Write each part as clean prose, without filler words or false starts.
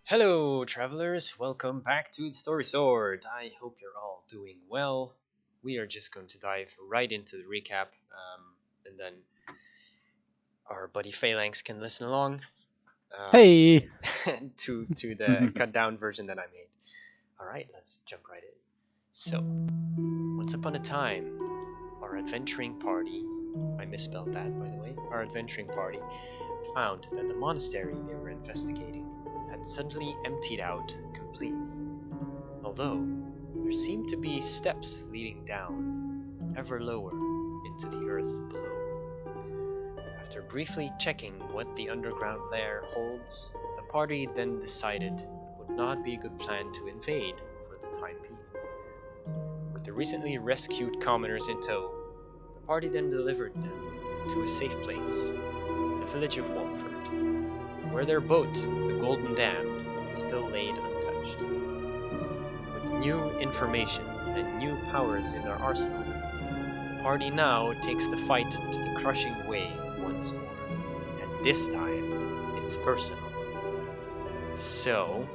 Hello, travelers! Welcome back to the Story Sword. I hope you're all doing well. We are just going to dive right into the recap, and then our buddy Phalanx can listen along Hey! to the cut down version that I made. All right, let's jump right in. So, once upon a time, our adventuring party, I misspelled that by the way, our adventuring party found that the monastery they were investigating had suddenly emptied out completely. Although there seemed to be steps leading down, ever lower, into the earth below. After briefly checking what the underground lair holds, the party then decided it would not be a good plan to invade for the time being. With the recently rescued commoners in tow, the party then delivered them to a safe place, the village of Walford, where their boat, the Golden Damned, still laid untouched. With new information and new powers in their arsenal, the party now takes the fight to the crushing wave once more, and this time it's personal. So,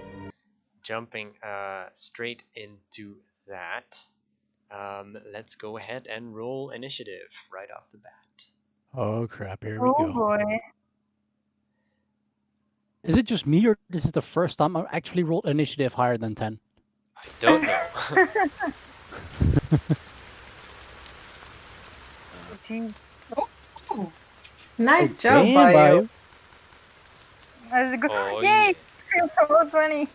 jumping straight into that, let's go ahead and roll initiative right off the bat. Oh crap, here we Oh go. boy. Is it just me or this is the first time I've actually rolled initiative higher than 10? I don't know. Jeez. Oh, nice job, Damn, Bio. Bio. That's a good. Oh, Yay! yeah. Roll 20.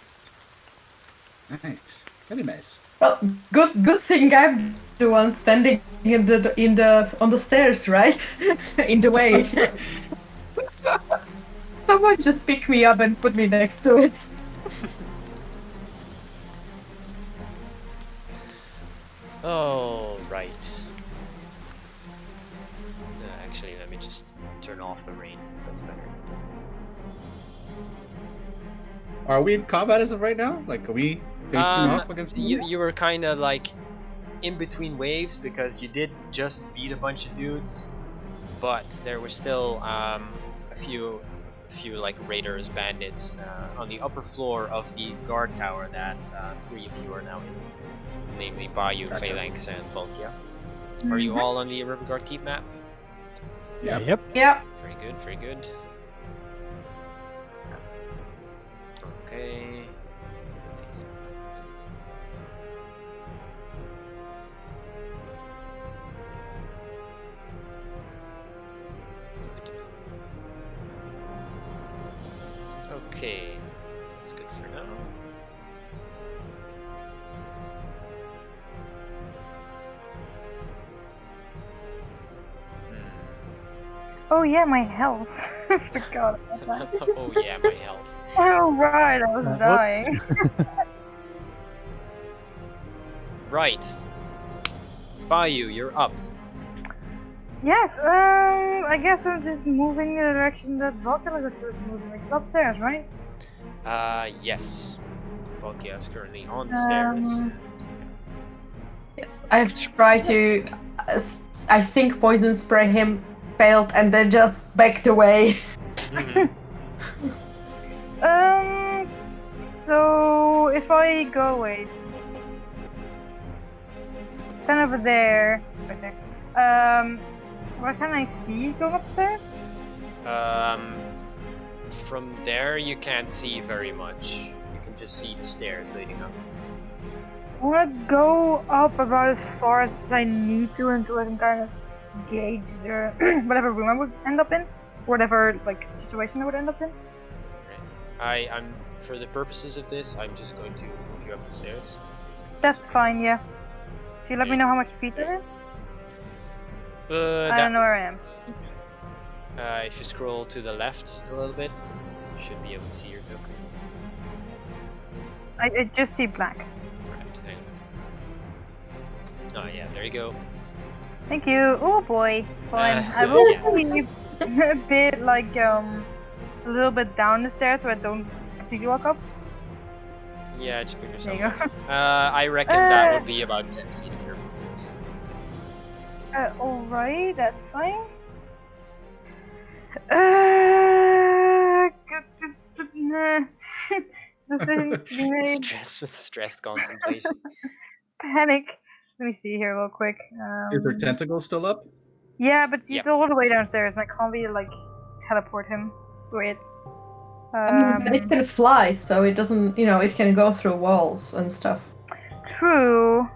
Nice. Very nice. Well, good thing I'm the one standing on the stairs, right? In the way. Someone just pick me up and put me next to it. Oh, right. Actually, let me just turn off the rain. That's better. Are we in combat as of right now? Like, are we facing off against you were kind of like in between waves because you did just beat a bunch of dudes, but there were still a few like raiders, bandits on the upper floor of the guard tower that 3 of you are now in, namely Bayou, Gotcha. Phalanx, and Volkia. Are you all on the Riverguard Keep map? Yeah. Yep. Yeah. Very good, very good. Okay. Put these. Okay, that's good for now. Oh yeah, my health. I forgot about that. Oh yeah, my health. Oh right, I was What? dying. Right. Bayou, you're up. Yes, I guess I'm just moving in the direction that Volker was moving. It's upstairs, right? Yes. Volkia is currently on the stairs. Yes. I've tried to, I think, poison spray him, failed, and then just backed away. Mhm. So if I go away, stand over there, right there. What can I see going upstairs? From there you can't see very much. You can just see the stairs leading up. I wanna go up about as far as I need to until I can kind of gauge the whatever room I would end up in, whatever like situation I would end up in. I'm for the purposes of this, I'm just going to move you up the stairs. That's fine, yeah. If you let me know how much feet there is, But I don't know where I am. if you scroll to the left a little bit, you should be able to see your token. I just see black. Right, hang on. Oh yeah, there you go. Thank you. Oh boy, fine. I yeah. will be a bit like a little bit down the stairs so I don't completely walk up. Yeah, just put yourself. There you go. I reckon that would be about 10 feet of your movement. Alright, that's fine. Decisions to be made. Stressed contemplation. Panic. Let me see here real quick. Is her tentacle still up? Yeah, but he's Yep. all the way downstairs and I can't really like teleport him to it. I mean, but it can fly, so it doesn't, it can go through walls and stuff. True.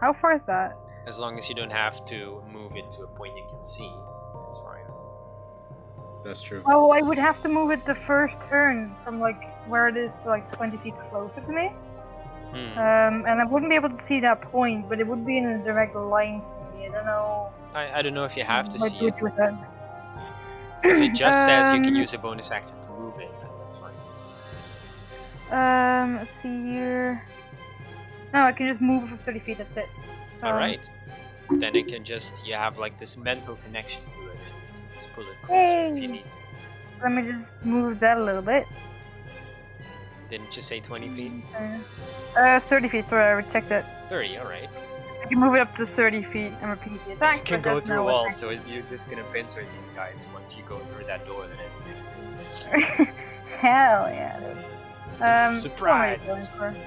How far is that? As long as you don't have to move it to a point you can see, it's fine. That's true. Oh, I would have to move it the first turn from like where it is to like 20 feet closer to me. And I wouldn't be able to see that point, but it would be in a direct line to me. I don't know. I don't know if you have to what see to it. do with that. If it just says you can use a bonus action to move it, then that's fine. Let's see here. No, I can just move for 30 feet. That's it. Alright. Then it can just, you have like this mental connection to it. Just pull it closer if you Yay. need to. Let me just move that a little bit. Didn't you say 20 feet? 30 feet, sorry, I would check that. 30, alright. I can move it up to 30 feet and repeat the attack. You can but go that's through not what walls, so you're just gonna pincer these guys once you go through that door that is next to you. Hell yeah, dude. Surprise! what am I going for?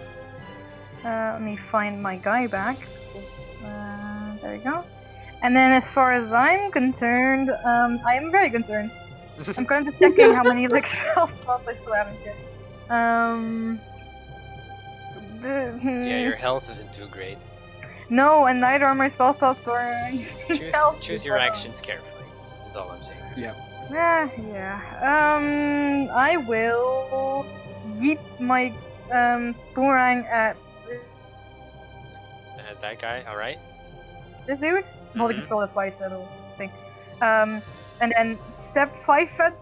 Let me find my guy back. There we go. And then as far as I'm concerned, I am very concerned. I'm kind of checking how many like spell slots I still have and shit. Yeah, your health isn't too great. No, and neither are my spell slots or anything else. Choose your actions carefully, is all I'm saying. Yeah. Yeah. I will yeet my boomerang at That guy, alright. this dude. I'm holding Mhm. control, that's why I said a little thing. And then step 5 foot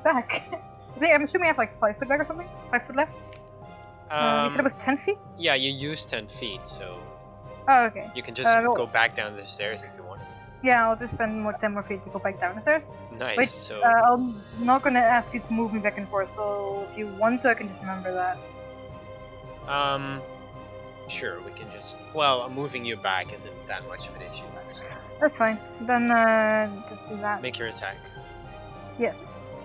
back. I'm assuming I have like 5 foot back or something. 5 foot left. You said it was 10 feet. Yeah, you use 10 feet, so Oh, okay. you can just well- go back down the stairs if you wanted to. Yeah, I'll just spend 10 more feet to go back down the stairs. Nice, Wait, so... I'm not gonna ask you to move me back and forth, so if you want to, I can just remember that. Sure, we can just... Well, moving you back isn't that much of an issue, actually. That's fine. Then, just do that. Make your attack. Yes.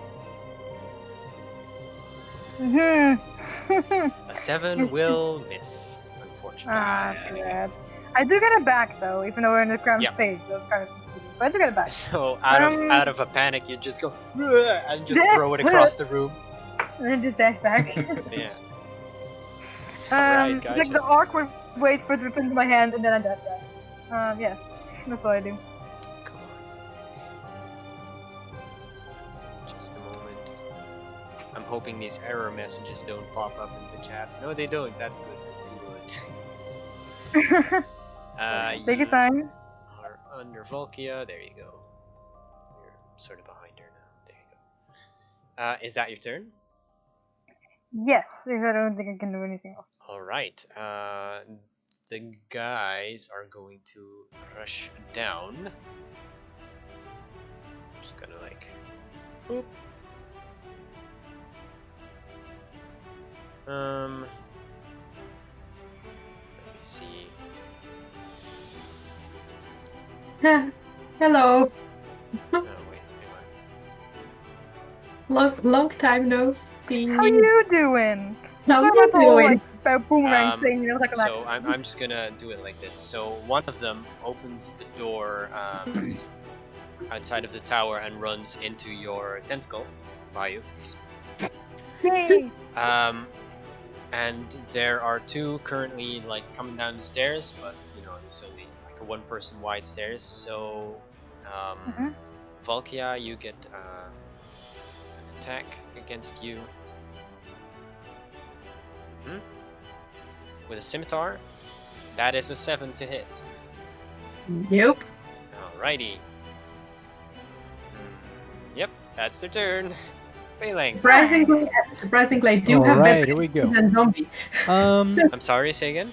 Mm-hmm. A 7 Yes. will miss, unfortunately. Ah, too bad. I do get it back though, even though we're in the cramped Yeah. stage. That's kind of confusing. But I do get it back. So, out of a panic, you just go... "Ugh," and just throw it across the room. And then just dash back. Yeah. Alright, It's gotcha. like the awkward wait for it to return to my hand and then I dash back. Yes. That's what I do. Come on. Just a moment. I'm hoping these error messages don't pop up into chat. No, they don't. That's good. That's good. Take your You time. are under Volkia. There you go. You're sort of behind her now. There you go. Is that your turn? Yes, if I don't think I can do anything else. Alright. The guys are going to rush down. Just gonna like... Boop. Let me see. Hello. Oh wait, hang on. Long time no see. How you doing? How Sorry you about the whole, doing? like, about boomerang thing, you know, like So I'm just gonna do it like this. So one of them opens the door outside of the tower and runs into your tentacle by you. Yay! And there are two currently like coming down the stairs, but you know it's only like a one-person wide stairs. So Mhm. Volkia, you get an attack against you. With a scimitar, that is a 7 to hit. Nope. Alrighty. Yep, that's their turn. Phalanx. Surprisingly, I do have Alright, better here we go. than zombie. I'm sorry, say again?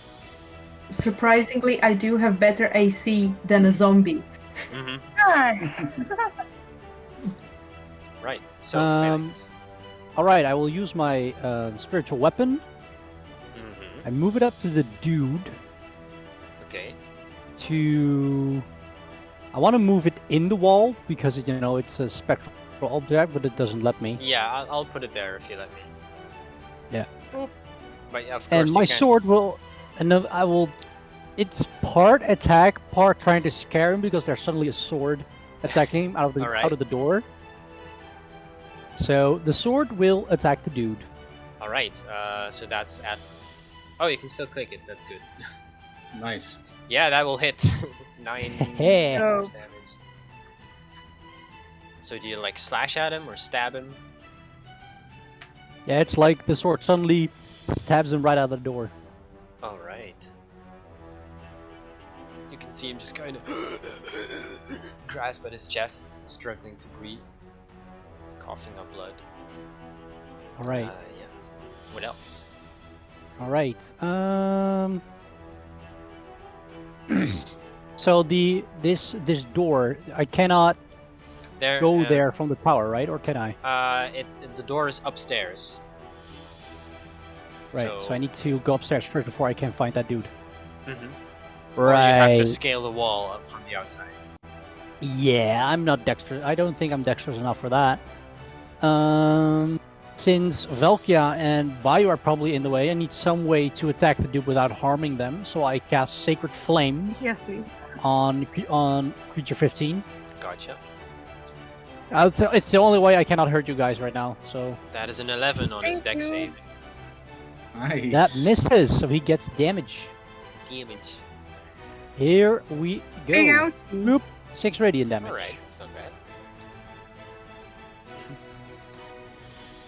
Surprisingly, I do have better AC than a zombie. Mm-hmm. Nice! Right, so Um, Phalanx. Alright, I will use my spiritual weapon. Mm-hmm. I move it up to the dude Okay. to... I want to move it in the wall because, you know, it's a spectral object, but it doesn't let me. Yeah, I'll put it there if you let me. Yeah. Boop. But yeah, of course And my you can. sword will... And then I will... It's part attack, part trying to scare him because there's suddenly a sword attacking him out Alright. of the door. So the sword will attack the dude. Alright, so that's at... Oh, you can still click it, that's good. Nice. Yeah, that will hit. 9 Hey. force damage. So do you like slash at him or stab him? Yeah, it's like the sword suddenly stabs him right out the door. Alright. You can see him just kind of grasp at his chest, struggling to breathe, coughing up blood. Alright, Yeah. What else? alright. So this door, I cannot There, go there from the tower, right? Or can I? The door is upstairs. Right. So I need to go upstairs first before I can find that dude. Mm-hmm. Right. Or you have to scale the wall up from the outside. Yeah, I'm not dexterous. I don't think I'm dexterous enough for that. Since Velkia and Bayu are probably in the way, I need some way to attack the dude without harming them. So I cast Sacred Flame Yes, please. on creature 15. Gotcha. It's the only way I cannot hurt you guys right now. So That is an 11 on his Thank dex you. save. Nice. that misses. So he gets damage. Damage. Here we go. There you go. Boop. 6 radiant damage. Alright, it's not bad.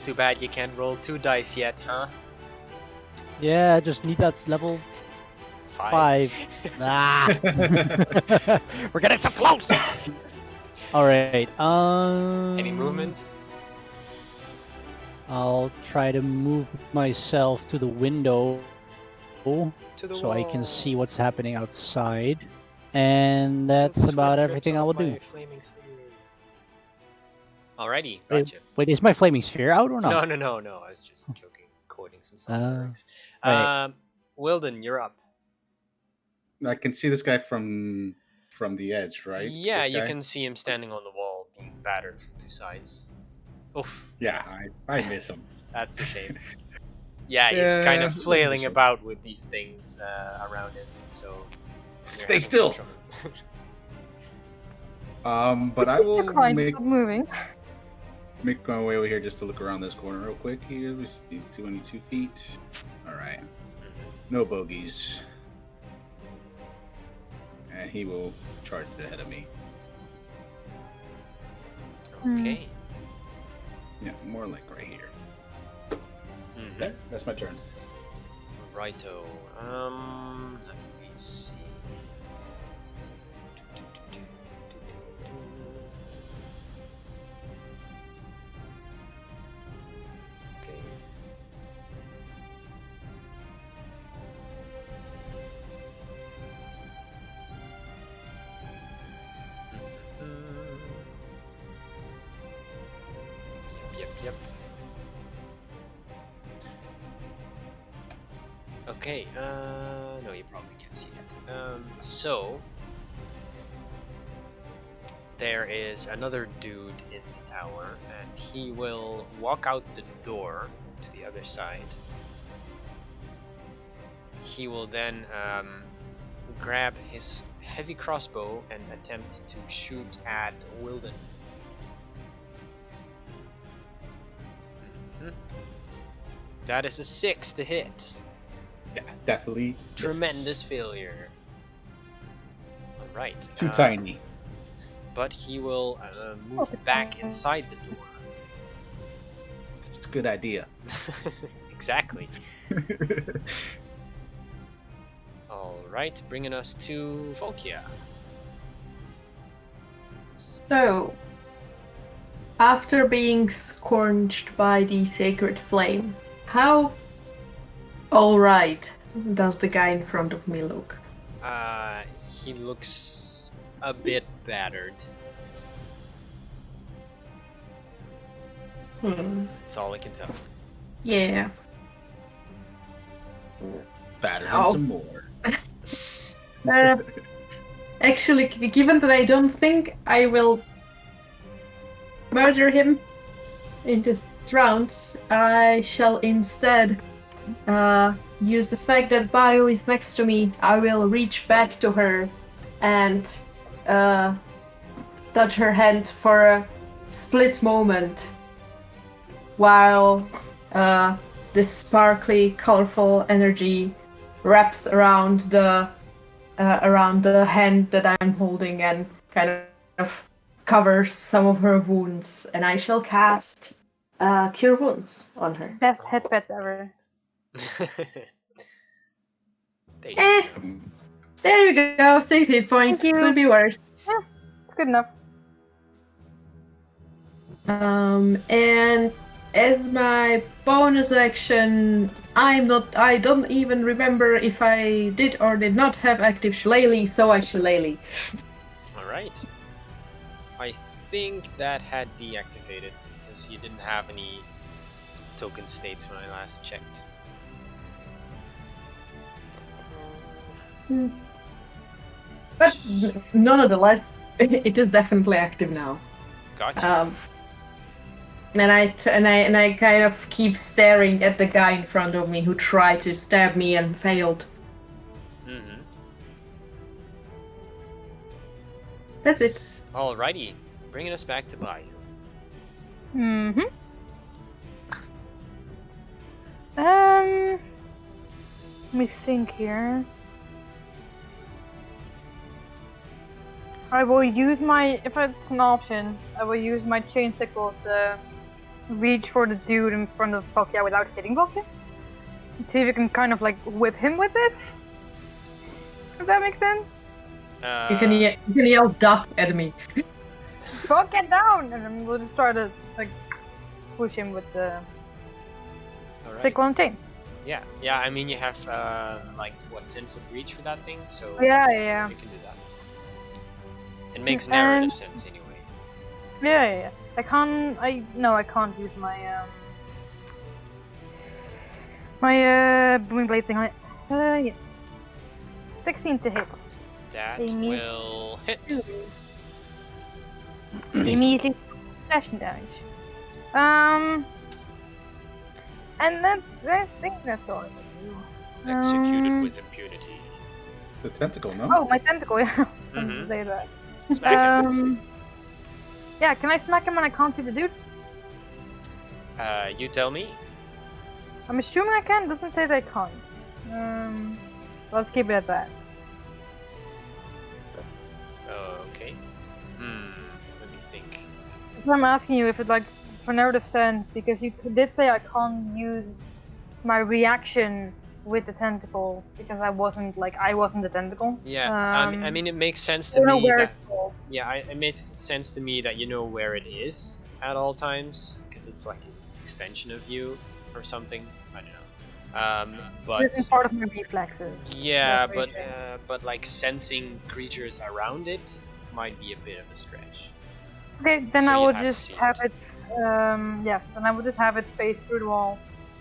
Too bad you can't roll 2 dice yet, huh? Yeah, I just need that level 5. Ah. We're getting so close. All right. Any movement? I'll try to move myself to the window To the so I can wall. see what's happening outside. And that's Sweat about drips everything I off will my do. flaming sphere. Alrighty, Wait, gotcha. wait, is my flaming sphere out or not? No. I was just joking, quoting some song Ah, lyrics. right. Wilden, you're up. I can see this guy from the edge, right? Yeah, This you guy? can see him standing on the wall, being battered from 2 sides. Oof, Yeah, I miss him. that's a shame. Yeah, he's kind Yeah, of flailing sure. about with these things around him, so... you're Stay having some still. trouble. But I will Decline, make stop moving. my way over here just to look around this corner real quick. Here, we see 22 feet. All right, no bogeys, and he will charge ahead of me. Okay. Yeah, more like right here. Mhm. Okay, that's my turn. Righto. Let me see. Okay. Yep. Okay, no, you probably can't see that. So, there is another dude in the tower, and he will walk out the door to the other side. He will then grab his heavy crossbow and attempt to shoot at Wilden. Mhm. That is a 6 to hit. Yeah, definitely. Tremendous failure. Alright. Too tiny. But he will move back inside the door. It's a good idea. Exactly. Alright, bringing us to Volkia. So, after being scorched by the sacred flame, how alright does the guy in front of me look? He looks a bit battered. That's all I can tell. Yeah. Batter him Ow. some more. Actually, given that I don't think I will murder him in this round, I shall instead use the fact that Bio is next to me. I will reach back to her and touch her hand for a split moment while this sparkly, colorful energy wraps around the hand that I'm holding and kind of covers some of her wounds, and I shall cast Cure Wounds on her. Best headpats ever. There you Eh, go. there you go, 6 hit points. Thank you. Could be worse. It's good enough. And as my bonus action, I don't even remember if I did or did not have active Shillelagh, so I Shillelagh. Alright. I think that had deactivated because you didn't have any token states when I last checked. But nonetheless, it is definitely active now. Gotcha. And I kind of keep staring at the guy in front of me who tried to stab me and failed. Mm-hmm. That's it. Alrighty, bringing us back to Bayou. Mm-hmm. Let me think here. I will use my, if it's an option, I will use my chain sickle to reach for the dude in front of Fokia without hitting Fokia. See if you can kind of like whip him with it. If that makes sense. You can yell duck at me. Fuck, get down! And then we'll just try to like swoosh him with the Alright. sickle and chain. Yeah, I mean you have like what 10-foot reach for that thing, so Yeah. you can do that. It makes narrative And- sense anyway. Yeah. I can't use my booming blade thing on it. Yes. 16 to hit. That Amy. will hit. Immediately slashing damage. And I think that's all I can do. Executed with impunity. The tentacle, no? Oh, my tentacle, yeah. Mhm. Say that. Smack him. Yeah, can I smack him when I can't see the dude? You tell me. I'm assuming I can, doesn't say that I can't. Let's keep it at that. Okay. Let me think. So I'm asking you if it like for narrative sense because you did say I can't use my reaction with the tentacle because I wasn't the tentacle. Yeah, I mean it makes sense I to don't know me where that it's called. it makes sense to me that you know where it is at all times because it's like an extension of you or something. I don't know. This is But part of my reflexes. yeah, That's but right. but like sensing creatures around it might be a bit of a stretch. Okay, then So I you will have to just see have it. it. Then I will just have it face through the wall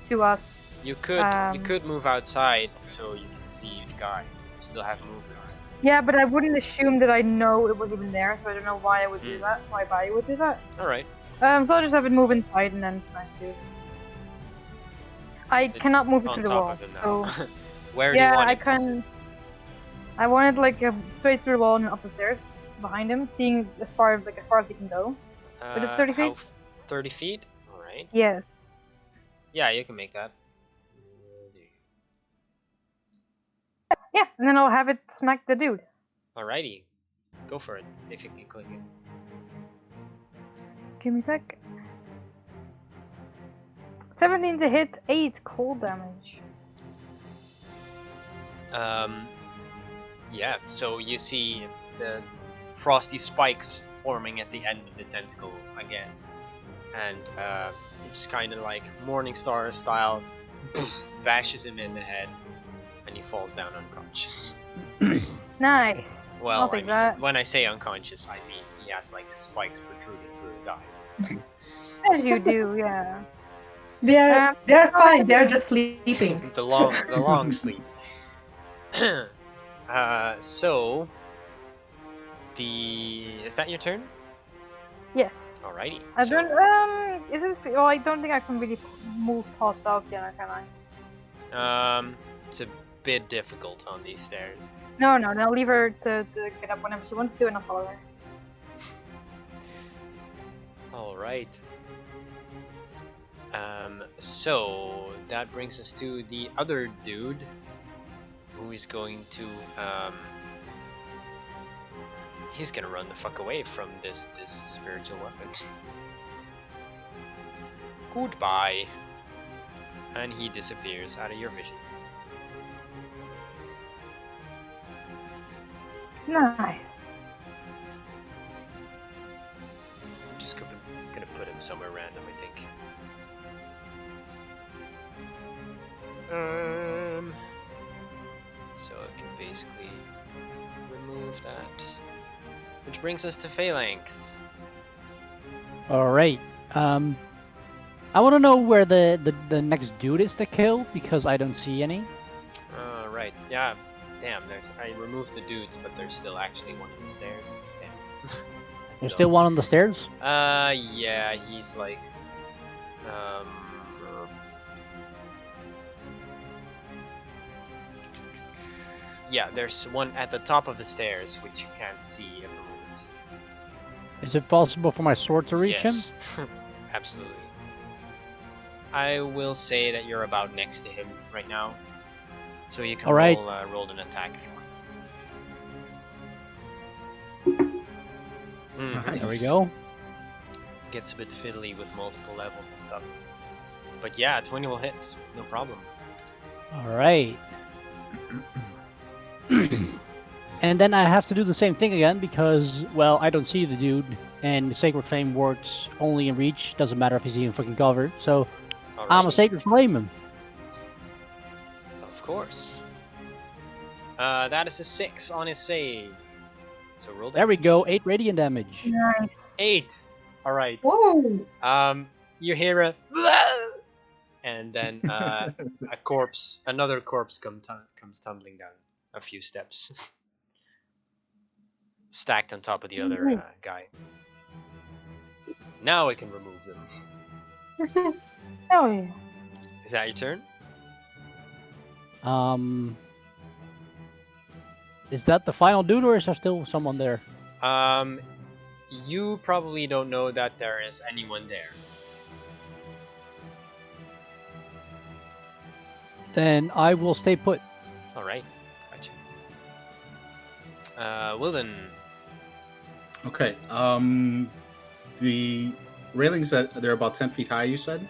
to us. You could move outside so you can see the guy. You still have movement. Yeah, but I wouldn't assume that I know it was even there, so I don't know why I would do that. Why Bayou would do that. All right. So I'll just have it move inside and then smash dude. I It's cannot move it on through the top wall. of him now. So Where do you yeah, want I it? can. I want it like straight through the wall and up the stairs behind him, seeing as far as he can go. But it's 30 feet? 30 feet? Alright. Yes. Yeah, you can make that. Yeah, and then I'll have it smack the dude. Alrighty. Go for it, if you can click it. Give me a sec. 17 to hit, 8 cold damage. Yeah, so you see the frosty spikes forming at the end of the tentacle again. And it's kind of like Morningstar style, bashes him in the head, and he falls down unconscious. Nice. Well, I'll I take mean, that. when I say unconscious, I mean he has like spikes protruding through his eyes and stuff. As you do, yeah. They're fine. They're just sleeping. the long sleep. So is that your turn? Yes. Alrighty. I so- don't. Is it? Well, I don't think I can really move past Alkiana, can I? It's a bit difficult on these stairs. No. I'll leave her to get up whenever she wants to, and I'll follow her. Alright. So that brings us to the other dude who is going to he's gonna run the fuck away from this spiritual weapon. Goodbye. And he disappears out of your vision. Nice. I'm just gonna put him somewhere random, I think. So I can basically remove that. Which brings us to Phalanx. All right. I want to know where the next dude is to kill because I don't see any. Right. Yeah. Damn. I removed the dudes, but there's still actually one on the stairs. Damn. There's still one on the stairs. Yeah. He's like, yeah. There's one at the top of the stairs, which you can't see at the moment. Is it possible for my sword to reach him? Yes. Absolutely. I will say that you're about next to him right now, so you can Alright. roll an attack if you want. Mhm. There we go. Gets a bit fiddly with multiple levels and stuff, but yeah, 20 will hit, no problem. All right. And then I have to do the same thing again because, well, I don't see the dude, and Sacred Flame works only in reach. Doesn't matter if he's even fucking covered. So I'm a Alright. Sacred Flame him. Of course. That is a 6 on his save. So roll There we damage. go. 8 radiant damage. Nice. 8. All right. Whoa! You hear a and then another corpse comes tumbling down a few steps, stacked on top of the other guy. Now I can remove them. Oh yeah. Is that your turn? Is that the final dude, or is there still someone there? You probably don't know that there is anyone there. Then I will stay put. All right, gotcha. Wilden. Okay. The railings that they're about 10 feet high. You said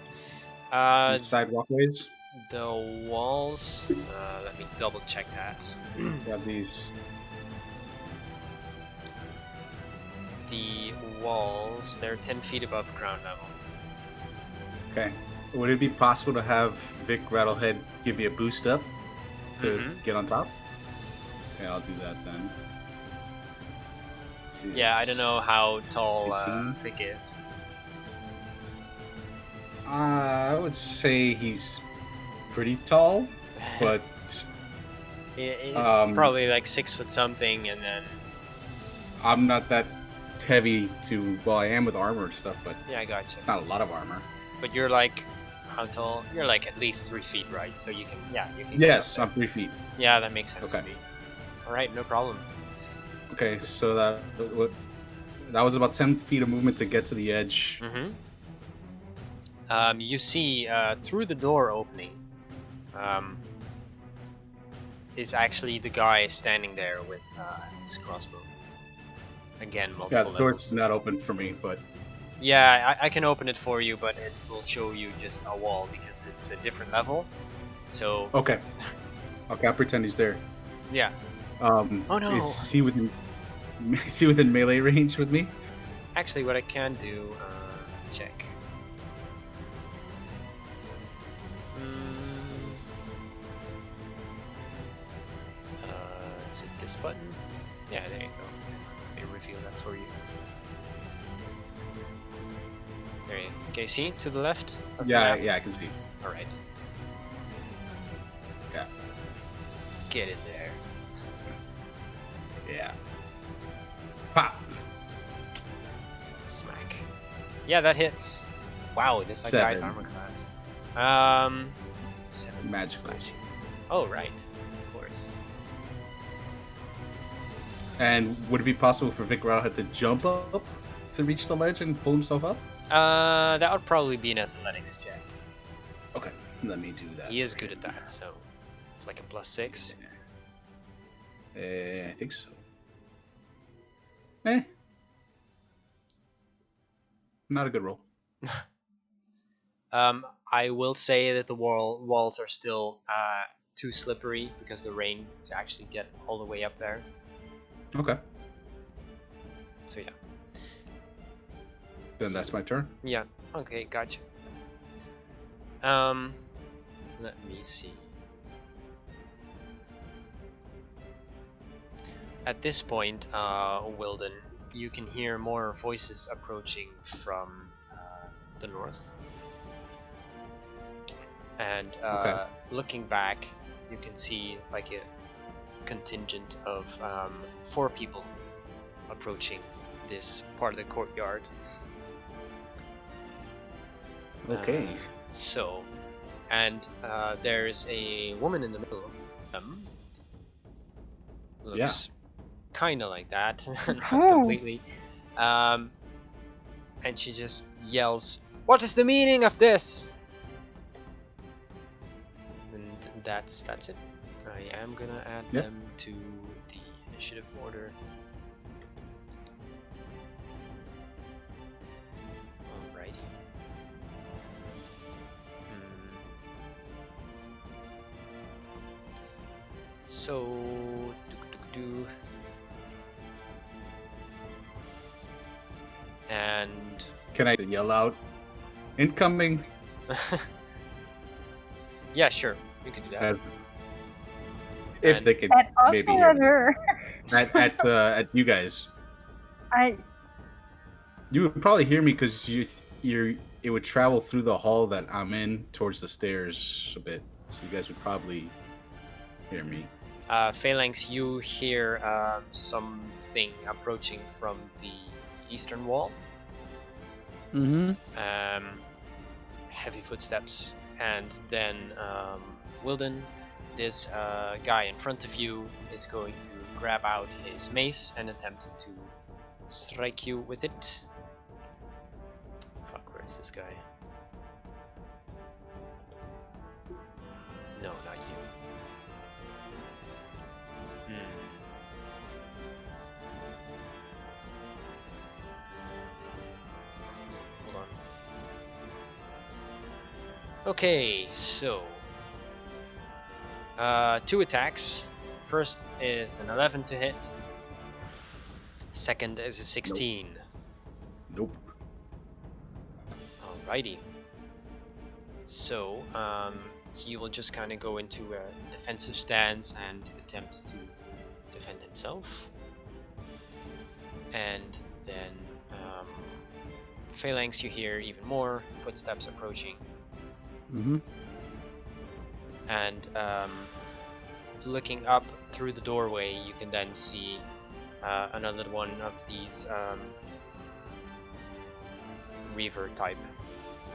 the side walkways. The walls. Let me double check that. You have these. The walls, they're 10 feet above ground level. Okay. Would it be possible to have Vic Rattlehead give you a boost up to Mhm. get on top? Okay, I'll do that then. Yeah, I don't know how tall 18. Vic is. I would say he's pretty tall, but He's Um, probably like 6 foot something, and then I'm not that heavy to. Well, I am with armor and stuff, but yeah, I gotcha. it's not a lot of armor. But you're like, how tall? You're like at least 3 feet, right? So you can, yeah, you can. get Yes, up I'm 3 feet. there. Yeah, that makes sense Okay. to me. All right, no problem. Okay, so that was about 10 feet of movement to get to the edge. Mm-hmm. You see through the door opening is actually the guy standing there with his crossbow. Again, Yeah, multiple the door's levels. not open for me, but Yeah, I can open it for you, but it will show you just a wall because it's a different level. So okay. Okay, I'll pretend he's there. yeah. Oh no. Is he within? Is he within melee range with me? Actually, what I can do, check. Is it this button? Yeah, there you go. Let me reveal that for you. There you go. Okay, see to the left? Of the Yeah, map? yeah, I can see. All right. Yeah. Get in there. Yeah. Pop. Smack. Yeah, that hits. Wow, this guy's 7. armor class. 7 Magical. slashing. Oh right, of course. And would it be possible for Vic Rattlehead to jump up to reach the ledge and pull himself up? That would probably be an athletics check. Okay, let me do that. He is for good you. at that, so it's like a +6. I think so. Not a good roll. I will say that the walls are still too slippery because the rain to actually get all the way up there. Okay, So yeah. then that's my turn. Yeah. Okay, gotcha. Let me see. At this point, Wilden, you can hear more voices approaching from the north. And Okay. looking back, you can see like a contingent of 4 people approaching this part of the courtyard. Okay. So, and there's a woman in the middle of them. Looks kind of like that, not Ooh. completely. And she just yells, "What is the meaning of this?" And that's it. I am gonna add Yep. them to the initiative order. Alrighty. So, and Can I yell out? Incoming. yeah, sure, you can do that. If And- they could At us maybe or hear at me. her? At you guys. You would probably hear me because it would travel through the hall that I'm in towards the stairs a bit. So you guys would probably hear me. Phalanx, you hear something approaching from the eastern wall. Mm-hmm. Heavy footsteps, and then Wilden, this guy in front of you, is going to grab out his mace and attempt to strike you with it. Fuck, where is this guy? No, not you. Hold on. Okay, so 2 attacks. First is an 11 to hit. Second is a 16. Nope. Alrighty. So he will just kind of go into a defensive stance and attempt to defend himself. And then Phalanx, you hear even more footsteps approaching. Mm-hmm. And looking up through the doorway, you can then see another one of these Reaver type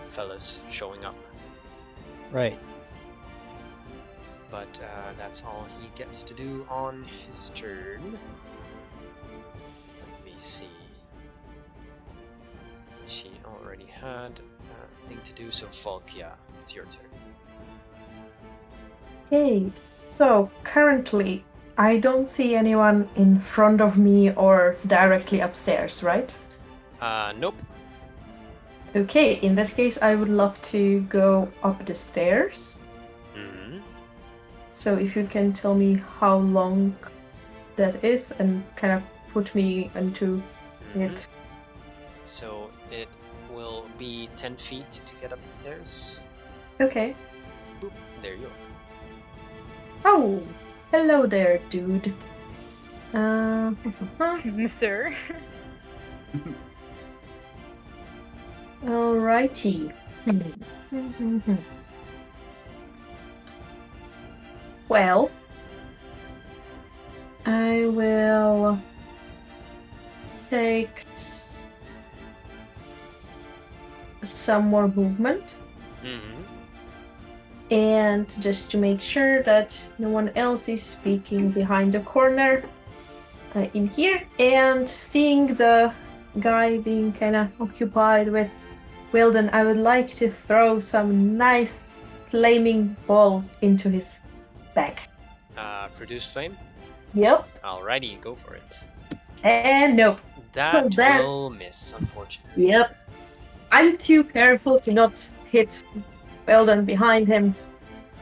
fellas showing up. Right. But that's all he gets to do on his turn. Let me see. She already had a thing to do, so Falk, yeah, it's your turn. Okay, so currently I don't see anyone in front of me or directly upstairs, right? Nope. Okay, in that case I would love to go up the stairs. Mm-hmm. So if you can tell me how long that is and kind of put me into it. So it will be 10 feet to get up the stairs. Okay. Boop, there you are. Oh, hello there, dude. Sir. Alrighty. Well, I will take some more movement, Mm-hmm. and just to make sure that no one else is speaking behind the corner in here, and seeing the guy being kind of occupied with Wilden, I would like to throw some nice flaming ball into his back. Produce flame. Yep. Alrighty, go for it. And nope. That that- will miss, unfortunately. Yep. I'm too careful to not hit Weldon behind him.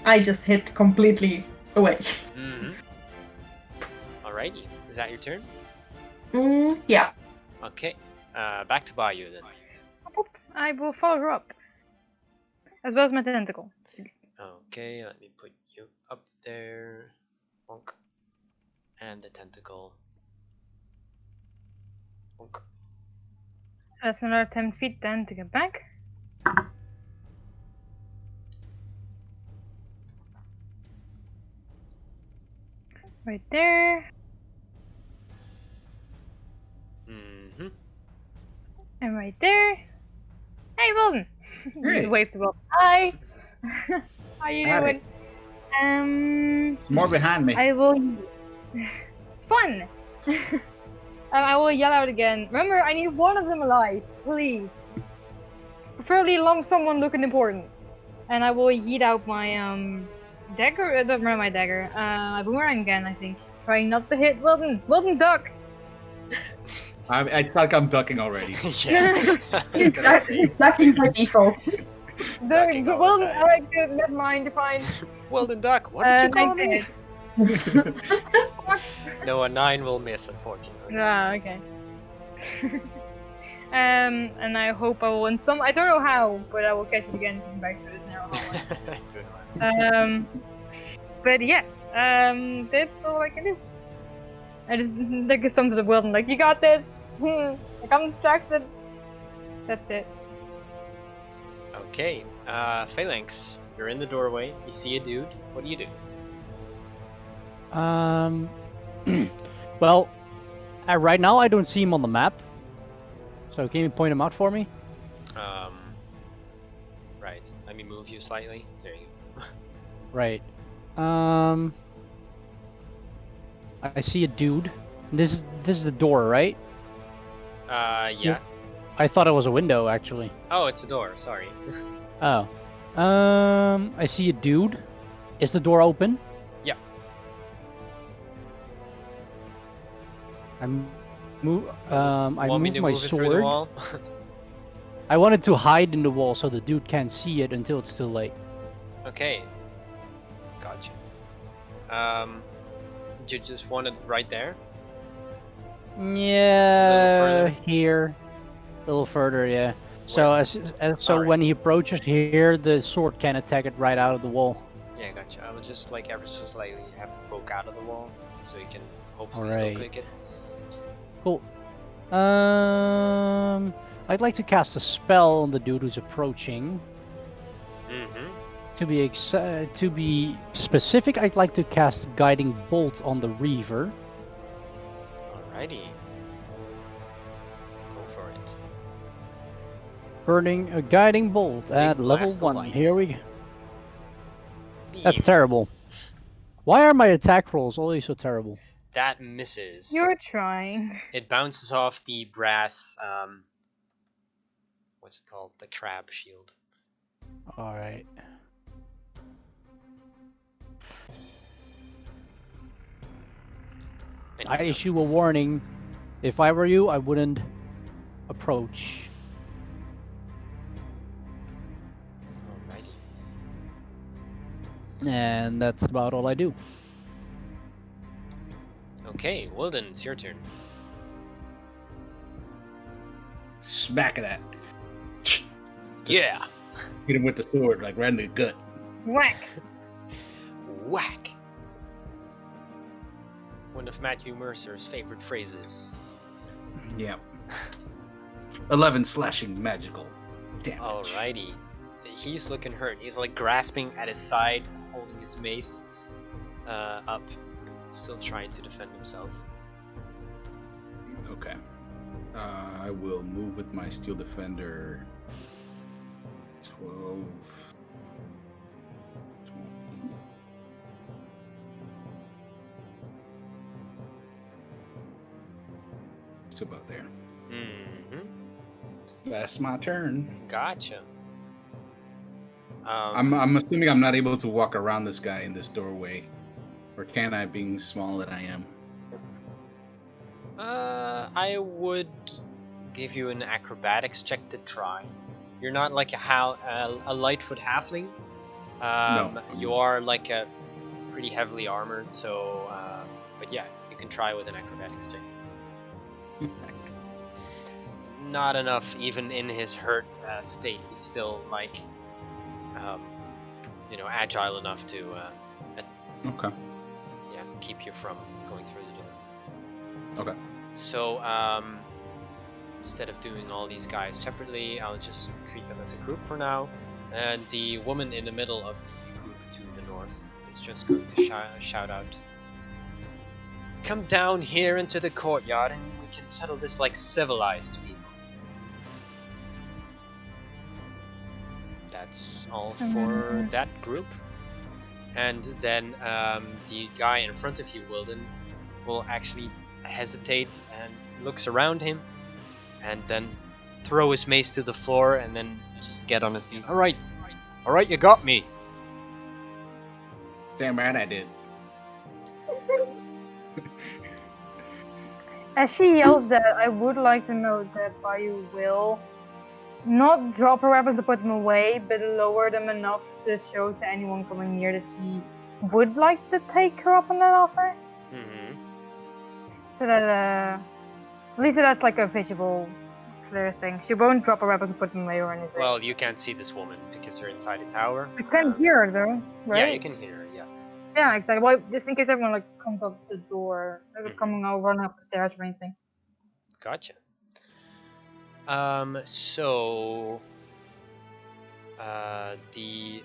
I just hit completely away. Mm-hmm. Alrighty, is that your turn? Yeah. Okay. Back to Bayou then. I will follow her up. As well as my tentacle. Please. Okay, let me put you up there. Bonk. And the tentacle. Bonk. So that's another 10 feet then to get back. Right there. Mm-hmm. And right there. Hey, Wilden! Hey. Just wave to Wilden. Hi! How you Howdy. doing? It's more behind me. I will... Fun! I will yell out again. Remember, I need one of them alive, please. Preferably along someone looking important. And I will yeet out my dagger. I don't remember my dagger. My boomerang again, I think. Trying not to hit Wilden. Wilden, duck! It's like I'm ducking already. Yeah. I was gonna say. He's ducking by default. Ducking all the Wilden, time. alright, good. Never mind, fine. Well then, Duck. What did you call me? 19. No, a 9 will miss, unfortunately. Ah, okay. And I hope I will win some. I don't know how, but I will catch it again coming back to this narrow hallway. But yes, that's all I can do. I just like a thumb to the world and like, you got this. Like I'm distracted. That's it. Okay, Phalanx, you're in the doorway. You see a dude. What do you do? Well, right now I don't see him on the map. So can you point him out for me? Right. Let me move you slightly. There you go. Right. I see a dude. This is the door, right? Yeah. I thought it was a window, actually. Oh, it's a door. Sorry. Oh. I see a dude. Is the door open? Yeah. I move Want me to my move it through the sword. wall? I wanted to hide in the wall so the dude can't see it until it's too late. Okay. Gotcha. You just want it right there? Yeah, further? here, a little further, yeah. So Where? so Alright. when he approaches here, the sword can attack it right out of the wall. Yeah, gotcha. I will just like ever so slightly have it poke out of the wall, so you can hopefully Alright. still click it. Cool. I'd like to cast a spell on the dude who's approaching. Mm-hmm. To be specific, I'd like to cast Guiding Bolt on the Reaver. Alrighty. Go for it. Burning a Guiding Bolt at level blast of 1. light. Here we go. That's terrible. Why are my attack rolls always so terrible? That misses. You're trying. It bounces off the brass, what's it called? The crab shield. Alright. I Anything issue a else? warning. If I were you, I wouldn't approach. Alrighty. And that's about all I do. Okay, well then, it's your turn. Smack of that. Just Yeah! Hit him with the sword, like right in the gut. Whack. Whack! One of Matthew Mercer's favorite phrases. Yeah. 11 slashing magical damage. Alrighty. He's looking hurt. He's like grasping at his side, holding his mace up, still trying to defend himself. Okay. I will move with my steel defender. 12. 20. It's about there. Mm-hmm. That's my turn. Gotcha. I'm assuming I'm not able to walk around this guy in this doorway. Or can I, being small that I am? I would give you an acrobatics check to try. You're not like a lightfoot halfling. No. You are like a pretty heavily armored, so but yeah, you can try with an acrobatics check. Not enough, even in his hurt state. He's still like, agile enough to, Okay. yeah, keep you from going through the door. Okay. So, instead of doing all these guys separately, I'll just treat them as a group for now. And the woman in the middle of the group to the north is just going to shout out, come down here into the courtyard and we can settle this like civilized people. That's all for that group. And then the guy in front of you, Wilden, will actually hesitate and looks around him and then throw his mace to the floor and then just get on his knees. Alright, you got me. Damn right I did. As she yells that, I would like to note that Bayou will not drop her weapons to put them away, but lower them enough to show to anyone coming near that she would like to take her up on that offer. Mm-hmm. So that, at least that's like a visual, clear thing. She won't drop her weapons and put them away or anything. Well, you can't see this woman because you're inside a tower. I can hear her though, right? Yeah, you can hear her, yeah. Yeah, exactly. Well, just in case everyone like comes up the door, like coming over, running up the stairs or anything. Gotcha. So the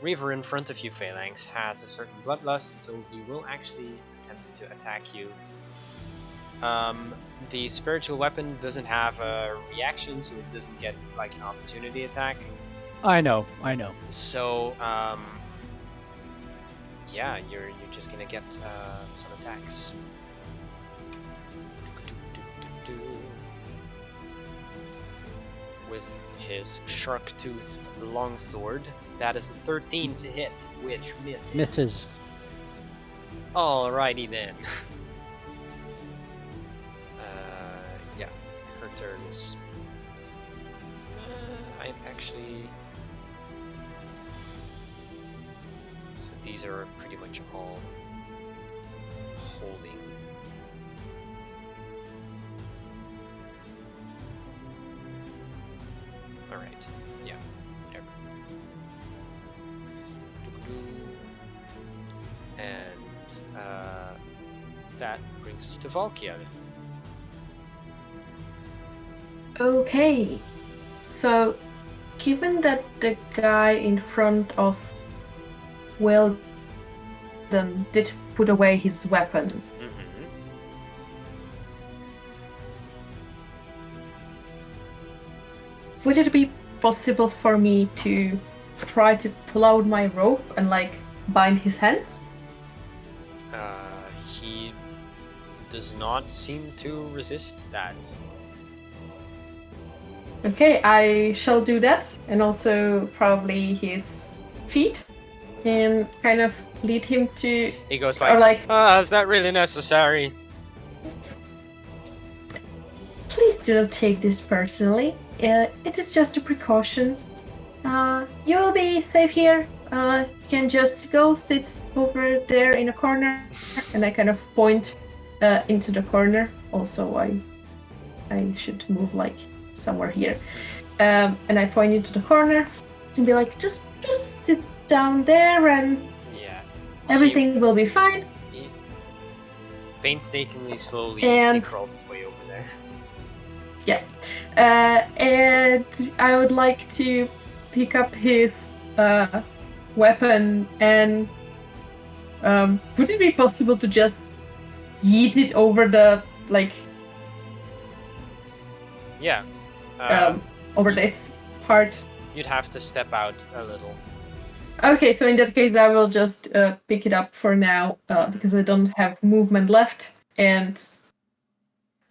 Reaver in front of you, Phalanx, has a certain bloodlust, so he will actually attempt to attack you. The spiritual weapon doesn't have a reaction, so it doesn't get like an opportunity attack. I know. So yeah, you're just gonna get some attacks. With his shark-toothed longsword, that is a 13 to hit, which misses. Misses. Alrighty then. Yeah, her turns. I'm actually. So these are pretty much all holding. Alright, yeah, whatever. And that brings us to Valkia then. Okay, so given that the guy in front of Wilden did put away his weapon, Mm-hmm. would it be possible for me to try to pull out my rope and like bind his hands? He does not seem to resist that. Okay, I shall do that, and also probably his feet, and kind of lead him to. He goes Or like, is that really necessary? please do not take this personally. It is just a precaution. You will be safe here. You can just go sit over there in a corner, and I kind of point into the corner. Also, I should move like somewhere here, and I point into the corner and be like, just sit down there, and Yeah. everything will be fine. He painstakingly, slowly, he And- crawls his way over there. Yeah. And I would like to pick up his weapon and would it be possible to just yeet it over the Yeah. over this part? You'd have to step out a little. Okay, so in that case I will just pick it up for now because I don't have movement left, and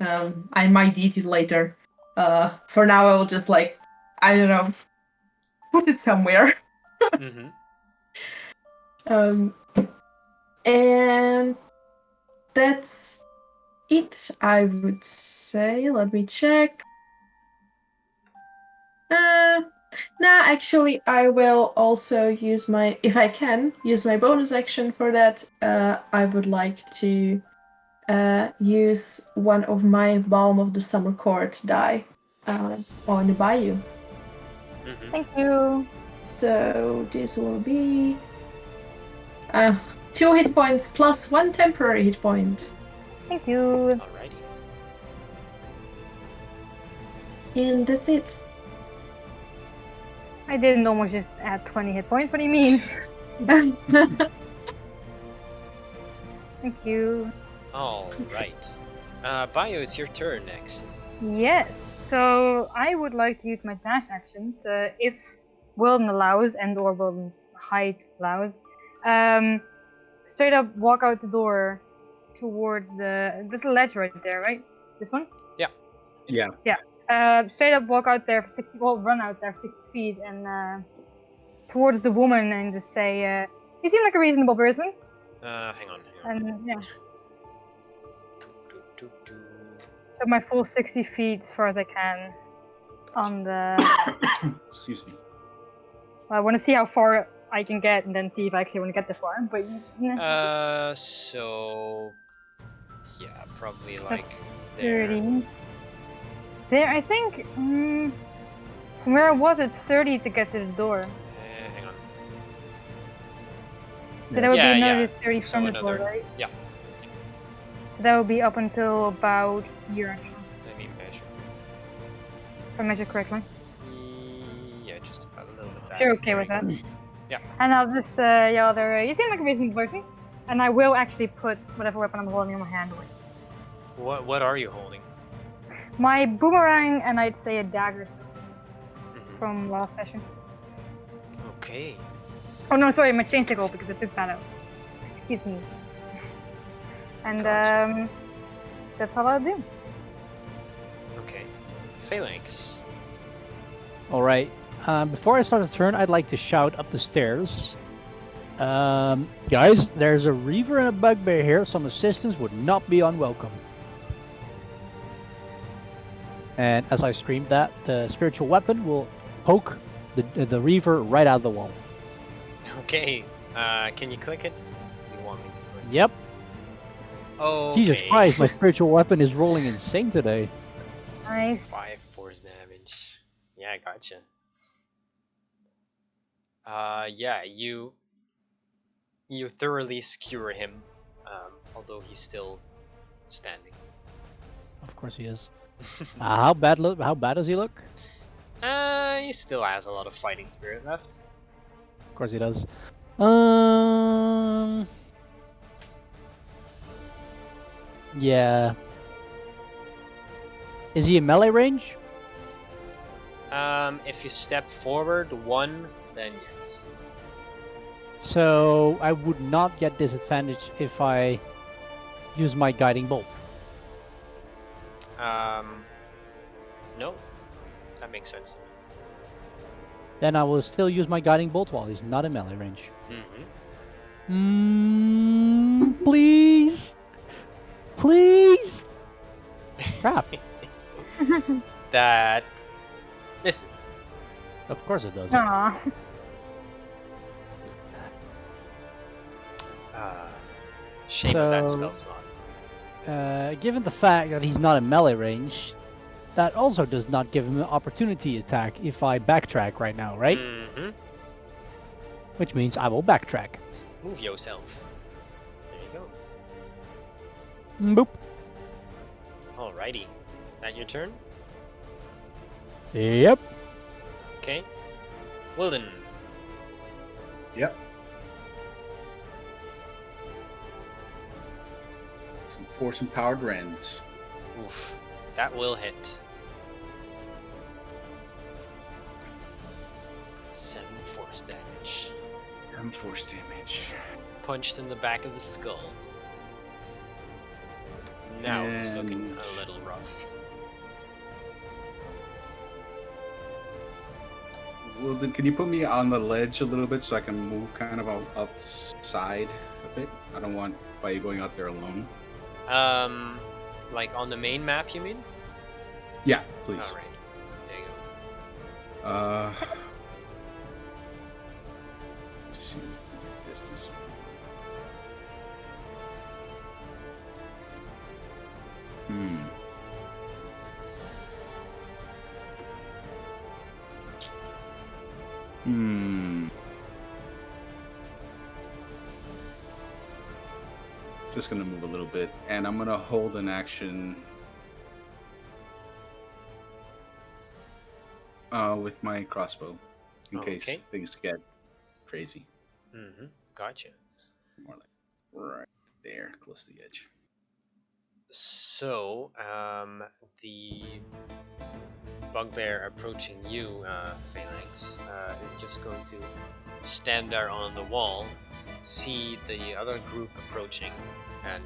I might eat it later. For now I will just I don't know, put it somewhere. Mm-hmm. And that's it, I would say. Let me check. Actually, I will also use if I can, use my bonus action for that. I would like to use one of my Balm of the Summer Court die on the Bayou. Mm-hmm. Thank you. So this will be 2 hit points plus 1 temporary hit point. Thank you. Alrighty. And that's it. I didn't almost just add 20 hit points. What do you mean? Thank you. All right. Bio, it's your turn next. Yes, so I would like to use my dash action to, if Wilden allows and or Wilden's height allows, straight up walk out the door towards this ledge right there, right? This one? Yeah. Straight up walk out there for 60, well, run out there for 60 feet and towards the woman and just say, you seem like a reasonable person. Hang on. And yeah, Do, do, do. so my full 60 feet as far as I can on the. Excuse me. I want to see how far I can get and then see if I actually want to get this far. But yeah, So yeah, probably like there. 30. There, I think. From where I was, it's 30 to get to the door. Hang on. So that would Yeah, be another yeah. 30 So from the door, another- right? yeah. So that would be up until about here, actually. Let me measure. If I measure correctly. Yeah, just about a little bit back. If you're okay There with we that. go. Yeah. And I'll just yell there, you seem like a reasonable person. And I will actually put whatever weapon I'm holding in my hand away. What are you holding? My boomerang and I'd say a dagger still Mhm. from last session. Okay. Oh no, sorry, my chain sickle because I took that out. Excuse me. And Gotcha. that's all I'll do. Okay. Phalanx. Alright. Before I start the turn, I'd like to shout up the stairs. Guys, there's a Reaver and a Bugbear here. Some assistance would not be unwelcome. And as I screamed that, the spiritual weapon will poke the Reaver right out of the wall. Okay. Can you click it? You want me to click? Yep. Oh. Jesus Christ, my spiritual weapon is rolling insane today. Nice. 5 force damage. Yeah, I gotcha. Yeah, you thoroughly skewer him, although he's still standing. Of course he is. How bad does he look? He still has a lot of fighting spirit left. Of course he does. Yeah. Is he in melee range? If you step forward 1, then yes. So I would not get disadvantage if I use my guiding bolt. No, that makes sense. Then I will still use my guiding bolt while he's not in melee range. Mm-hmm. Please, please. Crap. That misses. Of course it does. Aww. Shame of that So- spell slot. Given the fact that he's not in melee range, that also does not give him an opportunity attack if I backtrack right now, right? Mm-hmm. Which means I will backtrack. Move yourself. There you Boop. go. Alrighty. That your turn? Yep. Okay. Wilden. Yep. Some force empowered rends. Oof. That will hit. 7 force damage. Force damage. Punched in the back of the skull. Now it's looking And- a little rough. Well, then, can you put me on the ledge a little bit so I can move kind of outside a bit? I don't want you going out there alone. Like on the main map, you mean? Yeah, please. Alright. There you go. Let's see distance. Just gonna move a little bit, and I'm gonna hold an action with my crossbow in Okay. case things get crazy. Mm-hmm. Gotcha. More like right. there, close to the edge. So, the bugbear approaching you, Phalanx, is just going to stand there on the wall, see the other group approaching, and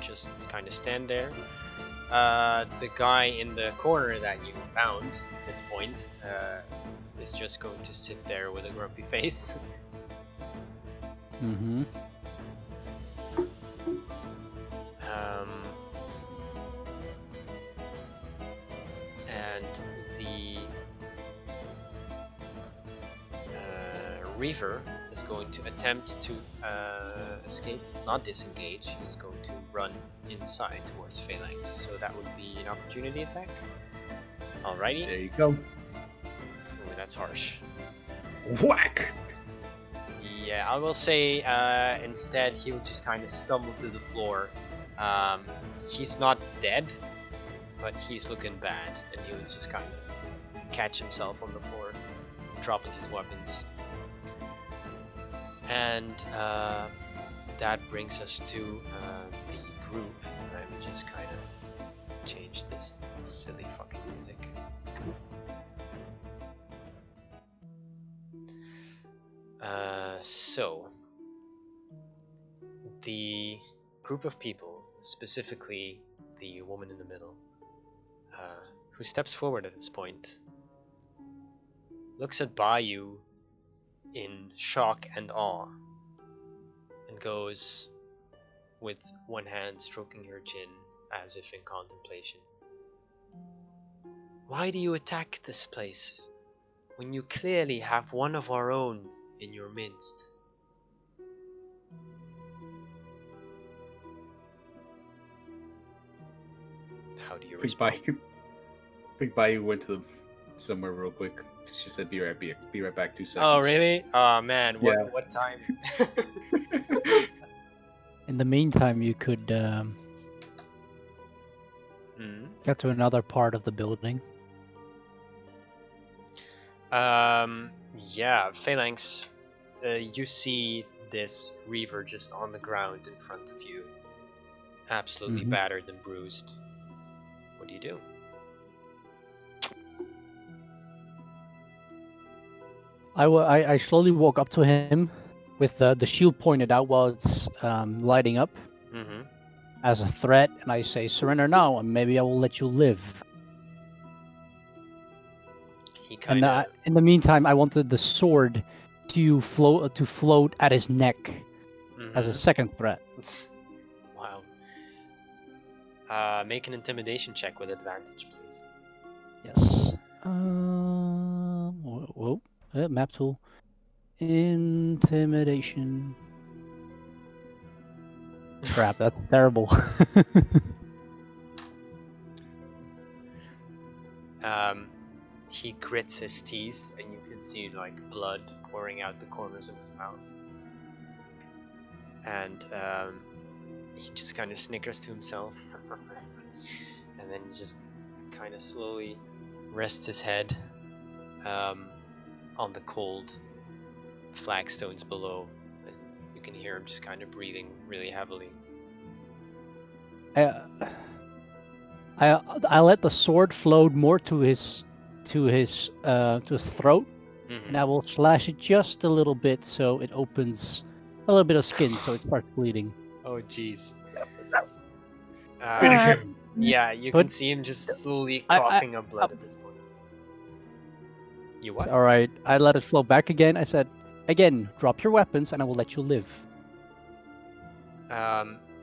just kind of stand there. The guy in the corner that you found at this point is just going to sit there with a grumpy face. Mm-hmm. And the Reaver is going to attempt to escape, not disengage. He's going to run inside towards Phalanx, so that would be an opportunity attack. Alrighty. There you go. Ooh, that's harsh. Whack! Yeah, I will say instead he'll just kind of stumble to the floor. He's not dead, but he's looking bad, and he'll just kind of catch himself on the floor, dropping his weapons. And that brings us to the group. I will just kind of change this silly fucking music. So, the group of people, specifically the woman in the middle, who steps forward at this point, looks at Bayou in shock and awe, and goes, with one hand stroking her chin as if in contemplation. Why do you attack this place, when you clearly have one of our own in your midst? How do you respond? Big Bayou went to somewhere real quick. She said, "Be right back. 2 seconds." Oh really? Oh man, Yeah. what time? In the meantime, you could get to another part of the building. Yeah, Phalanx, you see this Reaver just on the ground in front of you, absolutely Mhm. battered and bruised. What do you do? I slowly walk up to him with the shield pointed out while it's lighting up Mm-hmm. as a threat, and I say, "Surrender now, and maybe I will let you live." He And kind of. in the meantime, I wanted the sword to float at his neck as a second threat. Wow. Make an intimidation check with advantage, please. Yes. Whoa. Map tool. Intimidation. Crap, that's terrible. He grits his teeth, and you can see like blood pouring out the corners of his mouth. And he just kind of snickers to himself, and then just kind of slowly rests his head on the cold flagstones below, and you can hear him just kind of breathing really heavily. I let the sword float more to his throat, Mm-hmm. and I will slash it just a little bit so it opens a little bit of skin, so it starts bleeding. Oh jeez. Finish him. Yeah, you But- can see him just slowly coughing up blood at this point. You what? All right, I let it flow back again. I said, "Again, drop your weapons, and I will let you live."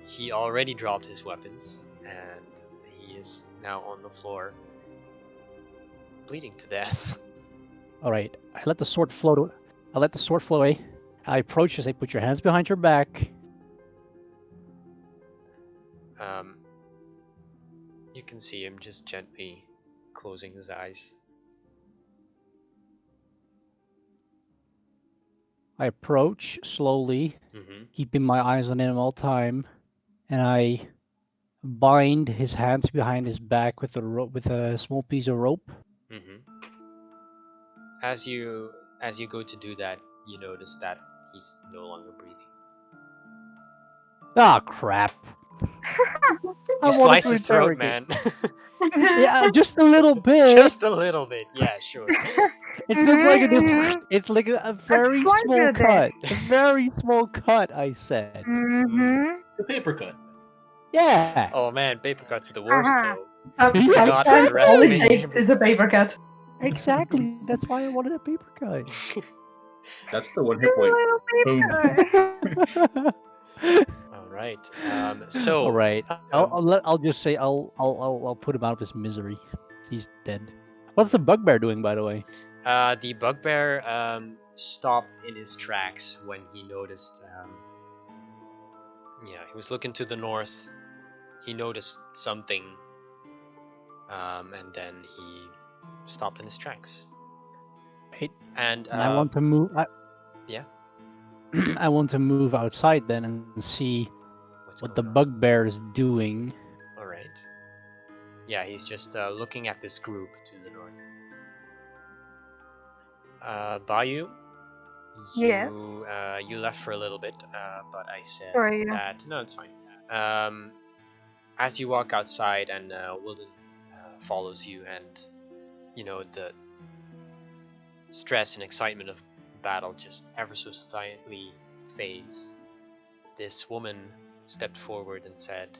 He already dropped his weapons, and he is now on the floor, bleeding to death. All right, I let the sword float. I let the sword flow away. I approach and say, "Put your hands behind your back." You can see him just gently closing his eyes. I approach slowly, Mm-hmm. keeping my eyes on him all time, and I bind his hands behind his back with a small piece of rope. Mm-hmm. As you go to do that, you notice that he's no longer breathing. Ah, crap. I You wanted slice to his throat, interrogate. man. Yeah, just a little bit. Just a little bit. Yeah, sure. It's just like a Mhm. it's like a very slice small it a bit. cut. A very small cut, I said. Mm-hmm. It's a paper cut. Yeah. Oh man, paper cuts are the worst Uh-huh. though. Yeah, Do not Sometimes all it underestimate exactly. takes is a paper cut. Exactly. That's why I wanted a paper cut. That's the one hit point. Boom. All right. All So right. I'll just say I'll put him out of his misery. He's dead. What's the bugbear doing, by the way? the bugbear stopped in his tracks when he noticed. Yeah, he was looking to the north. He noticed something, and then he stopped in his tracks. Right. And And I want to move. yeah. I want to move outside then and see What's what the going on? bugbear is doing. All right. Yeah, he's just looking at this group to the north. Bayou, Yes. you left for a little bit, but I said Sorry, yeah. that no, it's fine. As you walk outside and Wilden follows you, and you know the stress and excitement of battle just ever so slightly fades. This woman stepped forward and said,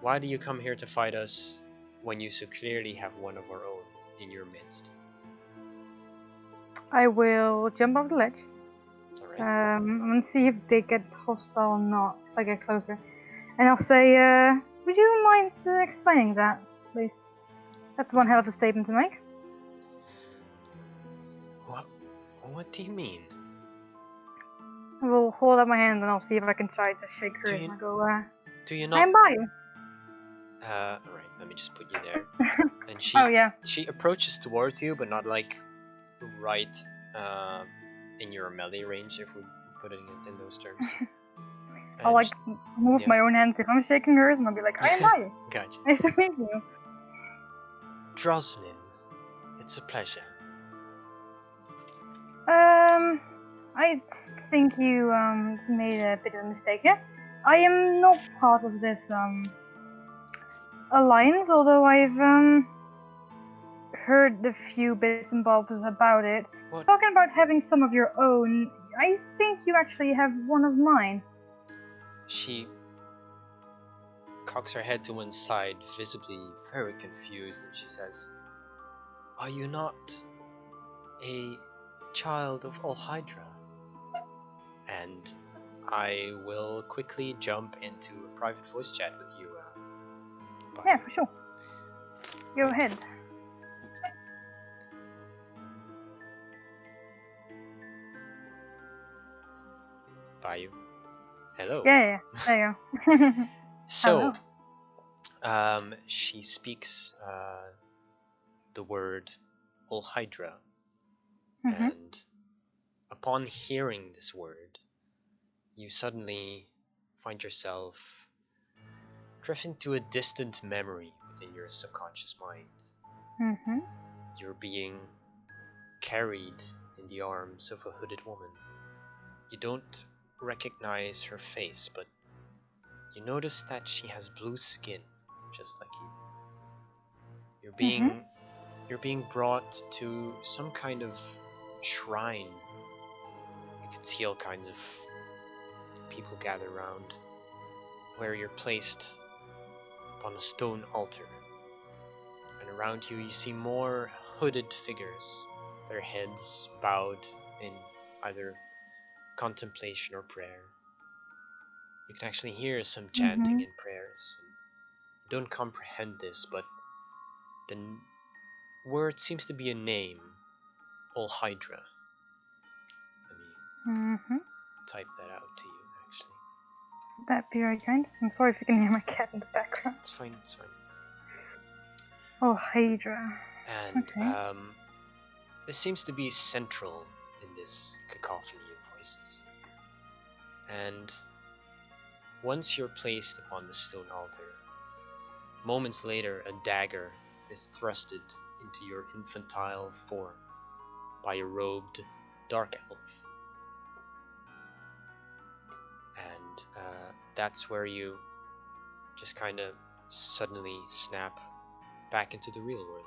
"Why do you come here to fight us when you so clearly have one of our own in your midst?" I will jump off the ledge. Alright. I'm gonna see if they get hostile or not if I get closer. And I'll say, would you mind explaining that, please? That's one hell of a statement to make. What do you mean? I will hold up my hand and I'll see if I can try to shake Do hers you- and I'll go, Do you I'm not? by you. Alright, let me just put you there. And she Oh, yeah. she approaches towards you, but not like right in your melee range, if we're putting it in those terms. I'll like move yeah. my own hands if I'm shaking hers and I'll be like, I am by you. Gotcha. Nice to meet you. Drosnin, it's a pleasure. I think you made a bit of a mistake here. I am not part of this alliance, although I've heard a few bits and bobs about it. What? Talking about having some of your own, I think you actually have one of mine. She cocks her head to one side, visibly very confused, and she says, "Are you not a child of Olhydra?" And I will quickly jump into a private voice chat with you. Yeah, for sure. Go ahead. Bayou. Hello. Yeah, there you go. So, she speaks the word Olhydra, Mhm. and upon hearing this word, you suddenly find yourself drifting to a distant memory within your subconscious mind. Mhm. You're being carried in the arms of a hooded woman. You don't recognize her face, but you notice that she has blue skin, just like you. You're being brought to some kind of shrine. You can see all kinds of people gather around, where you're placed upon a stone altar. And around you, you see more hooded figures, their heads bowed in either contemplation or prayer. You can actually hear some chanting and prayers. You don't comprehend this, but the word seems to be a name, Olhydra. Let me type that out to you, actually. That'd be very kind. I'm sorry if you can hear my cat in the background. It's fine, it's fine. Oh, Hydra. And Okay. this seems to be central in this cacophony of voices. And once you're placed upon the stone altar, moments later a dagger is thrusted into your infantile form by a robed dark elf. And that's where you just kind of suddenly snap back into the real world.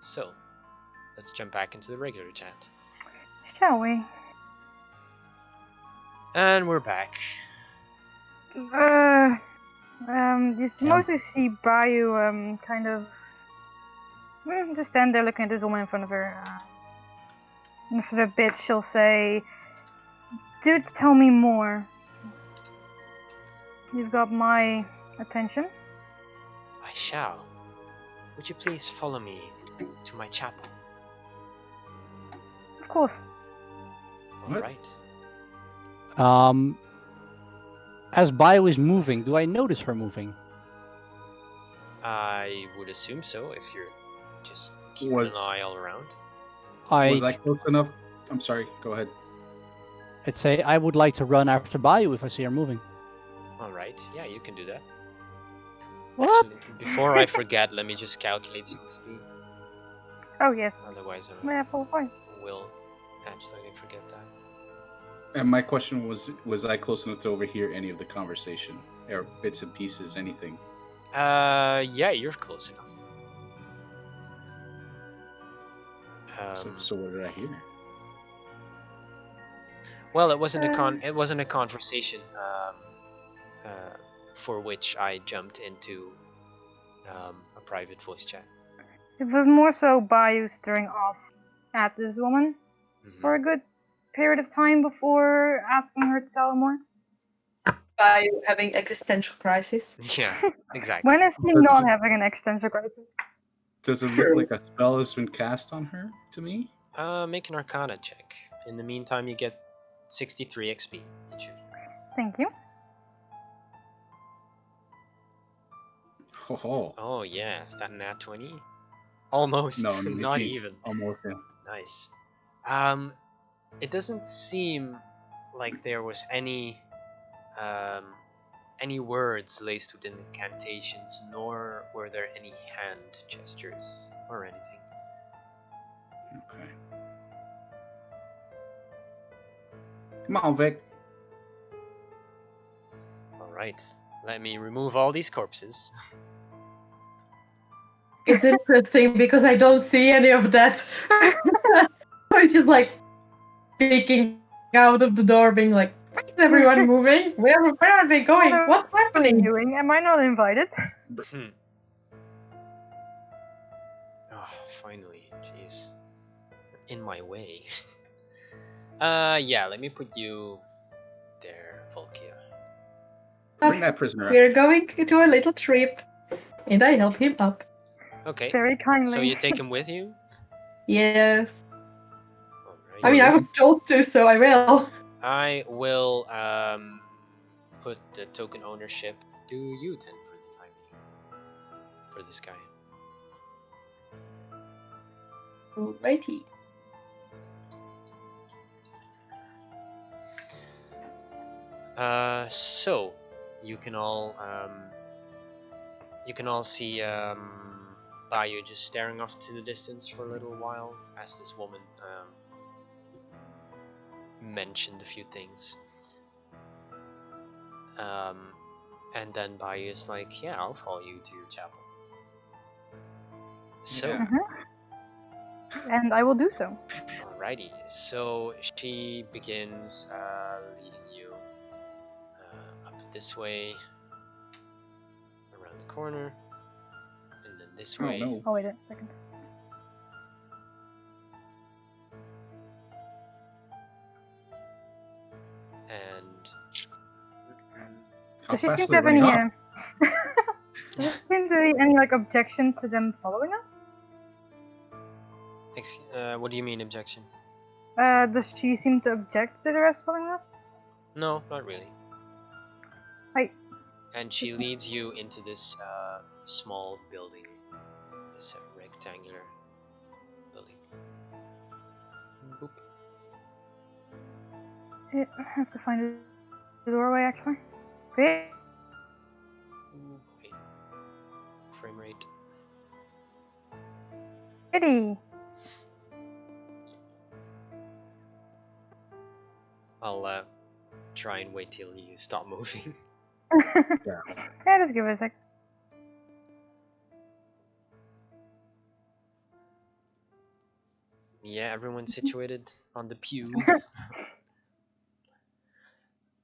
So, let's jump back into the regular chat. Shall we? And we're back. Just mostly see Bayou kind of just stand there looking at this woman in front of her. And after a bit, she'll say, "Dude, tell me more. You've got my attention." I shall. Would you please follow me to my chapel? Of course. What? Alright. As Bio is moving, do I notice her moving? I would assume so if you're just keeping an eye all around. Was I close enough? I'm sorry. Go ahead. I'd say I would like to run after Bio if I see her moving. Alright, yeah, you can do that. What? Actually, before I forget, let me just calculate some speed. Oh yes. Otherwise, Yeah, full point. I will absolutely forget that. And my question was I close enough to overhear any of the conversation? Or bits and pieces, anything? Yeah, you're close enough. So what did I hear? Well, it wasn't a conversation for which I jumped into a private voice chat. It was more so Bayou staring off at this woman Mhm. for a good period of time before asking her to tell him more. By having existential crisis. Yeah, exactly. When is he not having an existential crisis? Does it look like a spell has been cast on her to me? Make an Arcana check. In the meantime, you get 63 XP. Thank you. Oh, Oh yeah, is that nat 20? Almost. no, Not even. Almost. Yeah. Nice. It doesn't seem like there was any words laced with incantations, nor were there any hand gestures or anything. Okay. Come on, Vic. Alright, let me remove all these corpses. It's interesting because I don't see any of that. I'm just like peeking out of the door, being like, "Why is everyone moving? Where are they going? What's What are you happening?" doing? Am I not invited? Hmm. Oh, finally, jeez. In my way. Yeah, let me put you there, Volkia. Bring that prisoner up. We're going to a little trip, and I help him up. Okay, Very kindly. so you take him with you? Yes. Alright. I mean, I was told to, so I will. I will put the token ownership to you then for the time being. For this guy. Righty. So you can all see Bayou just staring off to the distance for a little while as this woman mentioned a few things. And then Bayou's like, yeah, I'll follow you to your chapel. So, Yeah. And I will do so. alrighty, so she begins leading you up this way, around the corner, and then this way. Oh no. Oh, wait a second. And How Does she fast seem are to they have any? running up? Does she seem to be any like objection to them following us? what do you mean objection? Does she seem to object to the rest following us? No, not really. Hi. And she leads you into this small building, this rectangular building. Boop. I have to find the doorway actually. Okay. Ooh, boy. Frame rate. Kitty. try and wait till you stop moving. Yeah, just give it a sec. Yeah, everyone's situated on the pews.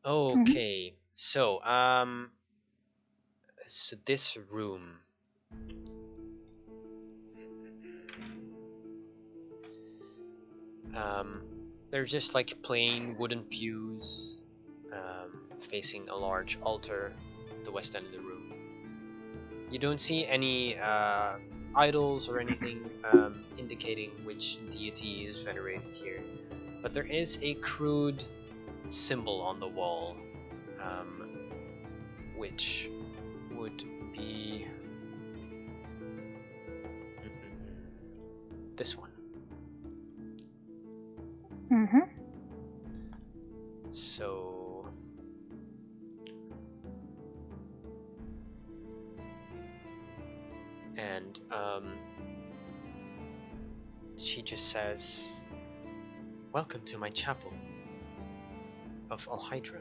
Okay, so so this room. They're just like plain wooden pews, facing a large altar at the west end of the room. You don't see any idols or anything indicating which deity is venerated here, but there is a crude symbol on the wall, which would be this one. So and she just says, "Welcome to my chapel of Alhydra,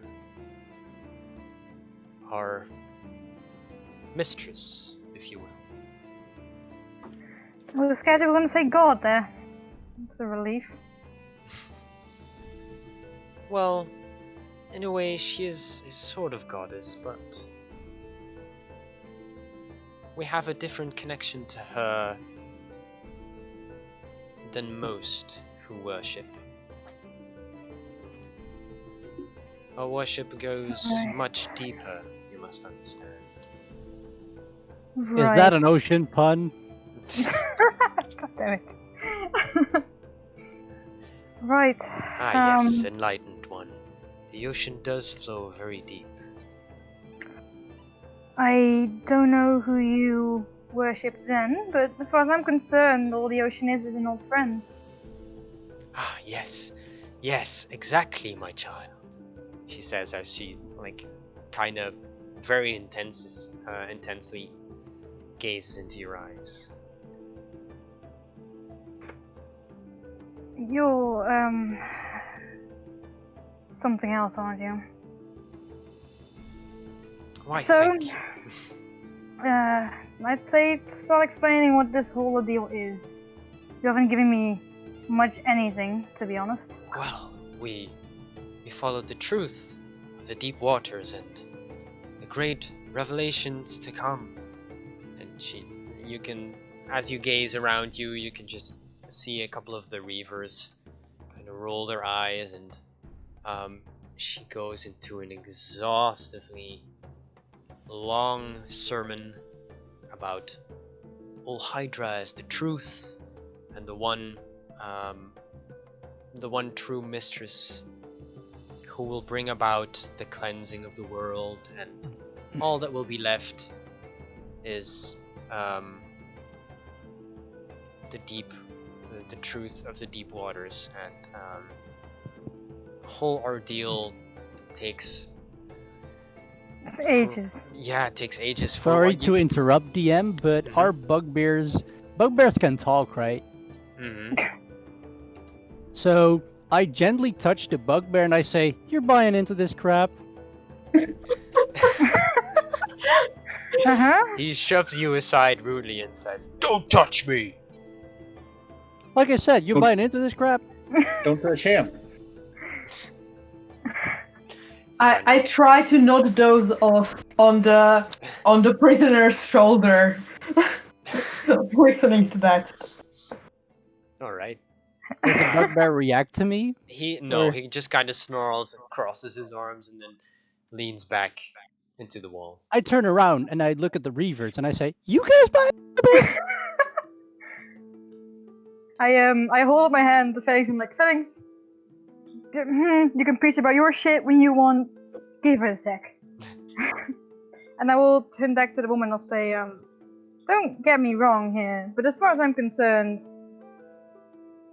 our mistress, if you will." I was scared you were going to say God there. It's a relief. Well, in a way, she is a sort of goddess, but we have a different connection to her than most who worship. Our worship goes much deeper, you must understand. Right. Is that an ocean pun? God damn it. Right. Ah, yes, enlightened one. The ocean does flow very deep. I don't know who you worship then, but as far as I'm concerned, all the ocean is an old friend. Ah, yes. Yes, exactly, my child. She says as she, like, kind of very intensely gazes into your eyes. You're, something else, aren't you? Why, So, thank you. I'd say start explaining what this whole ordeal is. You haven't given me much anything, to be honest. Well, we followed the truth of the deep waters and the great revelations to come. And you can, as you gaze around you, you can just see a couple of the reavers kind of roll their eyes, and she goes into an exhaustively long sermon about Alhydra as the truth and the one true mistress who will bring about the cleansing of the world, and all that will be left is the truth of the deep waters. And the whole ordeal takes Ages. Yeah, it takes ages. For Sorry what to interrupt, DM, but our bugbears can talk, right? Mm-hmm. So I gently touch the bugbear and I say, "You're buying into this crap." He shoves you aside rudely and says, "Don't touch me!" Like I said, you're buying into this crap. Don't touch him. I try to nod those off on the prisoner's shoulder, listening to that. Alright. Does the bugbear react to me? He Or- he just kind of snarls and crosses his arms and then leans back into the wall. I turn around and I look at the reavers and I say, "You guys buy into this?" I hold up my hand to Felix and like, Felix, you can preach about your shit when you want. Give it a sec. And I will turn back to the woman and I'll say, don't get me wrong here, but as far as I'm concerned,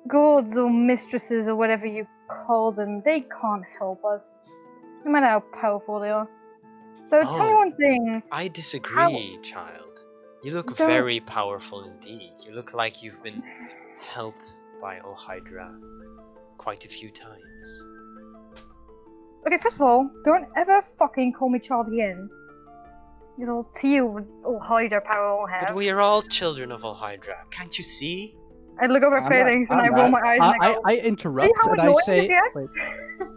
gods or mistresses or whatever you call them, they can't help us, no matter how powerful they are. So tell me Oh. one thing. I disagree, child. You look Don't- very powerful indeed. You look like you've been helped by Alhydra quite a few times. Okay, first of all, don't ever fucking call me child again. You'll see you with all Hydra power I'll have. But we are all children of Hydra. Can't you see? I look over I'm Phalanx and not- I I'm roll not. my eyes and I go, I interrupt how and I annoying say, is that? wait,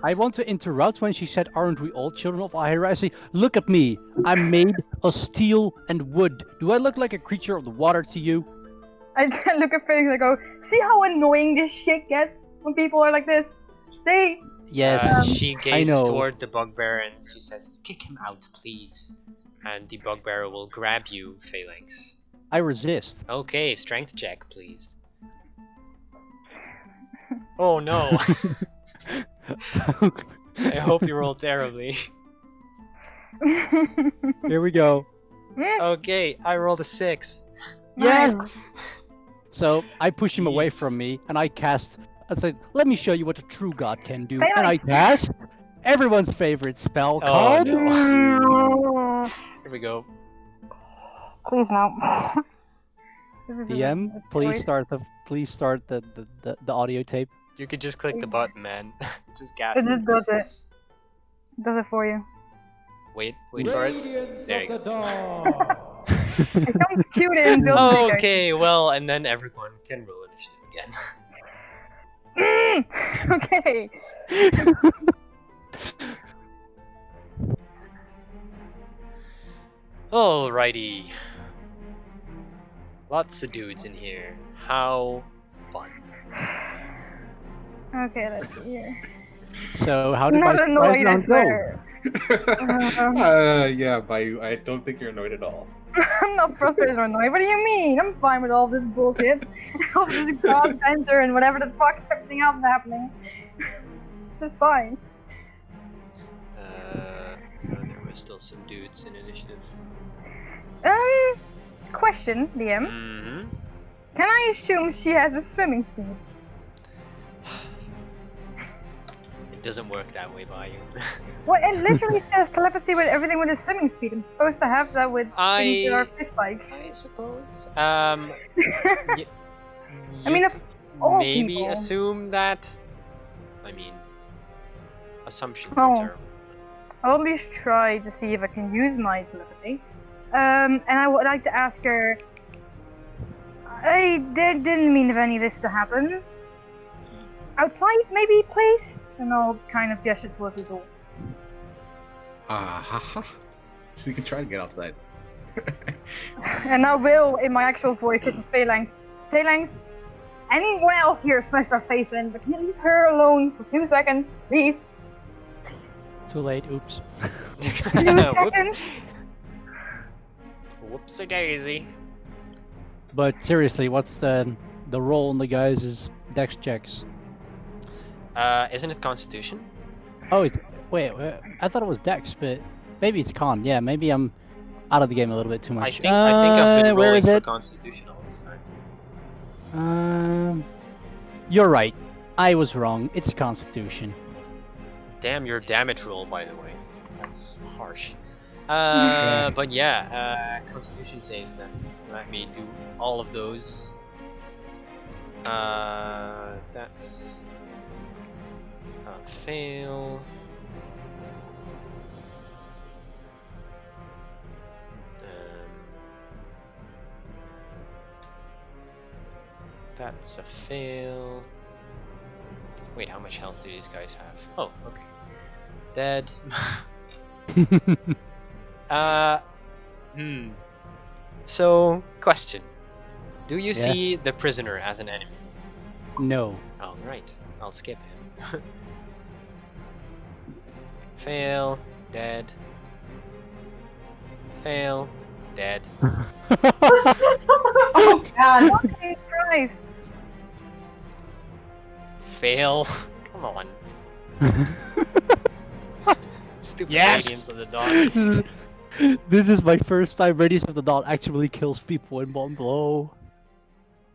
I want to interrupt when she said, "Aren't we all children of Hydra?" I say, "Look at me. I'm made of steel and wood. Do I look like a creature of the water to you?" I look at Phalanx and I go, see how annoying this shit gets when people are like this? They Yes, She I gazes know. toward the bugbear and she says, "Kick him out, please." And the bugbear will grab you, Phalanx. I resist. Okay, strength check, please. Oh no! I hope you roll terribly. Here we go. Okay, I rolled a 6. Yes. So I push him away Jeez. from me, and I cast. I said, "Let me show you what a true god can do." And I Phalanx. cast everyone's favorite spell Oh, called. no. Here we go. Please no. This is a DM, please choice. start the audio tape. You could just click the button, man. Just gas It it. just does it. Does it for you. Wait for it. There you go. It comes cute and builds bigger. Okay, well, and then everyone can roll initiative again. Okay. Alrighty. Lots of dudes in here. How fun. Okay, let's see here. So how did my Not surprise annoyed, I round go? swear. Yeah, Bayou, I don't think you're annoyed at all. I'm not frustrated or annoyed. What do you mean? I'm fine with all this bullshit. All this god center and whatever the fuck everything else is happening. This is fine. There were still some dudes in initiative. Question, DM. Mm-hmm. Can I assume she has a swimming speed? It doesn't work that way, Bayou. Well, it literally says telepathy with everything with a swimming speed. I'm supposed to have that with things that are fish-like. I suppose. I mean, if all maybe people- assume that. I mean, assumptions Oh. are terrible. I'll at least try to see if I can use my telepathy. And I would like to ask her. I didn't mean for any of this to happen. Outside, maybe, please? And I'll kind of gesture towards the door. So you can try to get outside. And I will, in my actual voice, say to Phalanx, Phalanx, anyone else here smashed their face in, but can you leave her alone for 2 seconds, please? Too late. Oops. 2 seconds? Whoopsie daisy. But seriously, what's the roll on the guys' dex checks? Isn't it Constitution? Oh, wait. I thought it was dex, but maybe it's con. Yeah, maybe I'm out of the game a little bit too much. I think I've been where rolling is for it? Constitution all this time. You're right. I was wrong. It's Constitution. Damn your damage roll, by the way. That's harsh. Yeah. But yeah, Constitution saves then. Let me do all of those. That's a fail. That's a fail. Wait, how much health do these guys have? Oh, okay. Dead. So, question. Do you Yeah. see the prisoner as an enemy? No. Oh, right. I'll skip him. Fail. Dead. Fail. Dead. Oh god. Fucking Christ. Fail. Come on. Stupid Yes! Radiance of the Dawn. This is my first time Radiance of the Dawn actually kills people in one blow.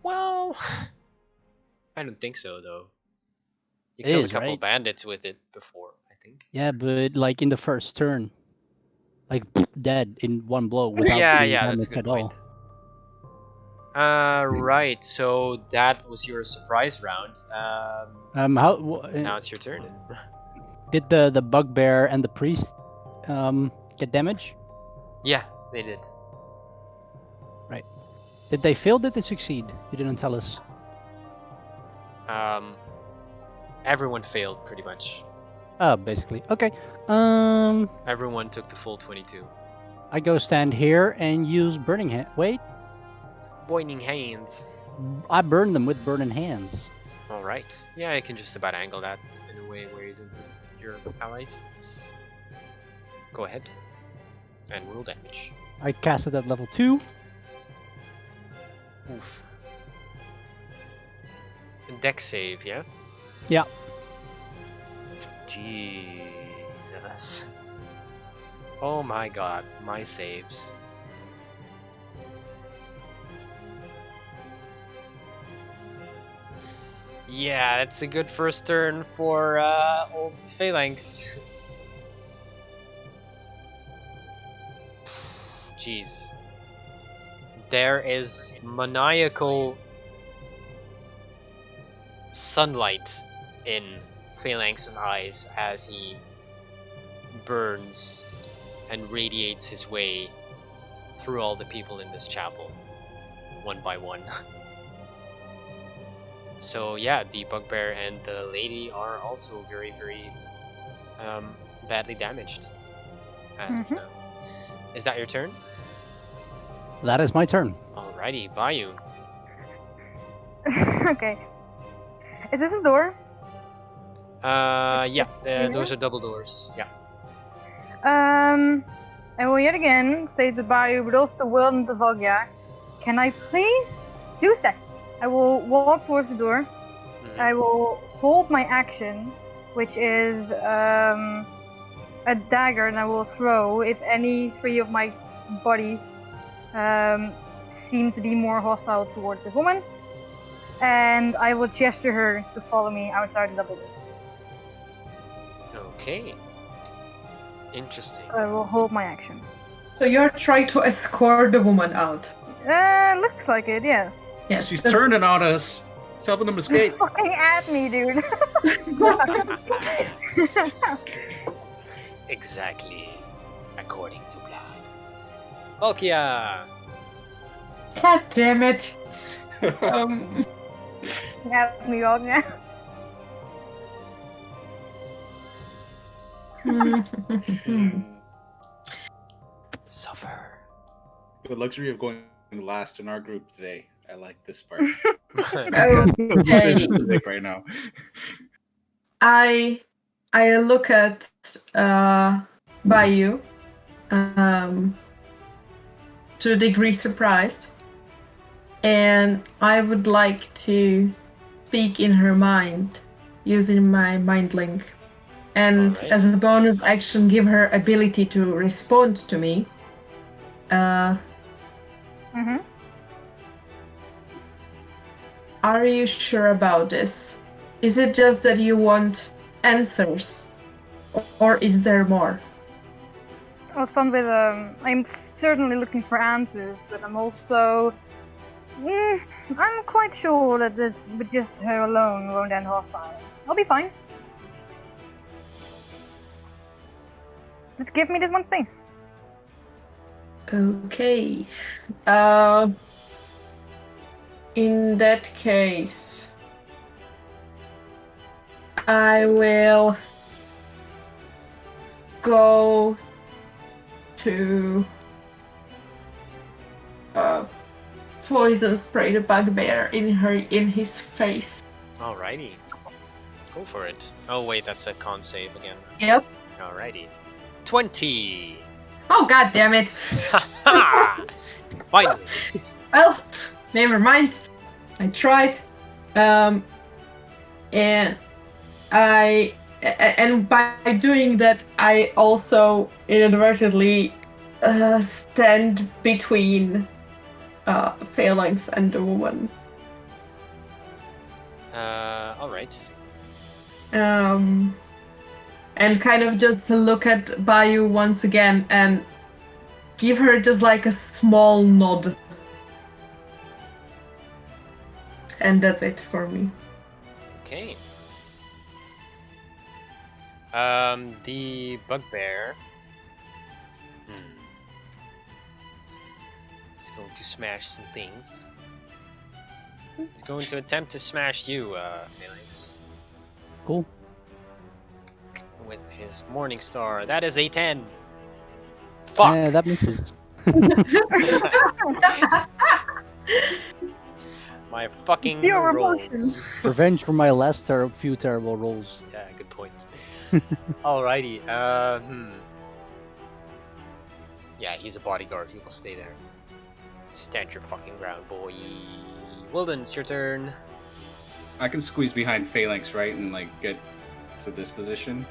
Well, I don't think so though. You It killed a is, couple right? bandits with it before, I think. Yeah, but like in the first turn. Like dead in one blow without Yeah, doing yeah, that's a damage good at point. all. Right. So that was your surprise round. How Now it's your turn. Did the bugbear and the priest get damage? Yeah, they did. Did they fail? Did they succeed? You didn't tell us. Everyone failed pretty much. Oh, basically. Okay. Everyone took the full 22. I go stand here and use burning hand. Wait, Boiling hands. I burn them with burning hands. All right. Yeah, I can just about angle that in a way where you do your allies. Go ahead. And roll damage. I cast it at level 2. Oof. Dex save, yeah? Yeah. Jesus. Oh my god, my saves. Yeah, that's a good first turn for old Phalanx. Jeez. There is maniacal sunlight in Phalanx's eyes as he burns and radiates his way through all the people in this chapel, one by one. So yeah, the bugbear and the lady are also very, very badly damaged as of now. Is that your turn? That is my turn. Alrighty, Bayou. Okay. Is this a door? Yeah, those are double doors. Yeah. I will yet again say to Bayou, but also to Will and to Volgia, can I please? 2 seconds. I will walk towards the door. I will hold my action, which is a dagger, and I will throw if any 3 of my buddies seem to be more hostile towards the woman. And I will gesture her to follow me outside the double doors. Okay. Interesting. I will hold my action. So you're trying to escort the woman out. Looks like it, yes. Yes. She's that's- turning on us. It's helping them escape. Fucking at me, dude. Exactly. According to blood. Volkia! God damn it. At me, Volgia. Suffer. The luxury of going last in our group today. I like this part. Okay. Right now. I look at Bayou to a degree surprised, and I would like to speak in her mind using my mind link, and Alright. as a bonus action give her ability to respond to me. Mm-hmm. Are you sure about this? Is it just that you want answers, or is there more? I'll start with I'm certainly looking for answers, but I'm also I'm quite sure that this with just her alone won't end hostile. I'll be fine. Just give me this one thing. Okay. In that case, I will go to poison spray the bugbear in his face. Alrighty. Go for it. Oh wait, that's a con save again. Yep. Alrighty. 20! Oh god damn it. Finally! Well, never mind. I tried. And by doing that, I also inadvertently stand between Phalanx and the woman. Alright. And kind of just look at Bayou once again and give her just like a small nod. And that's it for me. Okay. The bugbear. He's going to smash some things. He's going to attempt to smash you, Felix, Cool. with his Morning Star. That is a 10. Fuck. Yeah, that misses. My fucking Your rolls. emotions. Revenge for my last few terrible rolls. Yeah, good point. Alrighty. Yeah, he's a bodyguard. He will stay there. Stand your fucking ground, boy. Wilden, it's your turn. I can squeeze behind Phalanx, right, and like get to this position.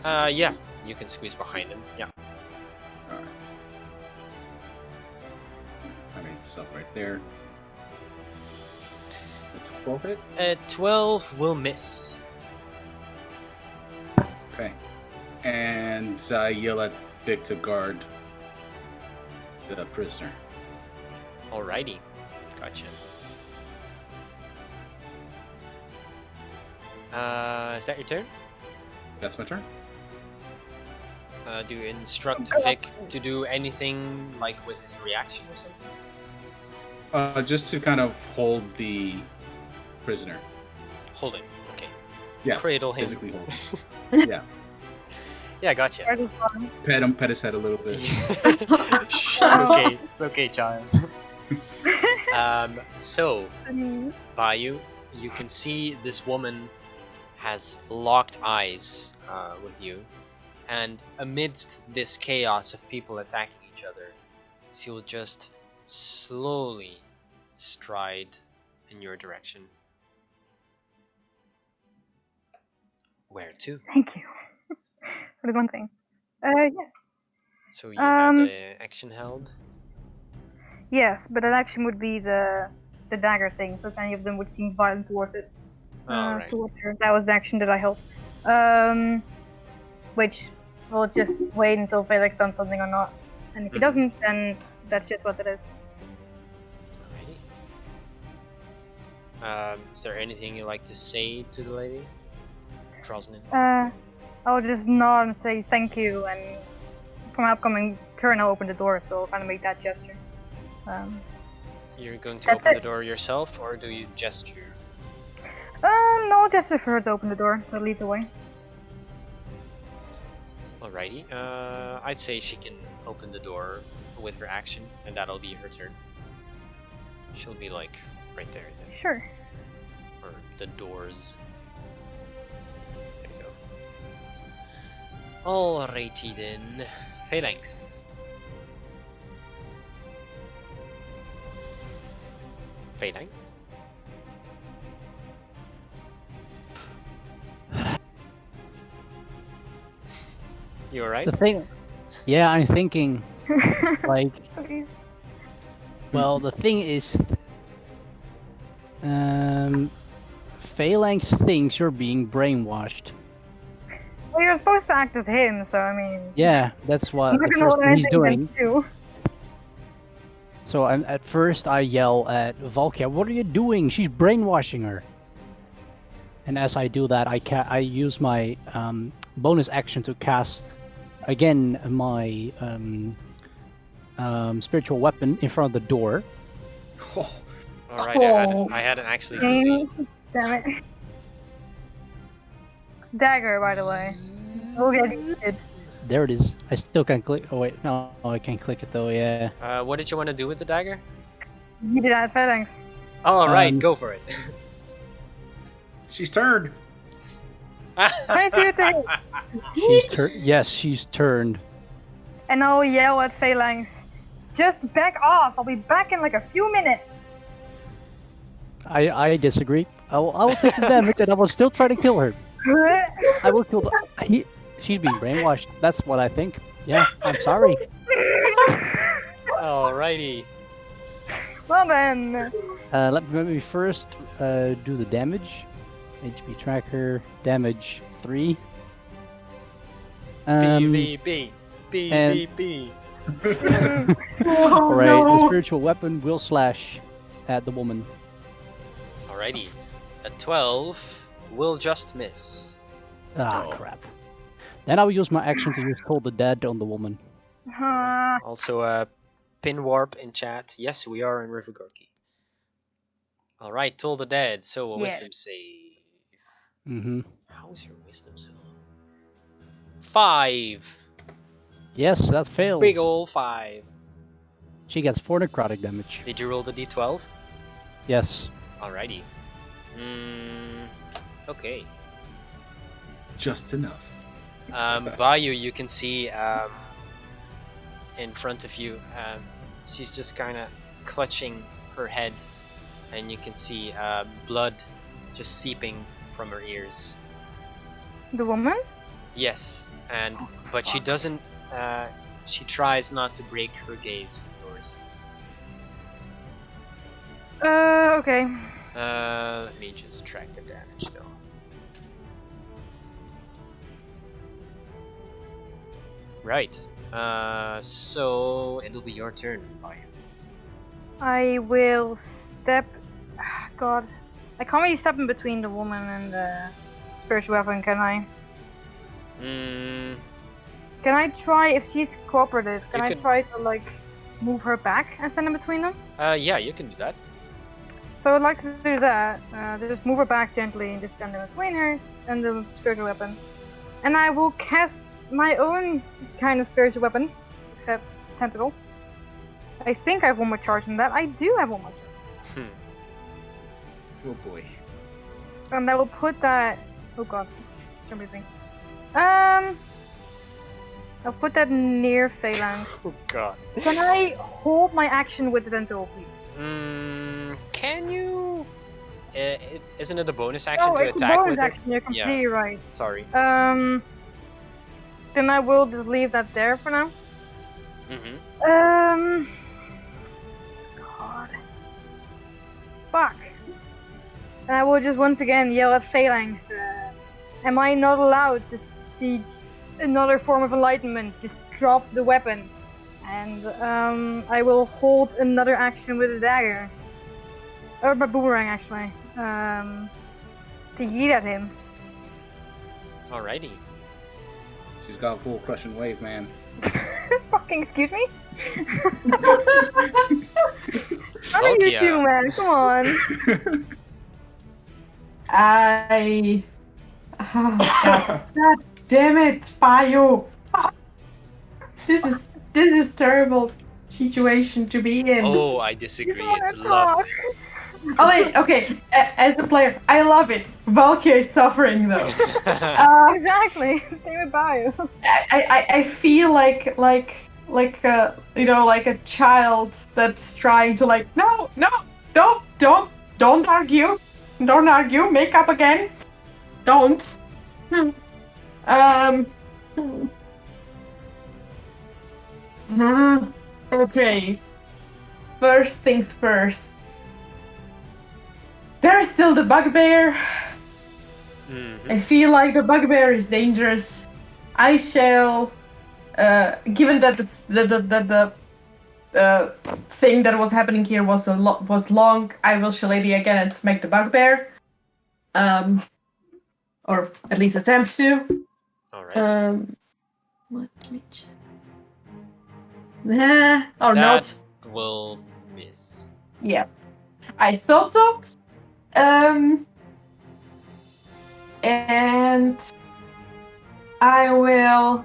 Yeah, you can squeeze behind him. Yeah. Alright. I made stuff right there. That's 12 hit. 12 will miss. Okay. And I yell at Vic to guard the prisoner. Alrighty. Gotcha. Is that your turn? That's my turn. Do you instruct Vic to do anything like with his reaction or something? Just to kind of hold the prisoner. Hold him. Okay. Yeah. Cradle him. Physically hold him. Yeah. Yeah, gotcha. That is fun. Pet him, pet his head a little bit. Shh, it's okay. It's okay, child. So, Bayou, you can see this woman has locked eyes with you, and amidst this chaos of people attacking each other, she will just slowly stride in your direction. Where to? Thank you. That is one thing. Yes. So you had Um, action held. Yes, but that action would be the dagger thing, so if any of them would seem violent towards it. Alright. Towards her. That was the action that I held. Which we'll just wait until Felix done something or not. And if he Mhm. doesn't, then that's just what it is. Alrighty. Is there anything you'd like to say to the lady? Drosnin. I'll just nod and say thank you, and for my upcoming turn I'll open the door, so I'll kind of make that gesture. You're going to That's open it. the door yourself, or do you gesture? No, I'll just for her to open the door, to lead the way. Alrighty. I'd say she can open the door with her action, and that'll be her turn. She'll be like right there, then. Sure. Or the doors. There you go. Alrighty then. Phalanx. Phalanx? You alright? The thing, yeah, I'm thinking, like, Please. well, the thing is, Phalanx thinks you're being brainwashed. Well, you're supposed to act as him, so I mean. Yeah, that's what I'm the not gonna first hold thing he's anything doing. against you. So at first I yell at Valkia, "What are you doing? She's brainwashing her." And as I do that, I use my bonus action to cast again my spiritual weapon in front of the door. Oh, Alright, I hadn't actually Damn it. Dagger, by the way. We'll get it. There it is. I still can't click. Oh wait, no, I can't click it though. Yeah. What did you want to do with the dagger? You did that, Phalanx. Alright, Um, go for it. she's turned. 22 to hit. Yes, she's turned. And I'll yell at Phalanx. Just back off. I'll be back in like a few minutes. I disagree. I will take the damage and I will still try to kill her. I will kill the. She's being brainwashed. That's what I think. Yeah, I'm sorry. Alrighty. Well then. Let me first do the damage. HP tracker damage 3. BVB. and- BVB. Oh, Alright, no. the spiritual weapon will slash at the woman. Alrighty. A 12 will just miss. Ah, Oh. crap. Then I will use my action to use Toll the Dead on the woman. Also, pin warp in chat. Yes, we are in River Gorky. All right, Toll the Dead. So a Yes. wisdom save. Mm-hmm. How's your wisdom so low? 5. Yes, that fails. Big ol' 5. She gets 4 necrotic damage. Did you roll the d12? Yes. Alrighty. Okay. Just enough. Vayu, you can see in front of you, she's just kind of clutching her head, and you can see blood just seeping from her ears. The woman? Yes, but she doesn't. She tries not to break her gaze with yours. Okay. Let me just track the damage though. Right. So it'll be your turn, Vayu. I will step. God. I can't really step in between the woman and the spiritual weapon, can I? Can I try, if she's cooperative, can You I can- try to, like, move her back and stand in between them? Yeah, you can do that. So I'd like to do that. Just move her back gently and just stand in between her and the spiritual weapon. And I will cast my own kind of spiritual weapon, except tentacle. I think I have one more charge in that. I do have one more charge. Oh boy. And I will put that. Oh god, something. I'll put that near Phalanx. Oh god. Can I hold my action with the tentacle, please? Can you? Isn't it a bonus action Oh, to it's a attack bonus with action. You're it? Yeah. completely right. Sorry. Then I will just leave that there for now. Mm-hmm. God. Fuck. And I will just once again yell at Phalanx. Am I not allowed to see another form of enlightenment? Just drop the weapon. And I will hold another action with a dagger. Or my boomerang, actually. To yeet at him. Alrighty. She's got full crushing wave, man. Fucking excuse me? What are you Valkia. two, man? Come on. God damn it, Spio! This is terrible situation to be in. Oh, I disagree. You It's wanna lovely. Oh wait, okay. As a player, I love it. Valkyrie is suffering though. Exactly. Same about you. I feel like you know, like a child that's trying to like no, don't argue, make up again, don't. Okay. First things first. There is still the bugbear. I feel like the bugbear is dangerous. I shall, given that the thing that was happening here was long, I will shillelagh again and smack the bugbear. Or at least attempt to. Alright. Let me check. Nah, or not. That will miss. Yeah, I thought so. And I will,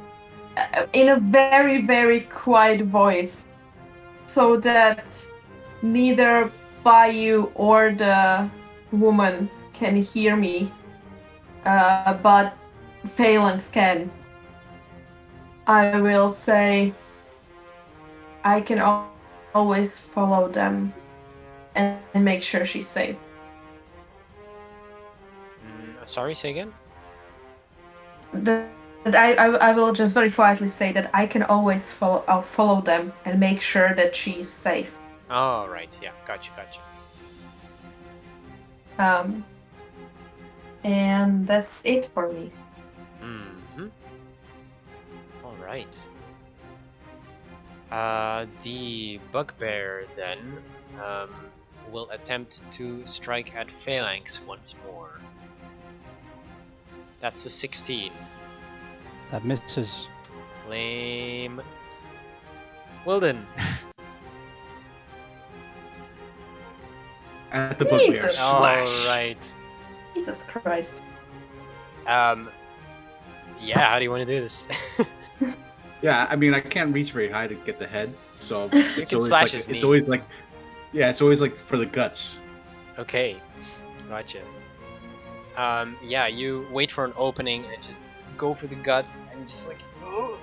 in a very, very quiet voice, so that neither Bayou or the woman can hear me, but Phalanx can. I will say, I can always follow them and make sure she's safe. Sorry, say again? I will just very quietly say that I can always follow them and make sure that she's safe. Oh, right. Yeah, gotcha. And that's it for me. Mm-hmm. Alright. The bugbear then will attempt to strike at Phalanx once more. That's a 16. That misses. Lame. Wilden. At the bugbear. Jesus. Slash. Alright. Jesus Christ. Yeah, how do you want to do this? Yeah, I mean, I can't reach very high to get the head, so You it's can always slash like his it's knee. always like, yeah, it's always like for the guts. Okay, gotcha. Yeah, you wait for an opening and just go for the guts and just like, I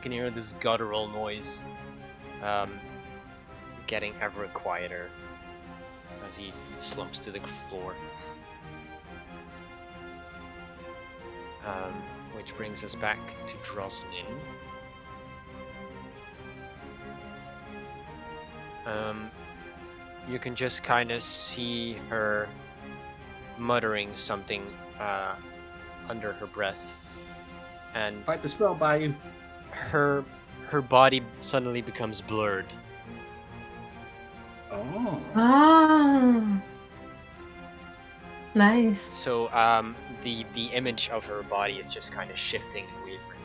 can hear this guttural noise, getting ever quieter as he slumps to the floor. Which brings us back to Droslin. You can just kind of see her muttering something under her breath, and Fight the spell by you. her body suddenly becomes blurred. Oh. Ah. Nice. So the image of her body is just kind of shifting and wavering.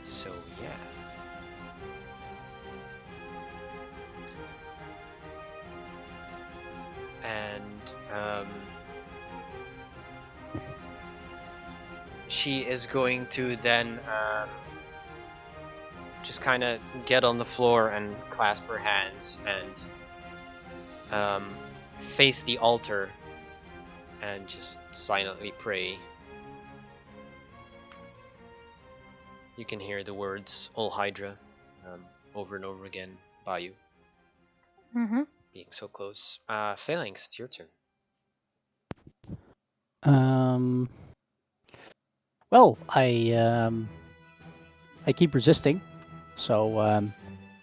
So yeah. And she is going to then just kind of get on the floor and clasp her hands and face the altar and just silently pray. You can hear the words Ol Hydra over and over again by you, Mm-hmm. being so close. Phalanx, it's your turn. Well, I keep resisting, so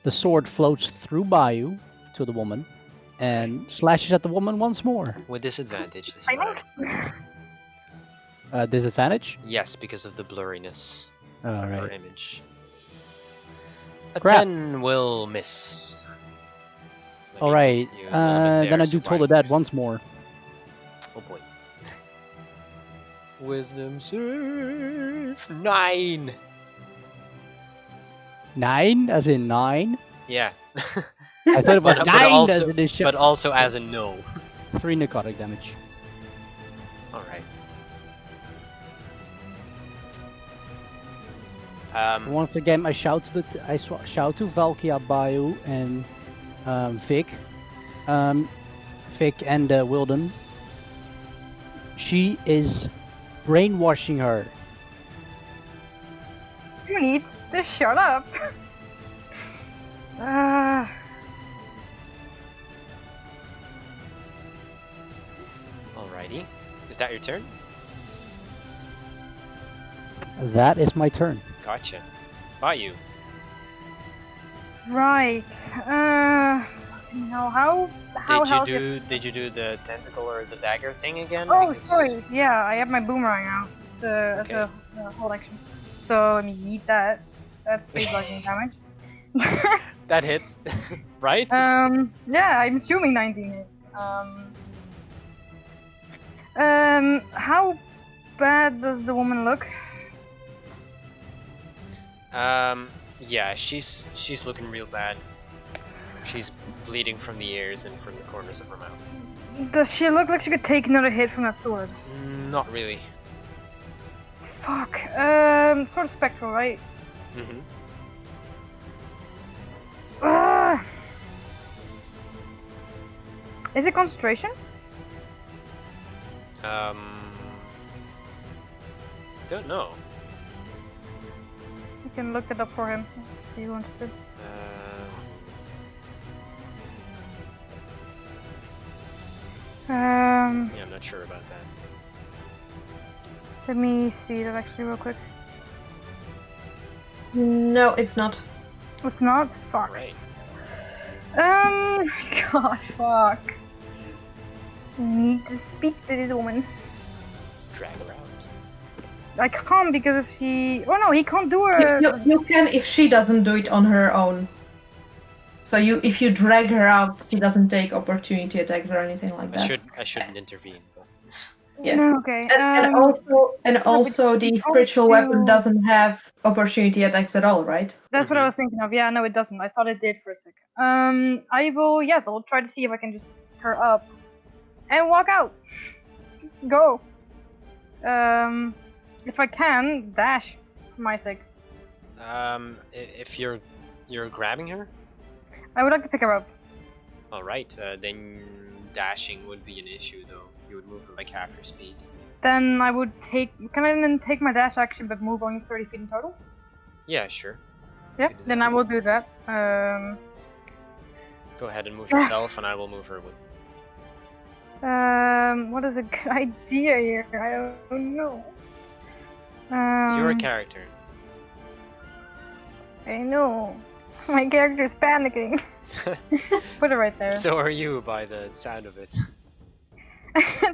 the sword floats through Bayou to the woman and slashes at the woman once more. With disadvantage this time. Disadvantage? Yes, because of the blurriness All of her right. image. A Crap. 10 will miss. Let All me right. put you a little bit Then I there, do so Toll the why- Dead once more. Oh boy. Wisdom save 9. 9, as in 9. Yeah. I thought it was But 9 also- as in the but also as a no. 3 necrotic damage. Alright. Once again, I shout to shout to Valkia, Bayou, and Vic, Vic and Wilden. She is brainwashing her. You need to shut up. Alrighty. Is that your turn? That is my turn. Gotcha. Bayou. Right. No, how Did you do the tentacle or the dagger thing again? Oh, Because- sorry. Yeah, I have my boomerang out as a hold action. So let me eat that. That's 3 bludgeoning damage. That hits, right? Yeah, I'm assuming 19 hits. How bad does the woman look? Yeah, she's looking real bad. She's bleeding from the ears and from the corners of her mouth. Does she look like she could take another hit from that sword? Not really. Fuck. Sort of spectral, right? Mm-hmm. Is it concentration? Don't know. You can look it up for him if you want to. Yeah, I'm not sure about that. Let me see that actually real quick. No, it's not. It's not? Fuck. Right. God, fuck. I need to speak to this woman. Drag her out. I can't because if she. Oh no, he can't do her. You can if she doesn't do it on her own. So if you drag her out, she doesn't take opportunity attacks or anything like that. I shouldn't intervene. But... Yeah. No, okay. And also the spiritual weapon you- doesn't have opportunity attacks at all, right? That's what I was thinking of. Yeah, no, it doesn't. I thought it did for a sec. I will. Yes, I'll try to see if I can just pick her up and walk out. Just go. If I can, dash for my sake. If you're grabbing her, I would like to pick her up. all right. Then dashing would be an issue, though. You would move at like half your speed. Then I would take. Can I then take my dash action but move only 30 feet in total? Yeah, sure. Yeah. can do Then that. I will do that. Go ahead and move yourself, and I will move her with you. What is a good idea here? I don't know. It's your character. I know. My character's panicking. Put it right there. So are you, by the sound of it.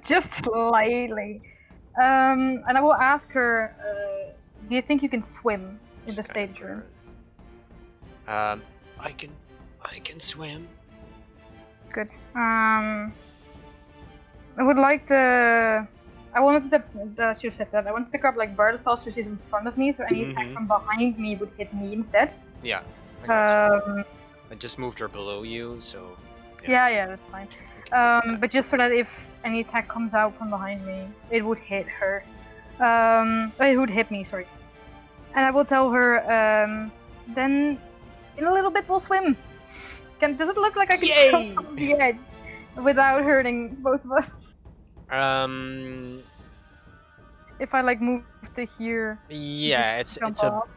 Just slightly. And I will ask her, do you think you can swim in the Just kind stage of, room? I can swim. Good. I would like to. I wanted to. I should have said that. I want to pick up like bird stars to sit in front of me, so any attack Mhm. from behind me would hit me instead. Yeah. I got you. Um, I just moved her below you, so. yeah, that's fine. we can take that. But just so that if any attack comes out from behind me, it would hit her. It would hit me, sorry. And I will tell her, then in a little bit we'll swim. Does it look like I can Yay! jump off the edge without hurting both of us? If I like move to here, Yeah, just it's jump a off.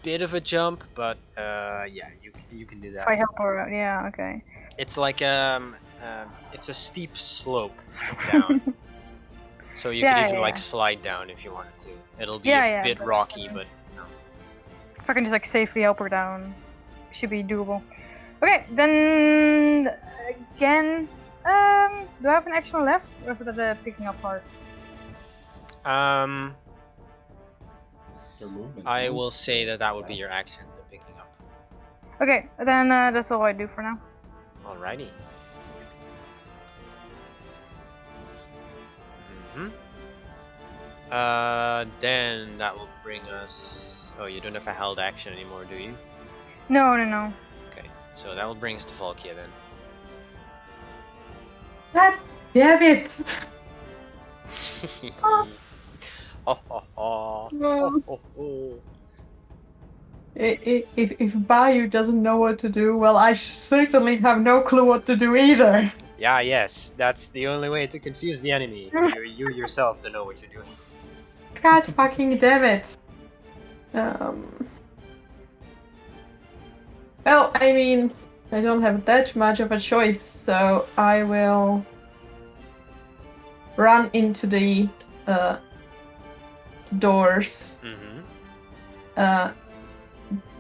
bit of a jump, but yeah, you can do If that. I help her out, yeah, okay. It's like it's a steep slope down, so you Yeah, could even yeah, like yeah. slide down if you wanted to. It'll be Yeah, a yeah, bit but- rocky, but If I can just like safely help her down, should be doable. Okay, then again, do I have an action left, or is it the picking up part? Your movement. I will say that would be your action, the picking up. Okay, then that's all I do for now. Alrighty. Mhm. Then that will bring us. Oh, you don't have a held action anymore, do you? No. Okay, so that will bring us to Volkia then. God damn it! Oh, oh, oh. No. Oh, oh. If Bayou doesn't know what to do, well, I certainly have no clue what to do either. Yeah, yes, that's the only way to confuse the enemy. You yourself don't know what you're doing. God fucking damn it. Well, I mean, I don't have that much of a choice, so I will run into the doors. Mm-hmm.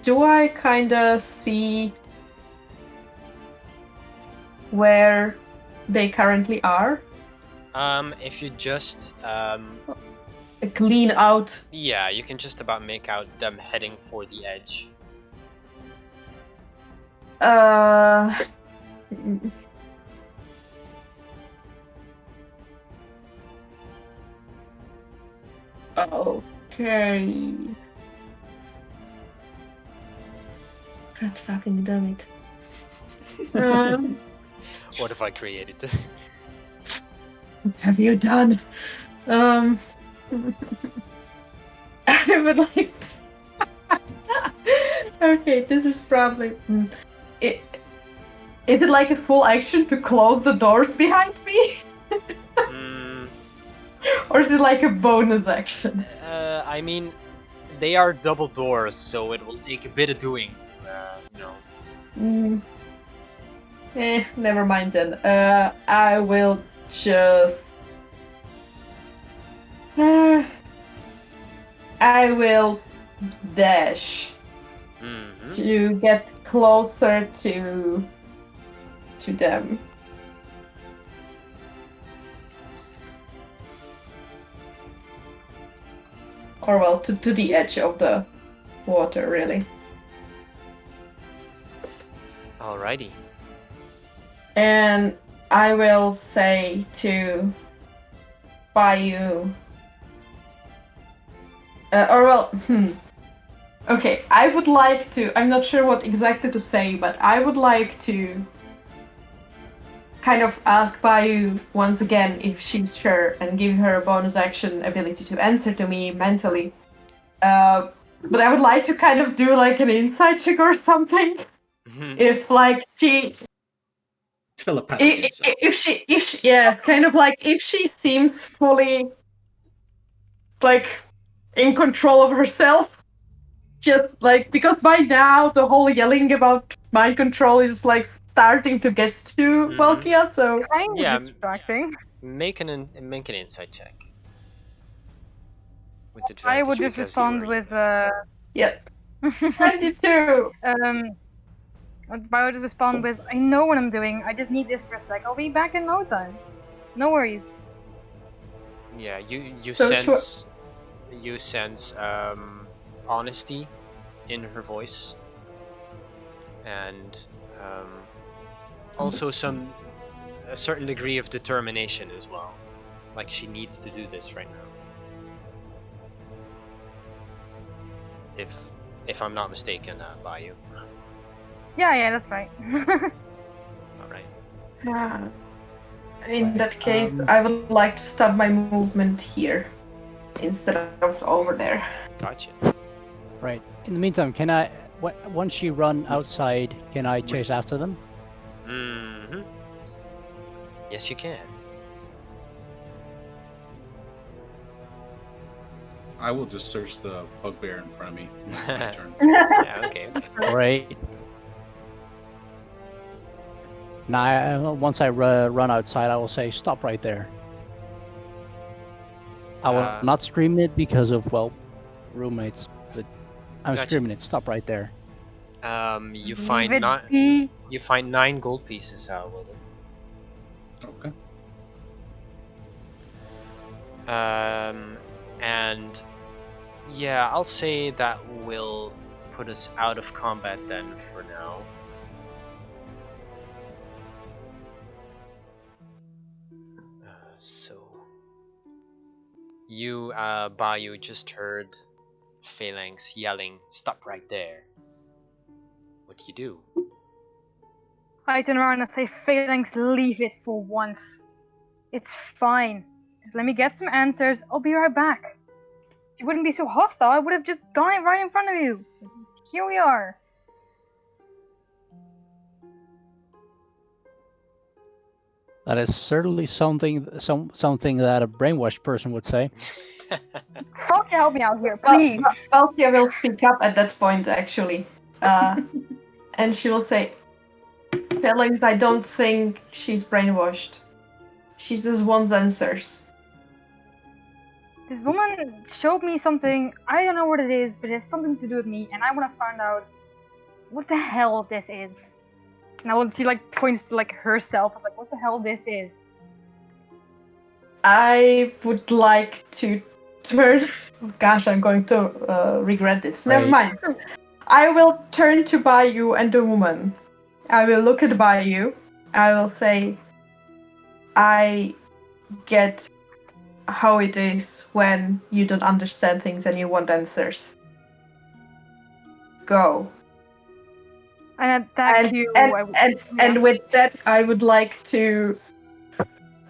Do I kinda see where they currently are? If you just Clean out. yeah, you can just about make out them heading for the edge. Okay. God fucking damn it. What have I created? What have you done? I would like. Okay, this is probably. Is it like a full action to close the doors behind me? Mm, Or is it like a bonus action? I mean, they are double doors, so it will take a bit of doing to, Never mind then. I will just. I will dash Mhm. to get closer to them. Or well, to the edge of the water, really. Alrighty. And I will say to Bayou. Okay, I would like to. I'm not sure what exactly to say, but I would like to kind of ask Bayou once again if she's sure and give her a bonus action ability to answer to me mentally. But I would like to kind of do like an insight check or something. If like she. Telepathic insight. If she, yeah, kind of like if she seems fully like in control of herself, just like because by now the whole yelling about mind control is like starting to get to Valkia, so Kind Yeah, of distracting. make an insight check. With I would advantage just because you respond were- with yeah, 22. But I would just respond with, I know what I'm doing. I just need this for a sec. I'll be back in no time. No worries. Yeah, you So sense honesty in her voice, and also a certain degree of determination as well. Like she needs to do this right now. If I'm not mistaken, Bayou. Yeah, that's right. All right. In that case, I would like to stop my movement here instead of over there. Gotcha. Right. In the meantime, can I, once you run outside, can I chase after them? Mm-hmm. Yes, you can. I will just search the bugbear in front of me. When it's my turn. Yeah. Okay. Right. Now, once I run outside, I will say, stop right there. I will not scream it because of, well, roommates, but I'm Gotcha. screaming it, stop right there. You find Leave it be. You find 9 gold pieces, Wilden. Okay. And yeah, I'll say that will put us out of combat then for now. So you, Bayou, just heard Phalanx yelling, "Stop right there!" What do you do? I turn around and say, Phalanx, leave it for once. It's fine. Just let me get some answers. I'll be right back. If you wouldn't be so hostile, I would have just died right in front of you. Here we are. That is certainly something that a brainwashed person would say. Fuck, help me out here, please. Valkia will speak up at that point, actually. And she will say, Phalanx, I don't think she's brainwashed. She just wants answers. This woman showed me something. I don't know what it is, but it's something to do with me, and I want to find out what the hell this is. And I want to see, like, points to, like, herself. I'm like, what the hell this is? I would like to turn. Gosh, I'm going to regret this. Never mind. I will turn to Bayou and the woman. I will look at Bayou. I will say, I get how it is when you don't understand things and you want answers. Go. And attack you. And with that, I would like to.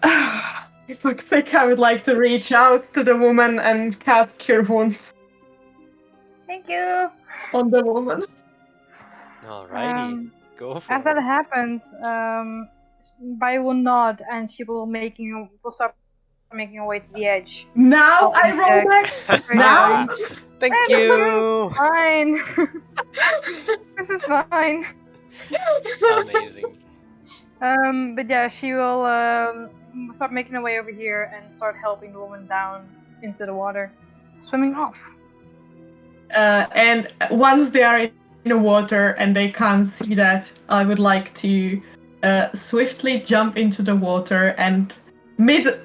For fuck's sake, I would like to reach out to the woman and cast Cure Wounds Thank you. on the woman. Alrighty, go for As that it. happens, Bai will nod and she will start making her way to the edge. Now I roll back. Now. Thank you. Fine. This is fine. Amazing. But yeah, she will start making her way over here and start helping the woman down into the water, swimming off. And once they are in the water and they can't see that, I would like to swiftly jump into the water and mid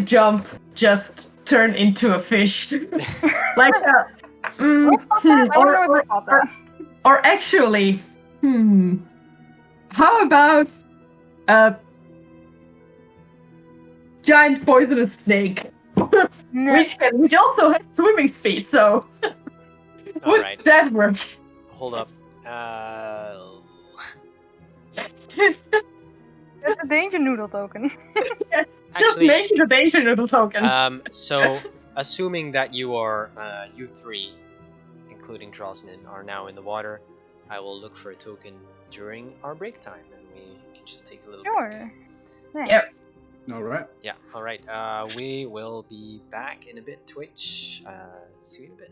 jump just turn into a fish. Like I don't know what to call that. or actually, How about a giant poisonous snake, No. which also has swimming speed? So would Alright, that work? hold up. That's a danger noodle token. Yes, just Actually, make it a danger noodle token. So, assuming that you three, including Drosnin, are now in the water, I will look for a token during our break time, and we can just take a little break. Sure. Nice. Yep. All right. Yeah, alright. We will be back in a bit, Twitch. See you in a bit.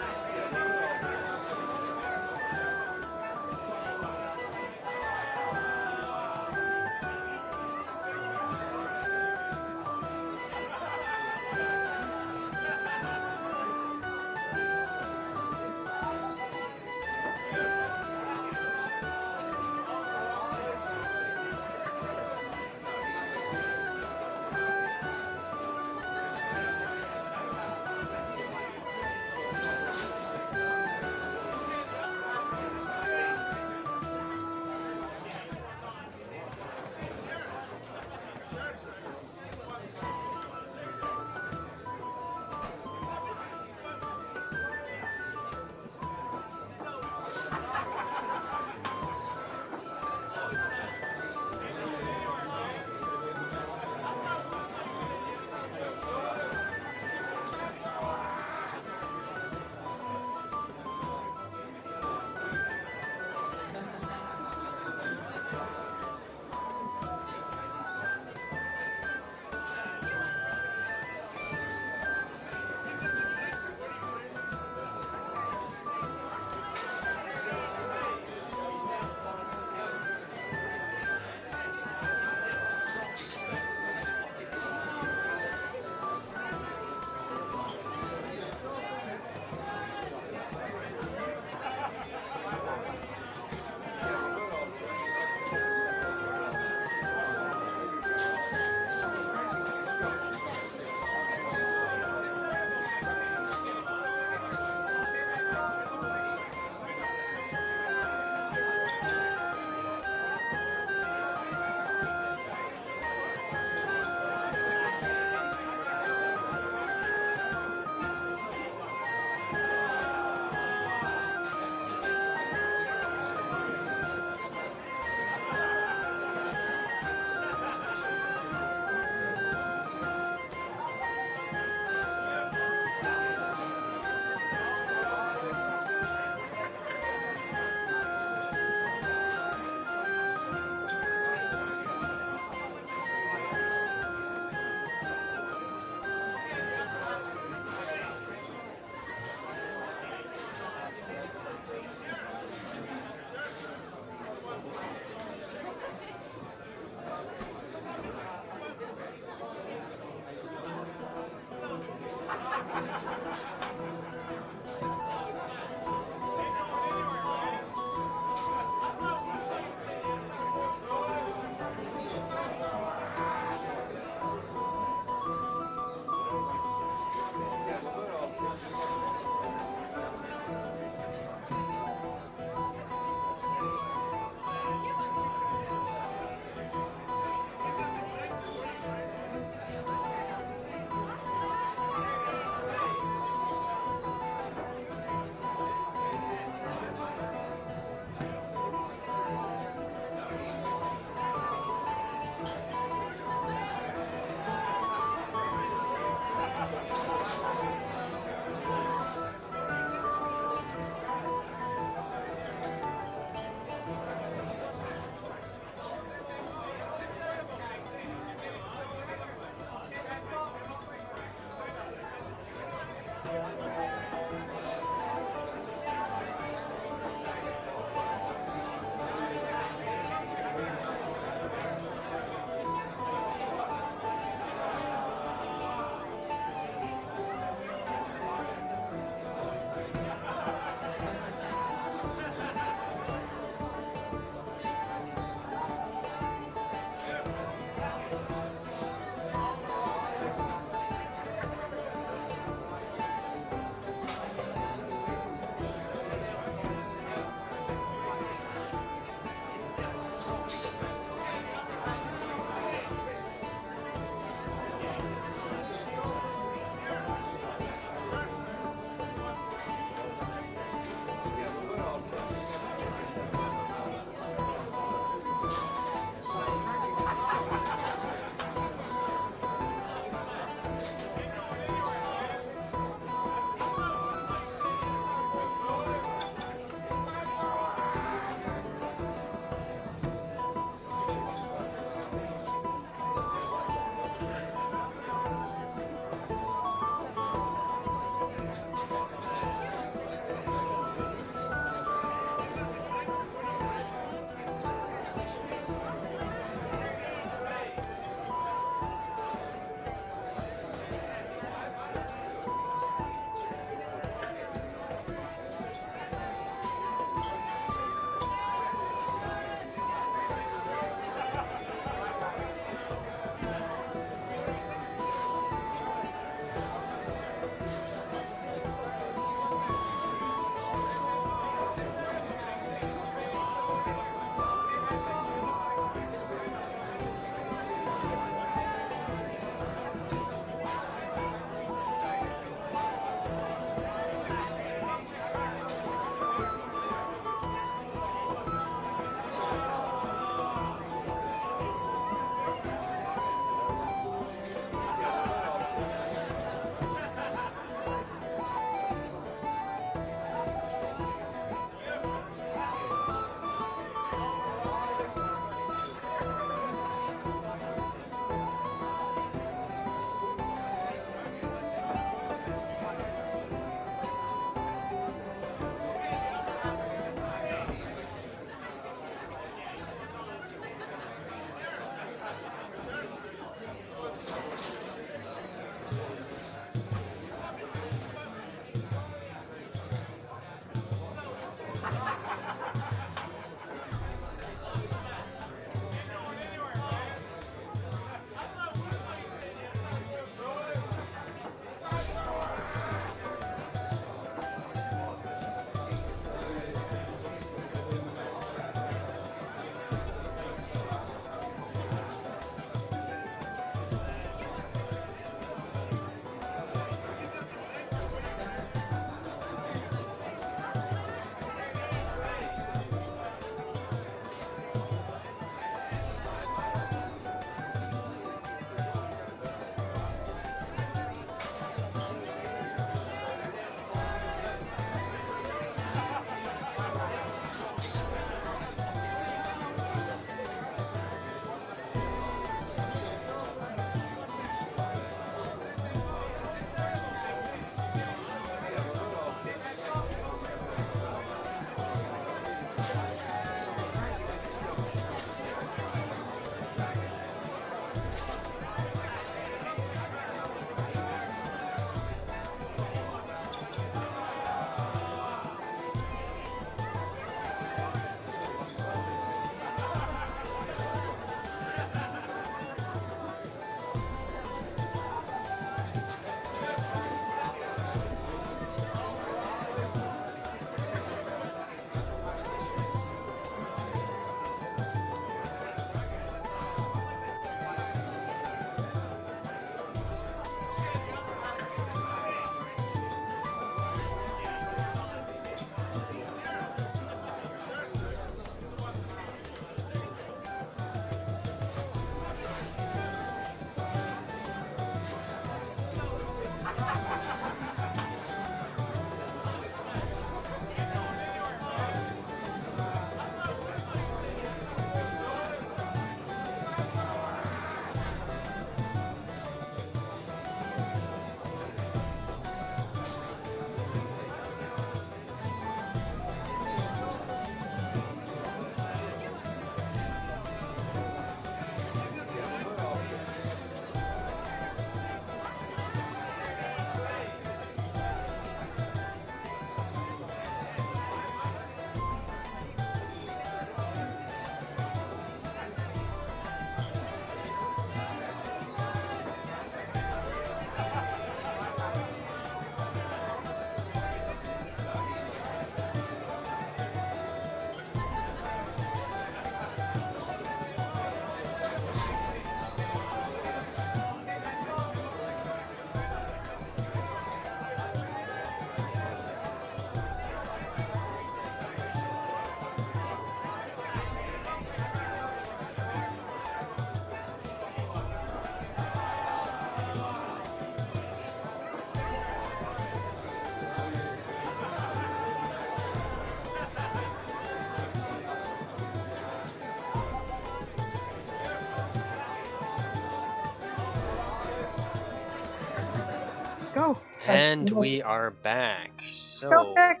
And good. we are back. Stealth So check.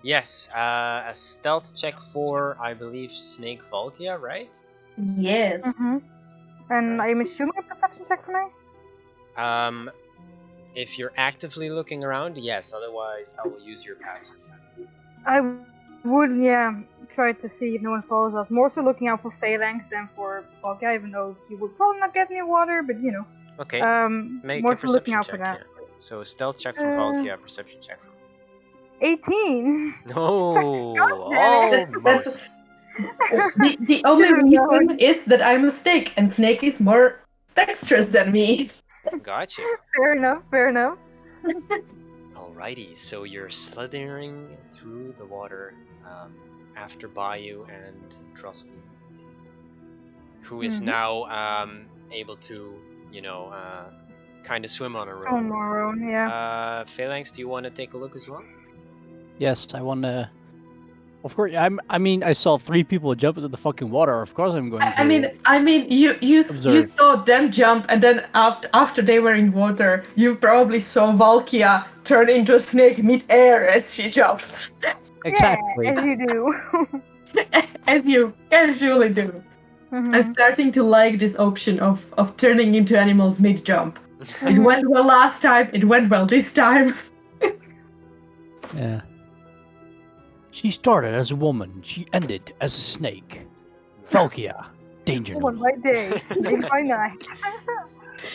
yes, a stealth check for I believe Snake Volkia, right? Yes. Mm-hmm. And Right. I'm assuming a perception check for me. If you're actively looking around, yes. Otherwise, I will use your passive. I would, yeah, try to see if no one follows us. More so looking out for Phalanx than for Volkia, even though he would probably not get any water, but you know. Okay. Make More a so looking perception out check. for that. Yeah. So stealth check from Uh, Volkia, perception check from. 18. No, damn almost. The only Should've known. reason is that I'm a snake, and Snake is more dexterous than me. Gotcha. Fair enough, fair enough. Alrighty, so you're slithering through the water after Bayou and Trusty, who is Mhm. now able to, kind of swim on her Oh, own. Moron, yeah. Phalanx, do you want to take a look as well? Yes, I wanna. Of course, I mean, I saw 3 people jump into the fucking water. Of course, I'm going to. I mean, you Observe. saw them jump, and then after they were in water, you probably saw Valkia turn into a snake mid-air as she jumped, Exactly. Yeah, as you do. as you usually do. I'm Mhm. starting to like this option of turning into animals mid-jump. It went well last time. It went well this time. Yeah. She started as a woman. She ended as a snake. Valkia, danger One noodle. by day, snake by night.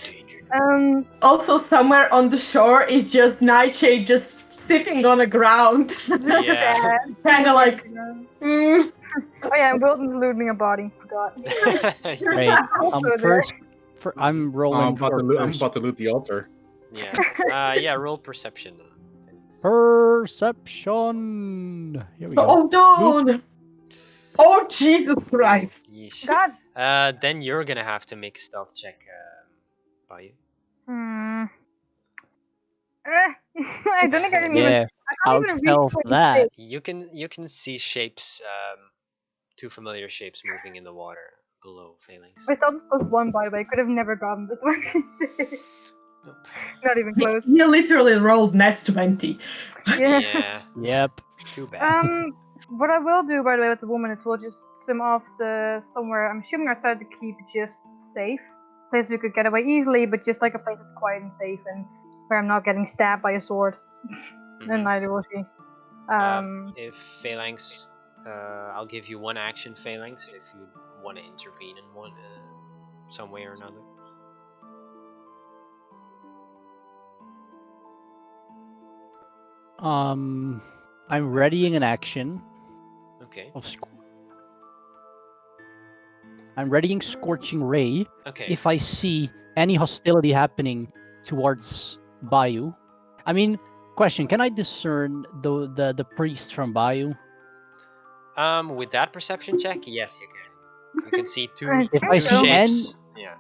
Danger. Also, somewhere on the shore is just Nightshade just sitting on the ground, Yeah. kind of like. Oh yeah, Wilton's looting a body. Forgot. Great. Also there. First, I'm rolling I'm about, for to loot, I'm about to loot the altar. Yeah. Yeah. Roll perception. Phalanx. perception. Here we go. Oh no! Oh Jesus Christ! Yeesh. God. Then you're gonna have to make a stealth check, Bayou. Hmm. I don't think I can even. Yeah, I I'll can't even reach stealth 26. that. You can see shapes, 2 familiar shapes moving in the water below Phalanx. My stealth is +1, by the way. I could have never gotten the 26. Nope. Not even close. You literally rolled net 20. Yeah. Yeah. Yep. Too bad. What I will do, by the way, with the woman is we'll just swim off to somewhere. I'm assuming outside the keep, just safe. Place we could get away easily, but just like a place that's quiet and safe, and where I'm not getting stabbed by a sword. And Mhm. neither will she. If Phalanx, I'll give you 1 action, Phalanx, if you want to intervene in one, some way or another. I'm readying an action Okay. of. I'm readying Scorching Ray. Okay. If I see any hostility happening towards Bayou. I mean, question: can I discern the priest from Bayou? With that perception check, yes, you can. You can see two, I If think I two see shapes. Yeah.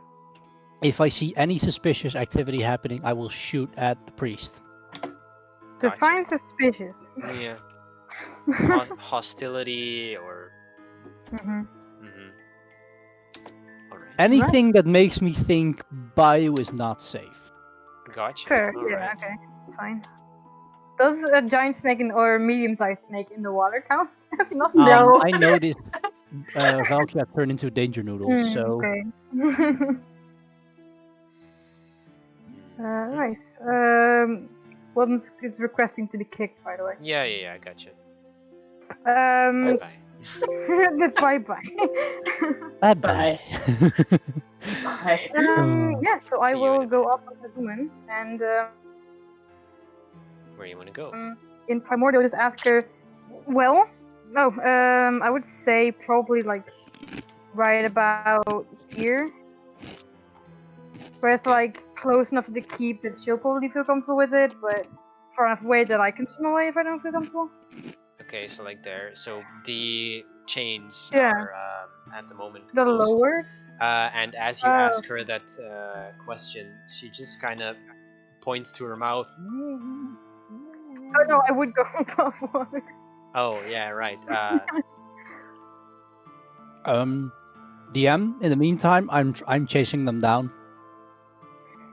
If I see any suspicious activity happening, I will shoot at the priest. Define suspicious. Yeah. Hostility or. Mm-hmm. Alright. Anything that makes me think Bayou is not safe. Gotcha. Fair. All Yeah. right. Okay. Fine. Does a giant snake or medium-sized snake in the water count? Not No. I noticed Valkia turned into a danger noodle, so Okay. Mhm. Nice. One is requesting to be kicked, by the way. Yeah, I gotcha. Bye Bye. bye. bye bye. Bye. Yeah, so I See you will in a go bit. up with this woman and Where you want to go? in Primordial just ask her. Well, no. I would say probably like right about here. Where it's Okay. like close enough to the keep that she'll probably feel comfortable with it, but far enough away that I can swim away if I don't feel comfortable. Okay, so like there. So the chains Yeah. are at the moment The closed. lower. And as you Oh. ask her that question, she just kind of points to her mouth. Oh no, I would go above water. Oh yeah, right. DM. In the meantime, I'm chasing them down,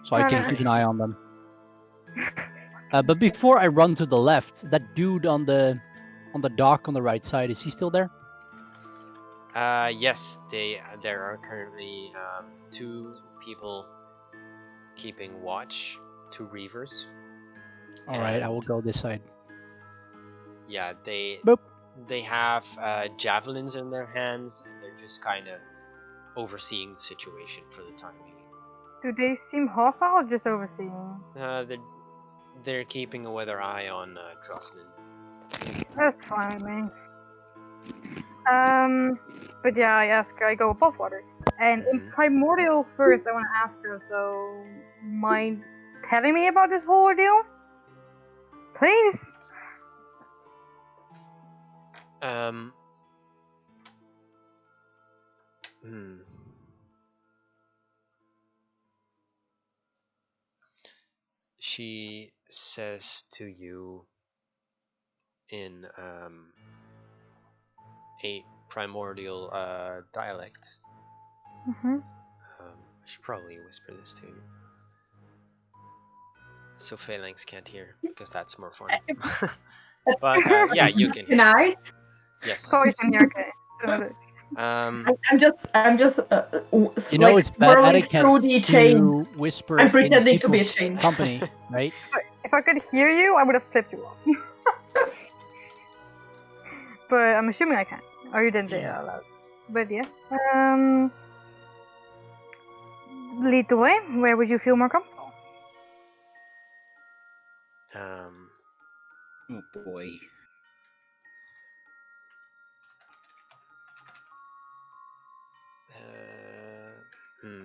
so I can keep an eye on them. But before I run to the left, that dude on the dock on the right side, is he still there? Yes, there are currently 2 people keeping watch, 2 reavers. All right, I will And- go this side. Yeah, Boop. they have javelins in their hands, and they're just kind of overseeing the situation for the time being. Do they seem hostile or just overseeing? They're keeping a weather eye on Droslin. That's fine, man. But yeah, I go above water. And in Mhm. Primordial first, I want to ask her, so mind telling me about this whole ordeal? Please? Hmm. She says to you in a primordial dialect. Mm-hmm. I should probably whisper this to you, so Phalanx can't hear, because that's more fun. But yeah, you can. Can I? Yes. Poison, yeah, okay. So, I'm just You know, like it's bad whirling etiquette through the chain. to whisper I'm pretending in to be a people's chain. company, right? if I could hear you, I would have flipped you off. But I'm assuming I can't. Or you didn't say it out loud. But yes. Lead the way. Where would you feel more comfortable? Oh boy. Hmm.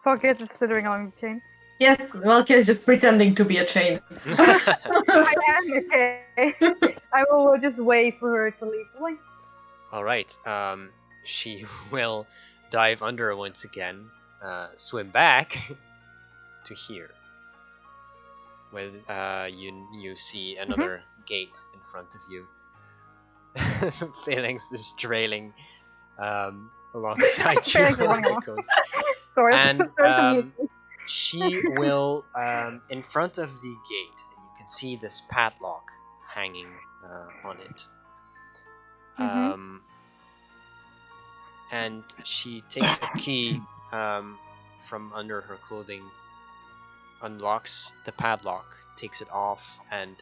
Focus is slithering along the chain. Yes, Valky is just pretending to be a chain. I am okay. I will just wait for her to lead the way. All right. She will dive under once again, swim back to here, when you see another gate in front of you. Phalanx is trailing alongside you Phalanx is on running the along. coast. Sorry, And sorry to mute you. she will, in front of the gate, and you can see this padlock hanging on it. And she takes a key from under her clothing, unlocks the padlock, takes it off, and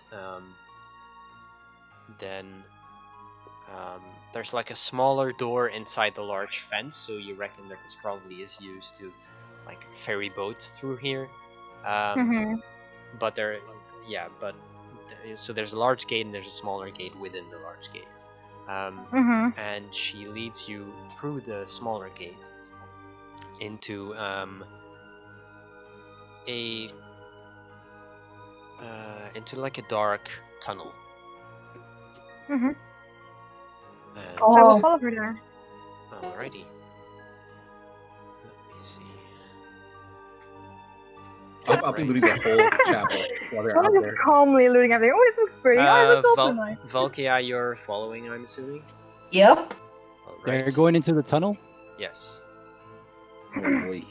then there's like a smaller door inside the large fence, so you reckon that this probably is used to like ferry boats through here. But so there's a large gate and there's a smaller gate within the large gate. And she leads you through the smaller gate into into like a dark tunnel. And, I will Oh, follow her there. alrighty. Let me see. I'll be looting the whole chapel while they're I'm out just there. calmly looting everything. Oh, this looks pretty. Oh, this looks also nice. Valkia, you're following, I'm assuming? yep. They're Alright. going into the tunnel. Yes. Oh boy.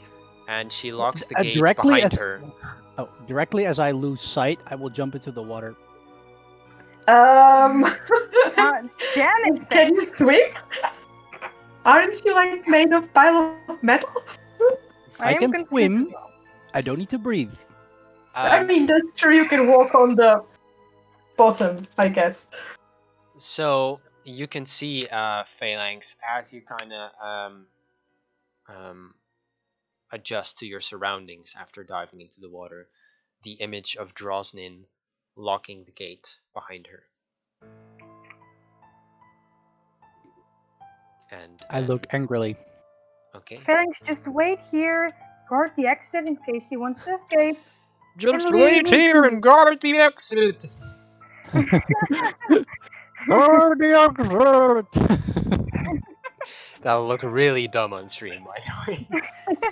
And she locks the Uh, gate directly behind as- her. Oh, directly as I lose sight, I will jump into the water. Damn it, Can you swim? Aren't you like made of pile of metal? I am can confused swim. as well. I don't need to breathe. I Um, mean, that's true. You can walk on the bottom, I guess. So you can see Phalanx as you kind of adjust to your surroundings after diving into the water. The image of Drosnin locking the gate behind her. And I look angrily. Okay. Phalanx, just wait here. Guard the exit in case he wants to escape. Just And wait leave- here and guard the exit. That'll look really dumb on stream, by the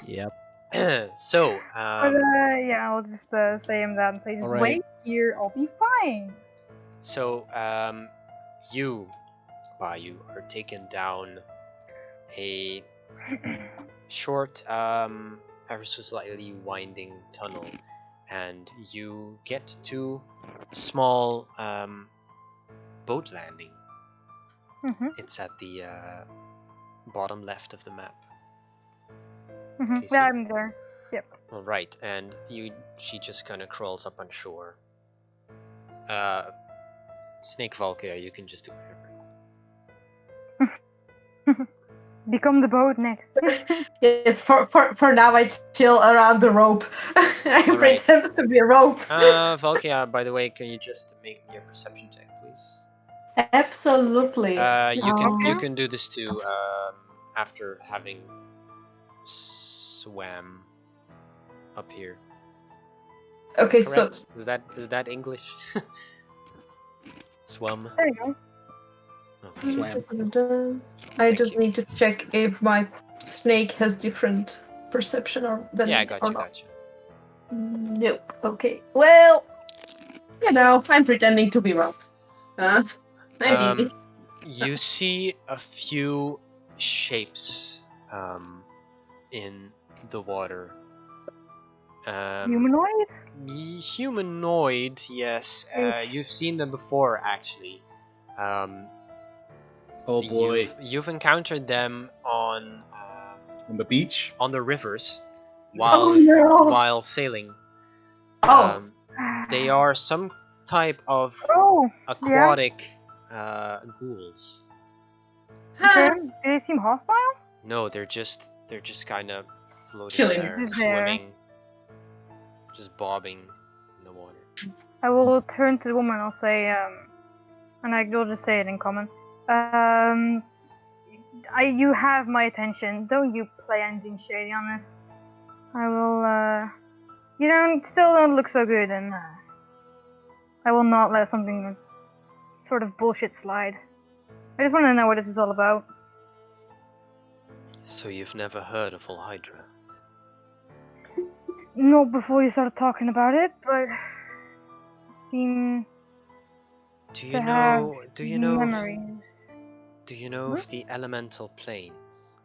Yep. way. So, But yeah, I'll just say him that and say, just Alright. wait here. I'll be fine. So, you, Bayou, are taken down a short, ever so slightly winding tunnel, and you get to a small boat landing. It's at the bottom left of the map. Can you see? Yeah, I'm there. All right, and she just kind of crawls up on shore. Snake Valkyria, you can just do whatever. Become the boat next. Yes, for now I chill around the rope. I Alright. pretend to be a rope. Valkyria, by the way, can you just make me a perception check, please? Absolutely. You can do this too. After having swam up here. Okay, Correct? Is that English? Swum. There you go. Okay. Swam. I Thank just you. need to check if my snake has different perception than Yeah, I or got you. not. Got you. Nope. Okay. Well, I'm pretending to be wrong. Easy. You see a few shapes in the water. Humanoid? Humanoid, yes. Yes. You've seen them before, actually. Oh boy. You've encountered them on On the beach? the rivers Oh no. while sailing. Oh. They are some type of Oh, aquatic ghouls. okay. Do they seem hostile? No, they're just kind of floating Chilling. there, Just there. swimming, just bobbing in the water. I will turn to the woman. I'll say, and will just say it in common. You have my attention. Don't you play anything shady on this. I will. Still don't look so good, and I will not let something sort of bullshit slide. I just want to know what this is all about. So you've never heard of Hydra? Not before you started talking about it, but it seemed Do to you have know? Do you know? memories. Do you know of the elemental planes?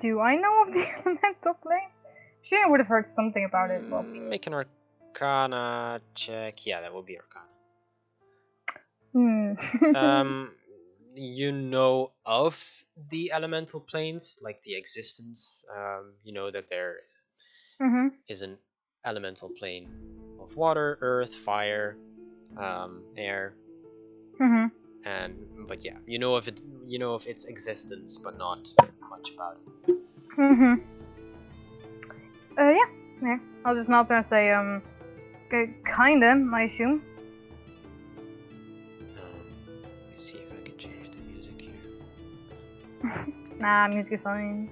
Do I know of the elemental planes? Sure, I would have heard something about it. Well, Make an Arcana check. Yeah, that would be Arcana. You know of the elemental planes, like the existence. You know that there is an elemental plane of water, earth, fire, air, but yeah, you know of it. You know of its existence, but not much about it. Yeah. I'll just nod there and say, kinda, I assume. Let me see if I can change the music here. Nah, music is fine.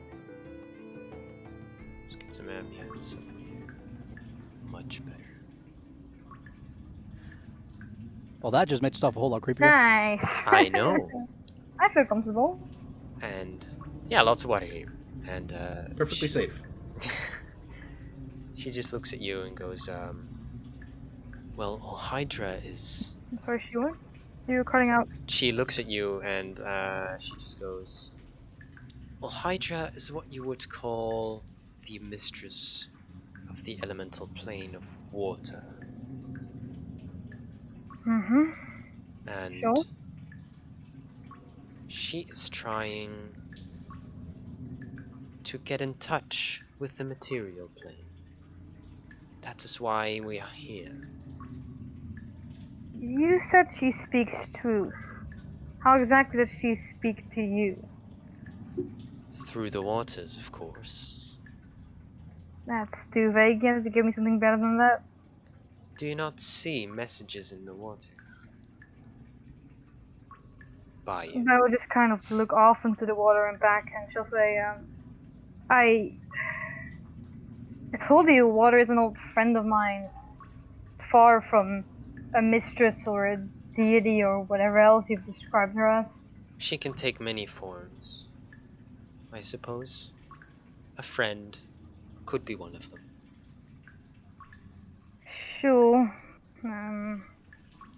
Let's get some ambience over here. Much better. Well, that just made stuff a whole lot creepier. Nice. I know. I feel comfortable. And yeah, lots of water here. And Perfectly safe. She just looks at you and goes, well, Hydra is... I'm sorry, she what? You were cutting out. She looks at you and she just goes, well, Hydra is what you would call the mistress of the elemental plane of water. And Sure. she is trying to get in touch with the material plane. That is why we are here. You said she speaks truth. How exactly does she speak to you? Through the waters, of course. That's too vague. You have to give me something better than that. Do you not see messages in the waters? By you. I will just kind of look off into the water and back, and she'll say, I told you water is an old friend of mine. Far from a mistress or a deity or whatever else you've described her as. She can take many forms, I suppose. A friend could be one of them. Sure.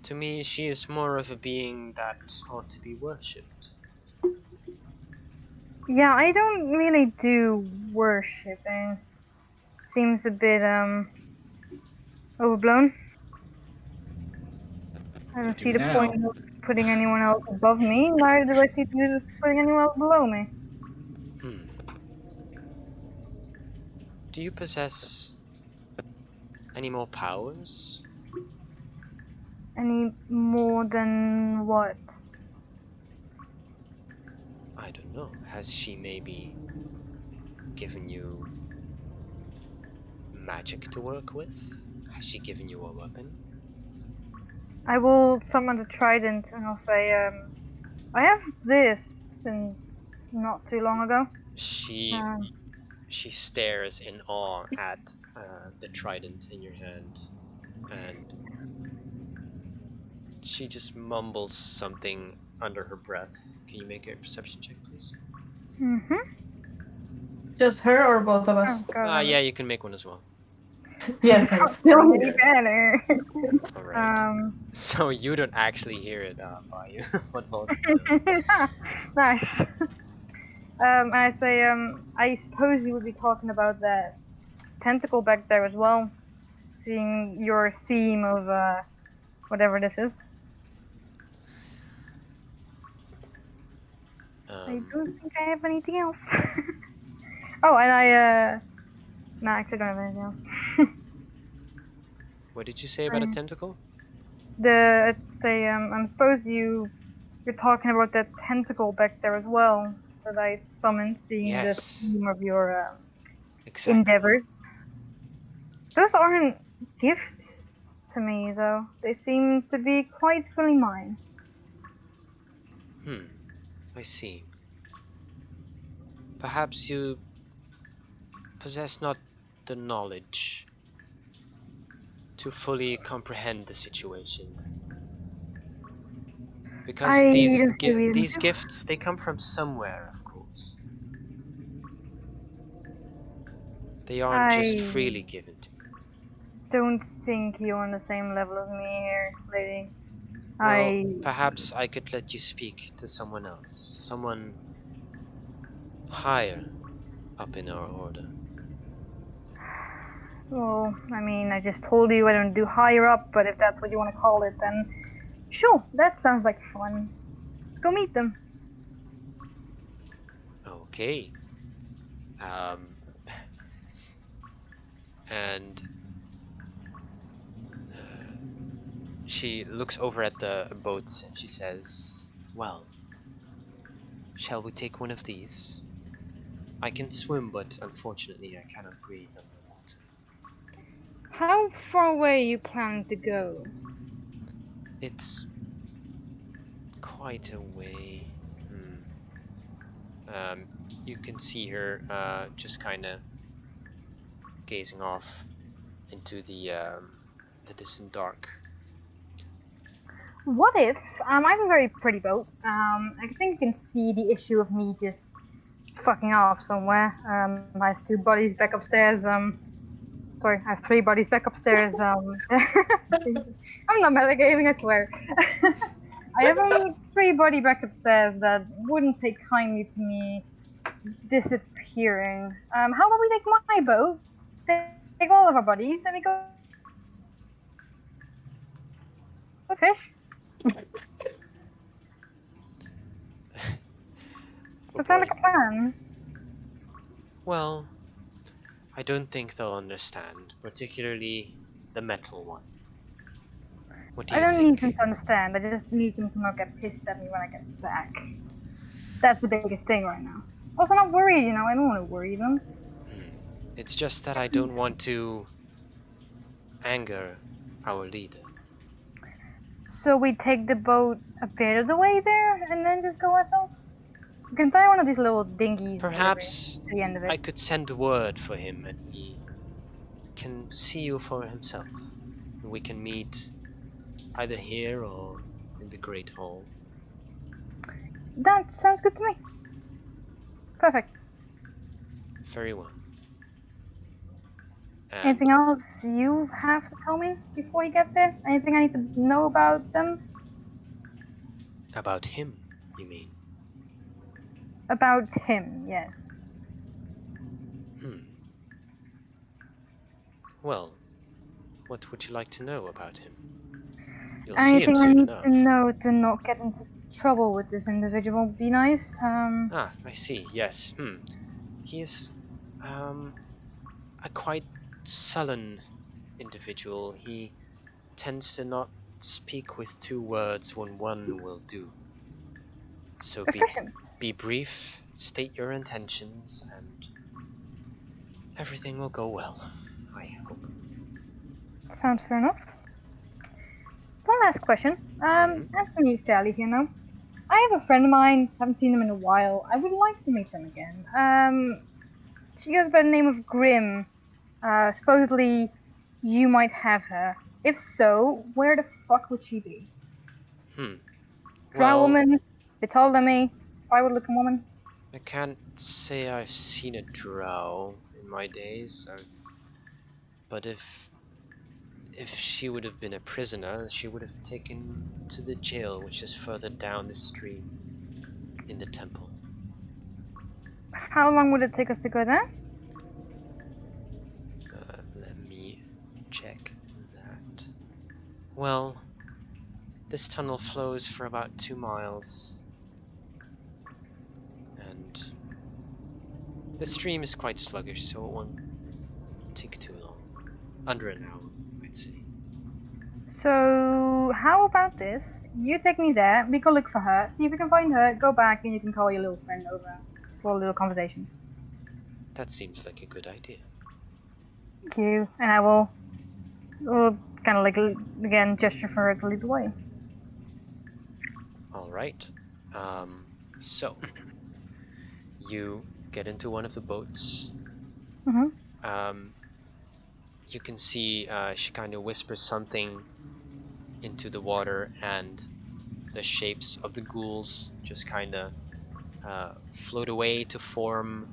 To me, she is more of a being that ought to be worshipped. Yeah, I don't really do worshipping. Seems a bit overblown. I don't see the now. point of putting anyone else above me. Why do I see the point of putting anyone else below me? Hmm. Do you possess any more powers? Any more than what? I don't know. Has she maybe given you magic to work with? Has she given you a weapon? I will summon the trident and I'll say, I have this since not too long ago. She Um, stares in awe at the trident in your hand, and she just mumbles something under her breath. Can you make a perception check, please? mm-hmm. Just her or both of Oh us? god. Yeah, you can make one as well. Yes, I'm still Really here. better. Alright. So you don't actually hear it, are you? But Vulcan does. Nice. I say, I suppose you would be talking about that tentacle back there as well. Seeing your theme of, whatever this is. I don't think I have anything else. Oh, and no, I actually don't have anything else. What did you say about a tentacle? I suppose you're talking about that tentacle back there as well that I summoned, seeing Yes. the theme of your Exactly. endeavors. Those aren't gifts to me, though. They seem to be quite fully mine. I see. Perhaps you possess not the knowledge to fully comprehend the situation. Because I these don't see reason these to. gifts, they come from somewhere, of course. They aren't just I- freely given to you. Don't think you're on the same level as me here, lady. Well, perhaps I could let you speak to someone else. Someone higher up in our order. Well, I mean, I just told you I don't do higher up, but if that's what you want to call it, then sure, that sounds like fun. Go meet them. Okay. And she looks over at the boats and she says, well, shall we take one of these? I can swim, but unfortunately I cannot breathe underwater. How far away you plan to go? It's quite a way. You can see her just kind of gazing off into the distant dark. What if, I have a very pretty boat. I think you can see the issue of me just fucking off somewhere. I have 2 bodies back upstairs. Sorry, I have 3 bodies back upstairs. I'm not metagaming, I swear. I have 3 body back upstairs that wouldn't take kindly to me disappearing. How about we take my boat, take all of our bodies, and we go fish? That sounds like a plan. Well, I don't think they'll understand, particularly the metal one. What do I you don't need think? them to understand, I just need them to not get pissed at me when I get back. That's the biggest thing right now. Also, not worried, I don't want to worry them. It's just that I don't want to anger our leader. So we take the boat a bit of the way there, and then just go ourselves? We can tie one of these little dinghies Perhaps to the end of it. I could send word for him and he can see you for himself. We can meet either here or in the Great Hall. That sounds good to me. Perfect. Very well. And Anything else you have to tell me before he gets here? Anything I need to know about them? about him, you mean? About him, yes. Well, what would you like to know about him? You'll see him Anything I soon need enough. to know to not get into trouble with this individual would be nice. Ah, I see. Yes. He is a quite sullen individual. He tends to not speak with two words when one will do. So Efficient. be brief, state your intentions, and everything will go well. I hope. Sounds fair enough. One last question. Anthony Sally here now. I have a friend of mine, haven't seen him in a while. I would like to meet them again. She goes by the name of Grim. Supposedly you might have her. If so, where the fuck would she be? Drow Well, woman, they told me, firewood looking woman. I can't say I've seen a drow in my days, but if she would have been a prisoner, she would have taken to the jail, which is further down the street in the temple. How long would it take us to go there? Let me check that. Well, this tunnel flows for about 2 miles, and the stream is quite sluggish, so it won't take too long. Under an hour, I'd say. So, how about this? You take me there, we go look for her, see if we can find her, go back, and you can call your little friend over for a little conversation. That seems like a good idea. Thank you, and I will kind of like, again, gesture for her to lead the way. Alright. So, you get into one of the boats. You can see she kind of whispers something into the water, and the shapes of the ghouls just kind of float away to form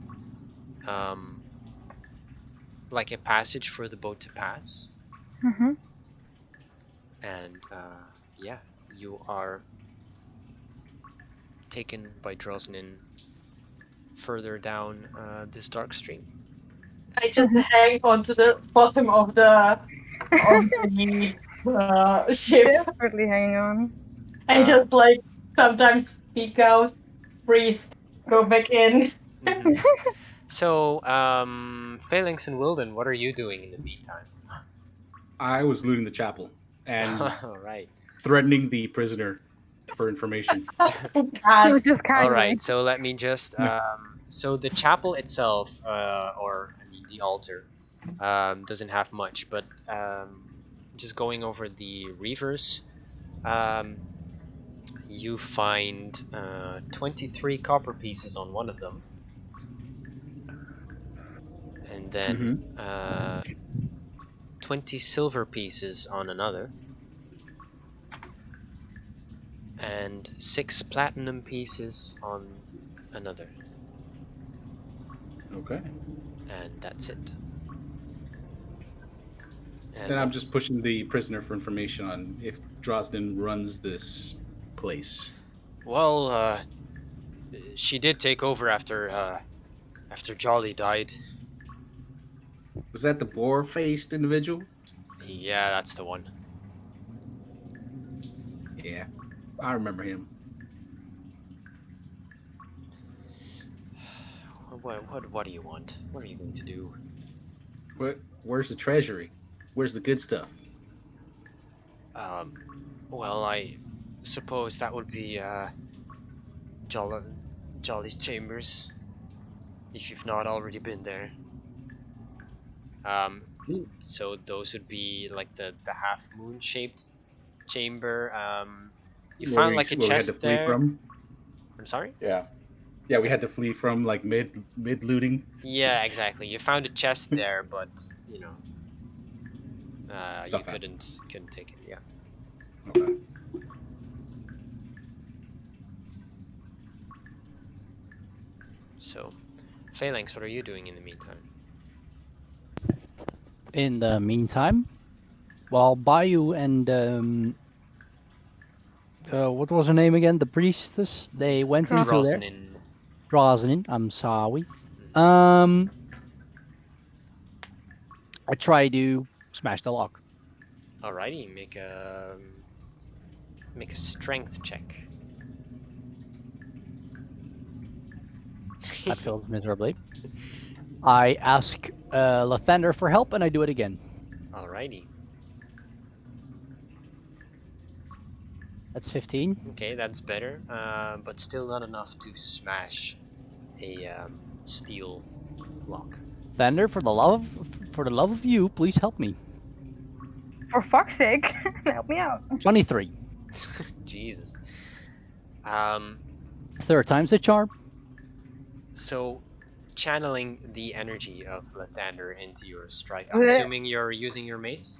like a passage for the boat to pass. And yeah, you are taken by Drosnin further down this dark stream. I just hang onto the bottom of the ship Desperately hanging on. and just like sometimes peek out, breathe, go back in. So, Phalanx and Wilden, what are you doing in the meantime? I was looting the chapel and Alright. threatening the prisoner for information. It was just casual. Alright, so let me just so the chapel itself, or I mean the altar, doesn't have much, but just going over the reavers, you find 23 copper pieces on one of them, and then 20 silver pieces on another, and 6 platinum pieces on another. Okay. And that's it. And Then I'm just pushing the prisoner for information on if Drosnin runs this place. well, she did take over after Jolly died. Was that the boar-faced individual? Yeah, that's the one. Yeah, I remember him. What do you want? What are you going to do? Where's the treasury? Where's the good stuff? Well, I suppose that would be Jolly's chambers, if you've not already been there. So those would be like the half moon shaped chamber. You found like a where we had to chest flee there. from? I'm sorry? Yeah, we had to flee from like mid looting. Yeah, exactly. You found a chest there, but you know, you Stuff couldn't take it. Yeah. Okay. So, Phalanx, what are you doing in the meantime? In the meantime, well, Bayou and what was her name again? The priestess. They went into there. Drosnin. Rosalind, I'm sorry. I try to smash the lock. Alrighty, make a strength check. That fails miserably. I ask Lathander for help, and I do it again. Alrighty. That's 15. Okay, that's better, but still not enough to smash a steel lock. Thunder, for the love of you, please help me. For fuck's sake, help me out. 23. Jesus. Third time's the charm. So, channeling the energy of Lathander into your strike. I'm Blech. assuming you're using your mace.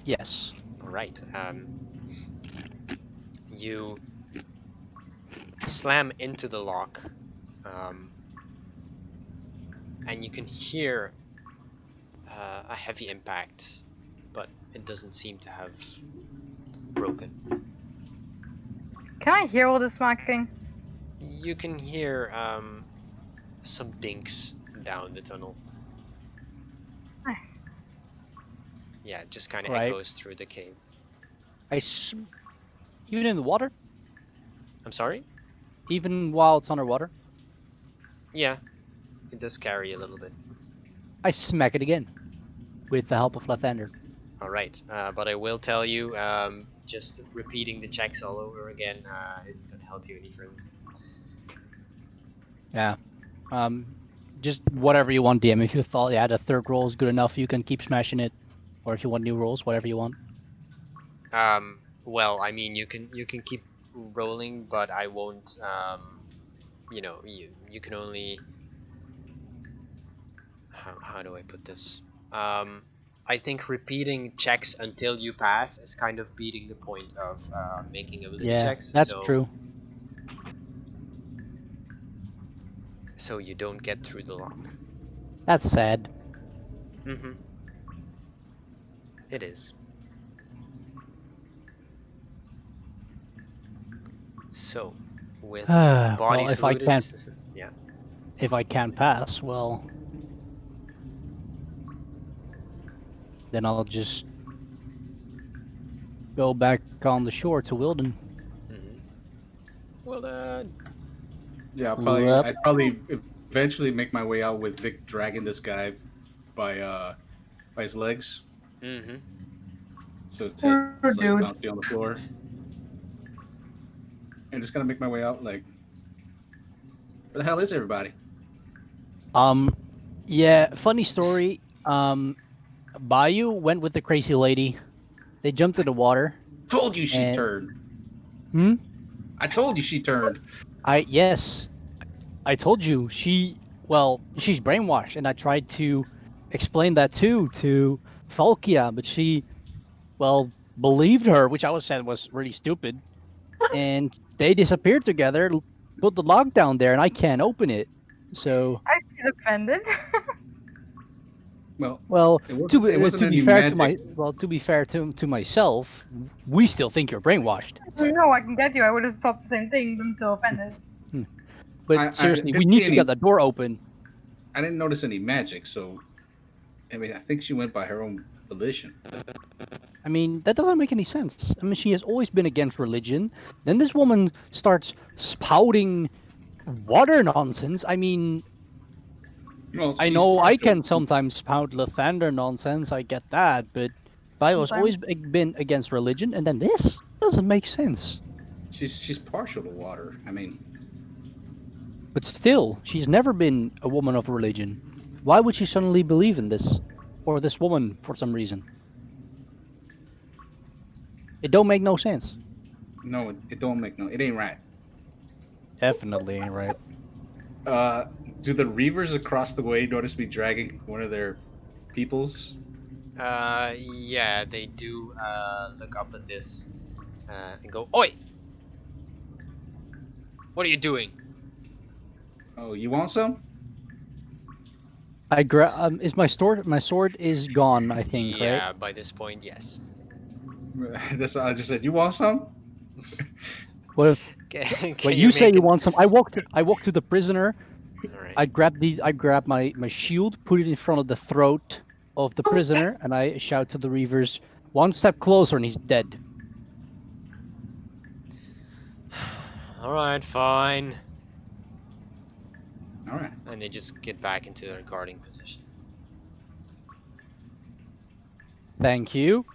Yes. All right. You slam into the lock, and you can hear a heavy impact, but it doesn't seem to have broken. Can I hear all the smacking? You can hear some dinks down the tunnel. Nice. Yeah, it just kind of Right. echoes through the cave. Even in the water? I'm sorry? Even while it's underwater? Yeah, it does carry a little bit. I smack it again. With the help of Lathander. Alright, but I will tell you, just repeating the checks all over again isn't going to help you any further. Yeah. Just whatever you want, DM. If you thought, yeah, the third roll is good enough, you can keep smashing it. Or if you want new rolls, whatever you want. Well, I mean, you can keep rolling, but I won't. You know, you can only. How do I put this? I think repeating checks until you pass is kind of beating the point of making ability Yeah, checks. that's so, true. So you don't get through the lock. That's sad. Mm-hmm. It is. So, with Well, bodies if I looted, can't- yeah. If I can't pass, well... Then I'll just... go back on the shore to Wilden. Mm-hmm. Well done. Yeah, Yep. I'd probably eventually make my way out with Vic dragging this guy by his legs. Mm-hmm. So it's Poor like dude. bouncy on the floor. And just gonna make my way out like, where the hell is everybody? Yeah, funny story. Bayou went with the crazy lady. They jumped in the water. Told you she And- turned. Hmm? I told you she turned. Yes. I told you, she's brainwashed, and I tried to explain that too to Falkia, but she, believed her, which I said was really stupid. And they disappeared together, put the lock down there, and I can't open it. So, I feel offended. Well, it wasn't to be any fair magic. to be fair to myself, we still think you're brainwashed. No, I can get you. I would have thought the same thing. I'm so offended. But I seriously, we didn't need see to any- get the door open. I didn't notice any magic, so I mean, I think she went by her own volition. I mean, that doesn't make any sense. I mean, she has always been against religion. Then this woman starts spouting water nonsense. I mean, Well, I she's know I partial. can sometimes spout Lathander nonsense, I get that, but Bio's Okay. always been against religion, and then this doesn't make sense. She's partial to water. I mean, But still, she's never been a woman of religion. Why would she suddenly believe in this? Or this woman, for some reason? It don't make no sense. no, it don't make no. It ain't right. Definitely ain't right. Do the Reavers across the way notice me dragging one of their peoples? Yeah, they do look up at this and go, "Oi! What are you doing?" Oh, you want some? I is my sword is gone, I think, Yeah, right? by this point, yes. That's I just said. You want some? What if Can But you say make you it- want some. I walk to the prisoner. Alright. I grab my shield, put it in front of the throat of the prisoner, and I shout to the Reavers, "One step closer, and he's dead." Alright, fine. All right. And they just get back into their guarding position. Thank you.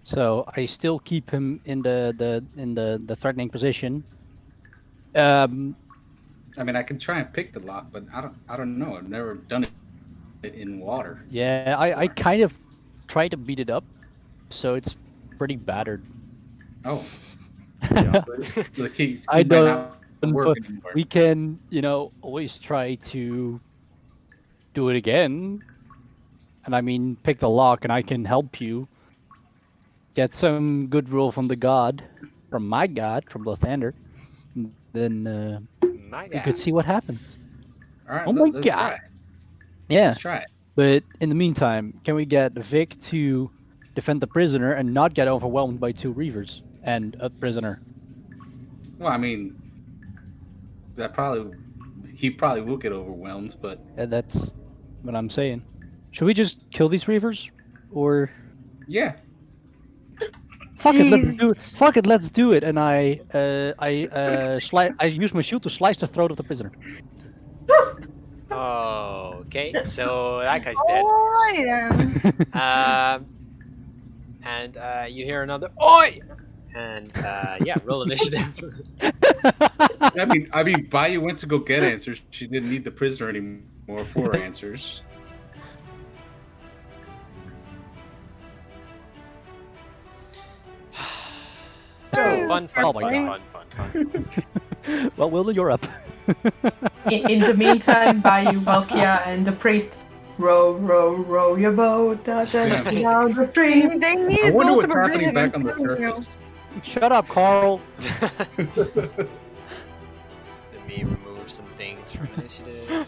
So I still keep him in the threatening position. I mean, I can try and pick the lock, but I don't know. I've never done it in water. Yeah, I kind of try to beat it up, so it's pretty battered. Oh. Yeah, so the key I might don't, not work but anymore. we can, always try to do it again. And I mean, pick the lock, and I can help you get some good roll from the god, from my god, from Lathander. And then My we God. could see what happens. All right, Oh my let's God. try it. Yeah, Let's try it. but in the meantime, can we get Vic to defend the prisoner and not get overwhelmed by 2 Reavers and a prisoner? Well, I mean, he probably will get overwhelmed, but That's what I'm saying. Should we just kill these Reavers, or yeah. fuck it, let's Jeez. do it. Fuck it, let's do it. And I use my shield to slice the throat of the prisoner. Oh, okay. So that guy's dead. Alright then. And you hear another "Oi!" And yeah, roll initiative. I mean, Bayou went to go get answers. She didn't need the prisoner anymore for answers. Fun, fun, Oh my fun, God. fun. Well, Wilder, you're up. In the meantime, Bayou, Valkia, and the priest row, row, row your boat down the stream. They need I wonder full what's happening supervision, back on the I'm telling you. surface. Shut up, Carl. Let me remove some things from initiative.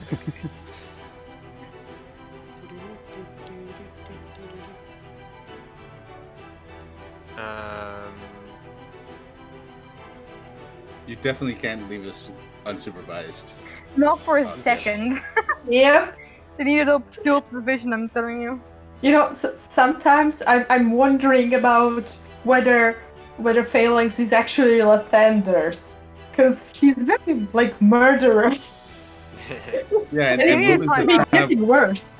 Um, You definitely can't leave us unsupervised. Not for a Okay. second. Yeah. They needed up still supervision, I'm telling you. You know, sometimes I'm wondering about whether Phalanx is actually Lathander's, because he's very like murderer. Yeah, and It is Wilden's like kind that. of- Getting worse.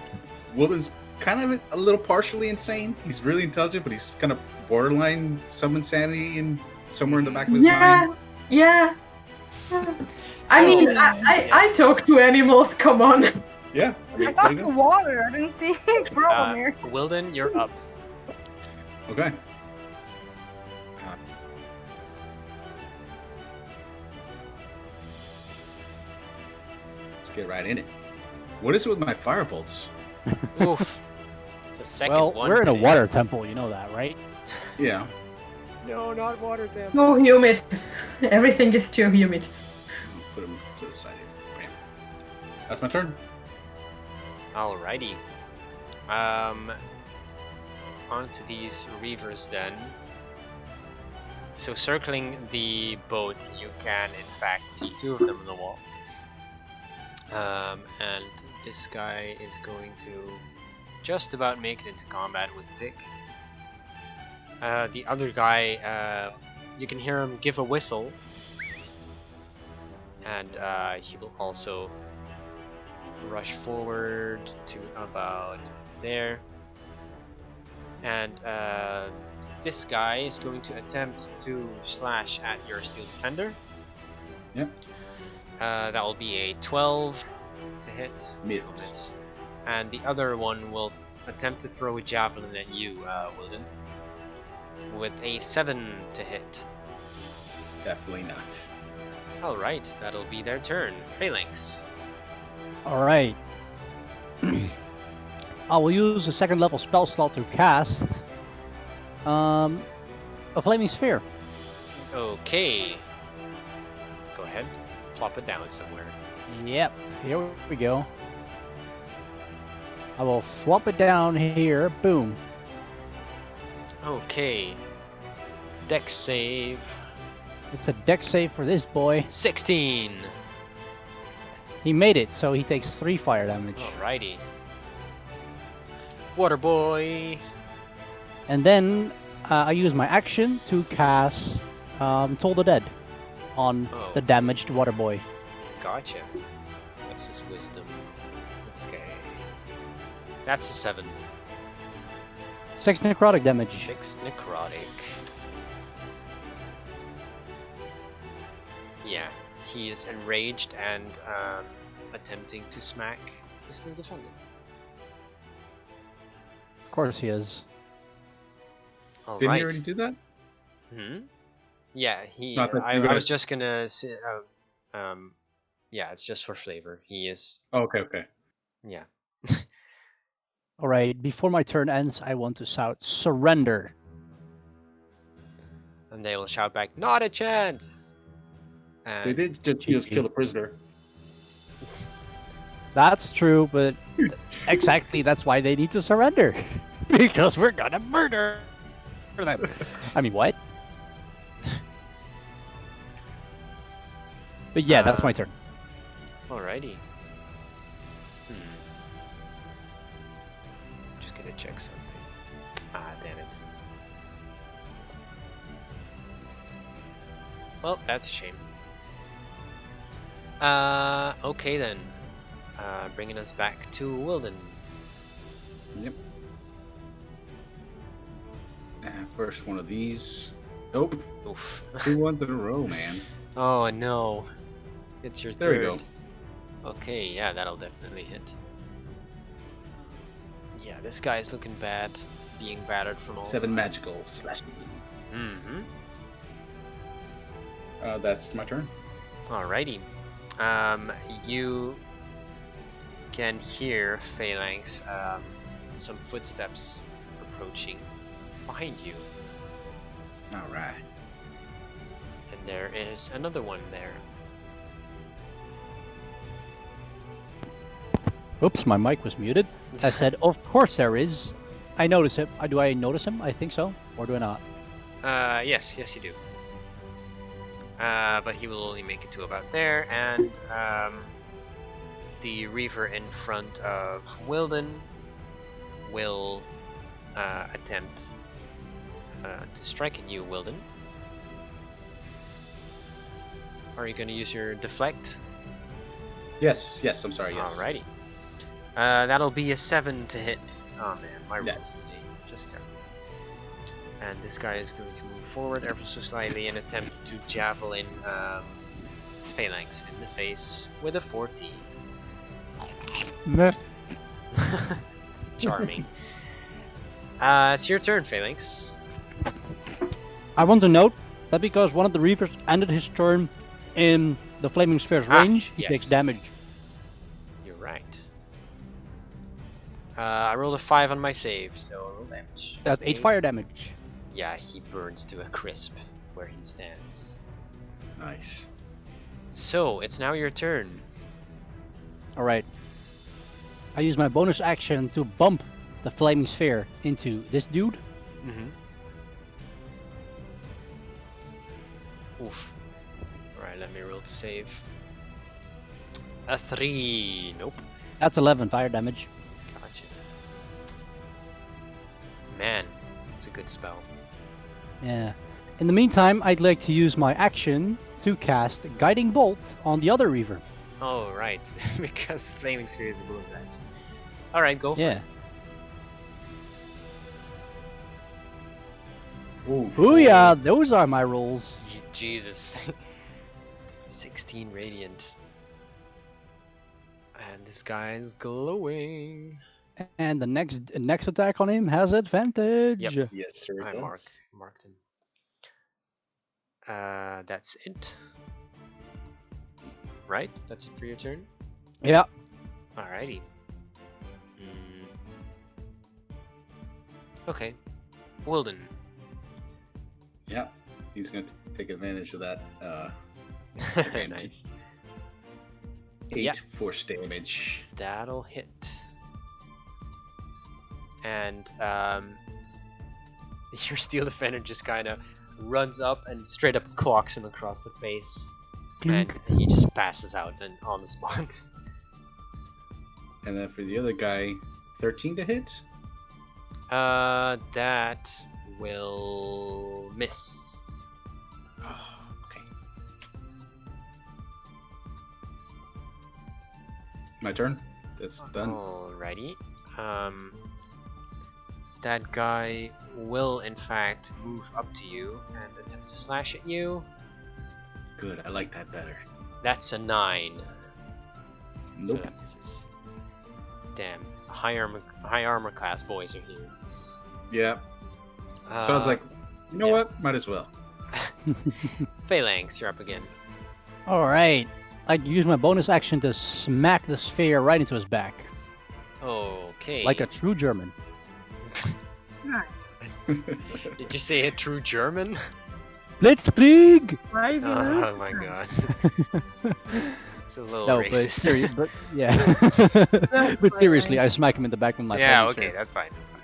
Wilden's kind of a little partially insane. He's really intelligent, but he's kind of borderline some insanity and somewhere in the back of his Yeah, mind. yeah. I mean, I talk to animals. Come on. Yeah. I mean, I thought there the you go. water, I didn't see a problem here. Wilden, you're up. Okay. Let's get right in it. What is it with my firebolts? Oof. It's a second Well, one. we're in a today. water temple, you know that, right? Yeah. No, not water temp. Too humid. Everything is too humid. I'll put him to the side. Bam. That's my turn. Alrighty. Onto these reavers then. So circling the boat, you can in fact see 2 of them on the wall. And this guy is going to just about make it into combat with Vic. The other guy, you can hear him give a whistle. And he will also rush forward to about there. And this guy is going to attempt to slash at your steel defender. Yep. That will be a 12 to hit. Miss. He'll miss. And the other one will attempt to throw a javelin at you, Wilden, with a 7 to hit. Definitely not. Alright, that'll be their turn. Phalanx. Alright. I will use a 2nd level spell slot to cast a Flaming Sphere. Okay. Go ahead. Plop it down somewhere. Yep, here we go. I will flop it down here. Boom. Okay. Dex save. It's a dex save for this boy. 16. He made it, so he takes 3 fire damage. Alrighty. Water boy. And then I use my action to cast Toll the Dead on Oh. the damaged water boy. Gotcha. What's his wisdom? Okay. That's a 7. 6 necrotic damage. 6 necrotic. Yeah, he is enraged and attempting to smack the still defendant. Of course he is. All Didn't right. he already do that? Hmm. Yeah, he. Not that I you was guys- just gonna. Yeah, it's just for flavor. He is. Oh, okay. Yeah. Alright, before my turn ends, I want to shout surrender. And they will shout back, "Not a chance!" And They did just kill the prisoner. That's true, but exactly that's why they need to surrender. Because we're gonna murder them. I mean, what? But yeah, that's my turn. Alrighty. Just gonna check something. Ah, damn it. Well, that's a shame. Okay then. Bringing us back to Wilden. Yep. First one of these. Nope. Oof. 2 ones in a row, man. Oh no. It's your There we third. go. Okay, yeah, that'll definitely hit. Yeah, this guy's looking bad. Being battered from all 7 sides. magical slashing. Mm-hmm. That's my turn. Alrighty. You can hear Phalanx, some footsteps approaching behind you. All right. And there is another one there. Oops, my mic was muted. I said, of course there is. I notice him. Do I notice him? I think so. Or do I not? Yes, you do. But he will only make it to about there, and the Reaver in front of Wilden will attempt to strike at you, Wilden. Are you going to use your deflect? Yes, I'm sorry, yes. Alrighty. That'll be a 7 to hit. Oh man, my Yeah. rolls today. Just terrible. And this guy is going to move forward ever so slightly and attempt to javelin Phalanx in the face with a 14. Meh. Charming. It's your turn, Phalanx. I want to note that because one of the Reavers ended his turn in the Flaming Sphere's range, he yes. takes damage. You're right. I rolled a 5 on my save, so roll damage. That's 8 fire damage. Yeah, he burns to a crisp where he stands. Nice. So, it's now your turn. Alright. I use my bonus action to bump the Flaming Sphere into this dude. Mm-hmm. Oof. Alright, let me roll to save. A 3. Nope. That's 11 fire damage. Gotcha. Man, it's a good spell. Yeah. In the meantime, I'd like to use my action to cast Guiding Bolt on the other Reaver. Oh, right. Because Flaming Sphere is a bonus action. Alright, go for Yeah. it. Ooh. Booyah! Those are my rolls. Jesus. 16 radiant. And this guy's glowing. And the next attack on him has advantage. Yep. Yes, sir. it I does. marked him. That's it. Right? That's it for your turn? Yeah. Alrighty. Okay. Wilden. Yeah, he's going to take advantage of that. Nice. 8 Yeah. force damage. That'll hit. And your Steel Defender just kind of runs up and straight up clocks him across the face. Clink. And he just passes out and on the spot. And then for the other guy, 13 to hit. That will miss. Oh, okay. My turn. That's done. Alrighty. That guy will in fact move up to you and attempt to slash at you. Good. I like that better. That's a 9. So Nope. that misses. Damn, high armor class boys are here. Yeah. So I was like, you know yeah. what? Might as well. Phalanx, you're up again. Alright. I use my bonus action to smack the sphere right into his back. Okay. Like a true German. Nice. Did you say a true German? Blitzkrieg! Right, Oh my god. It's a little No, but, racist. but yeah. But seriously, I smack him in the back with my Yeah, pony okay, sword. that's fine, that's fine.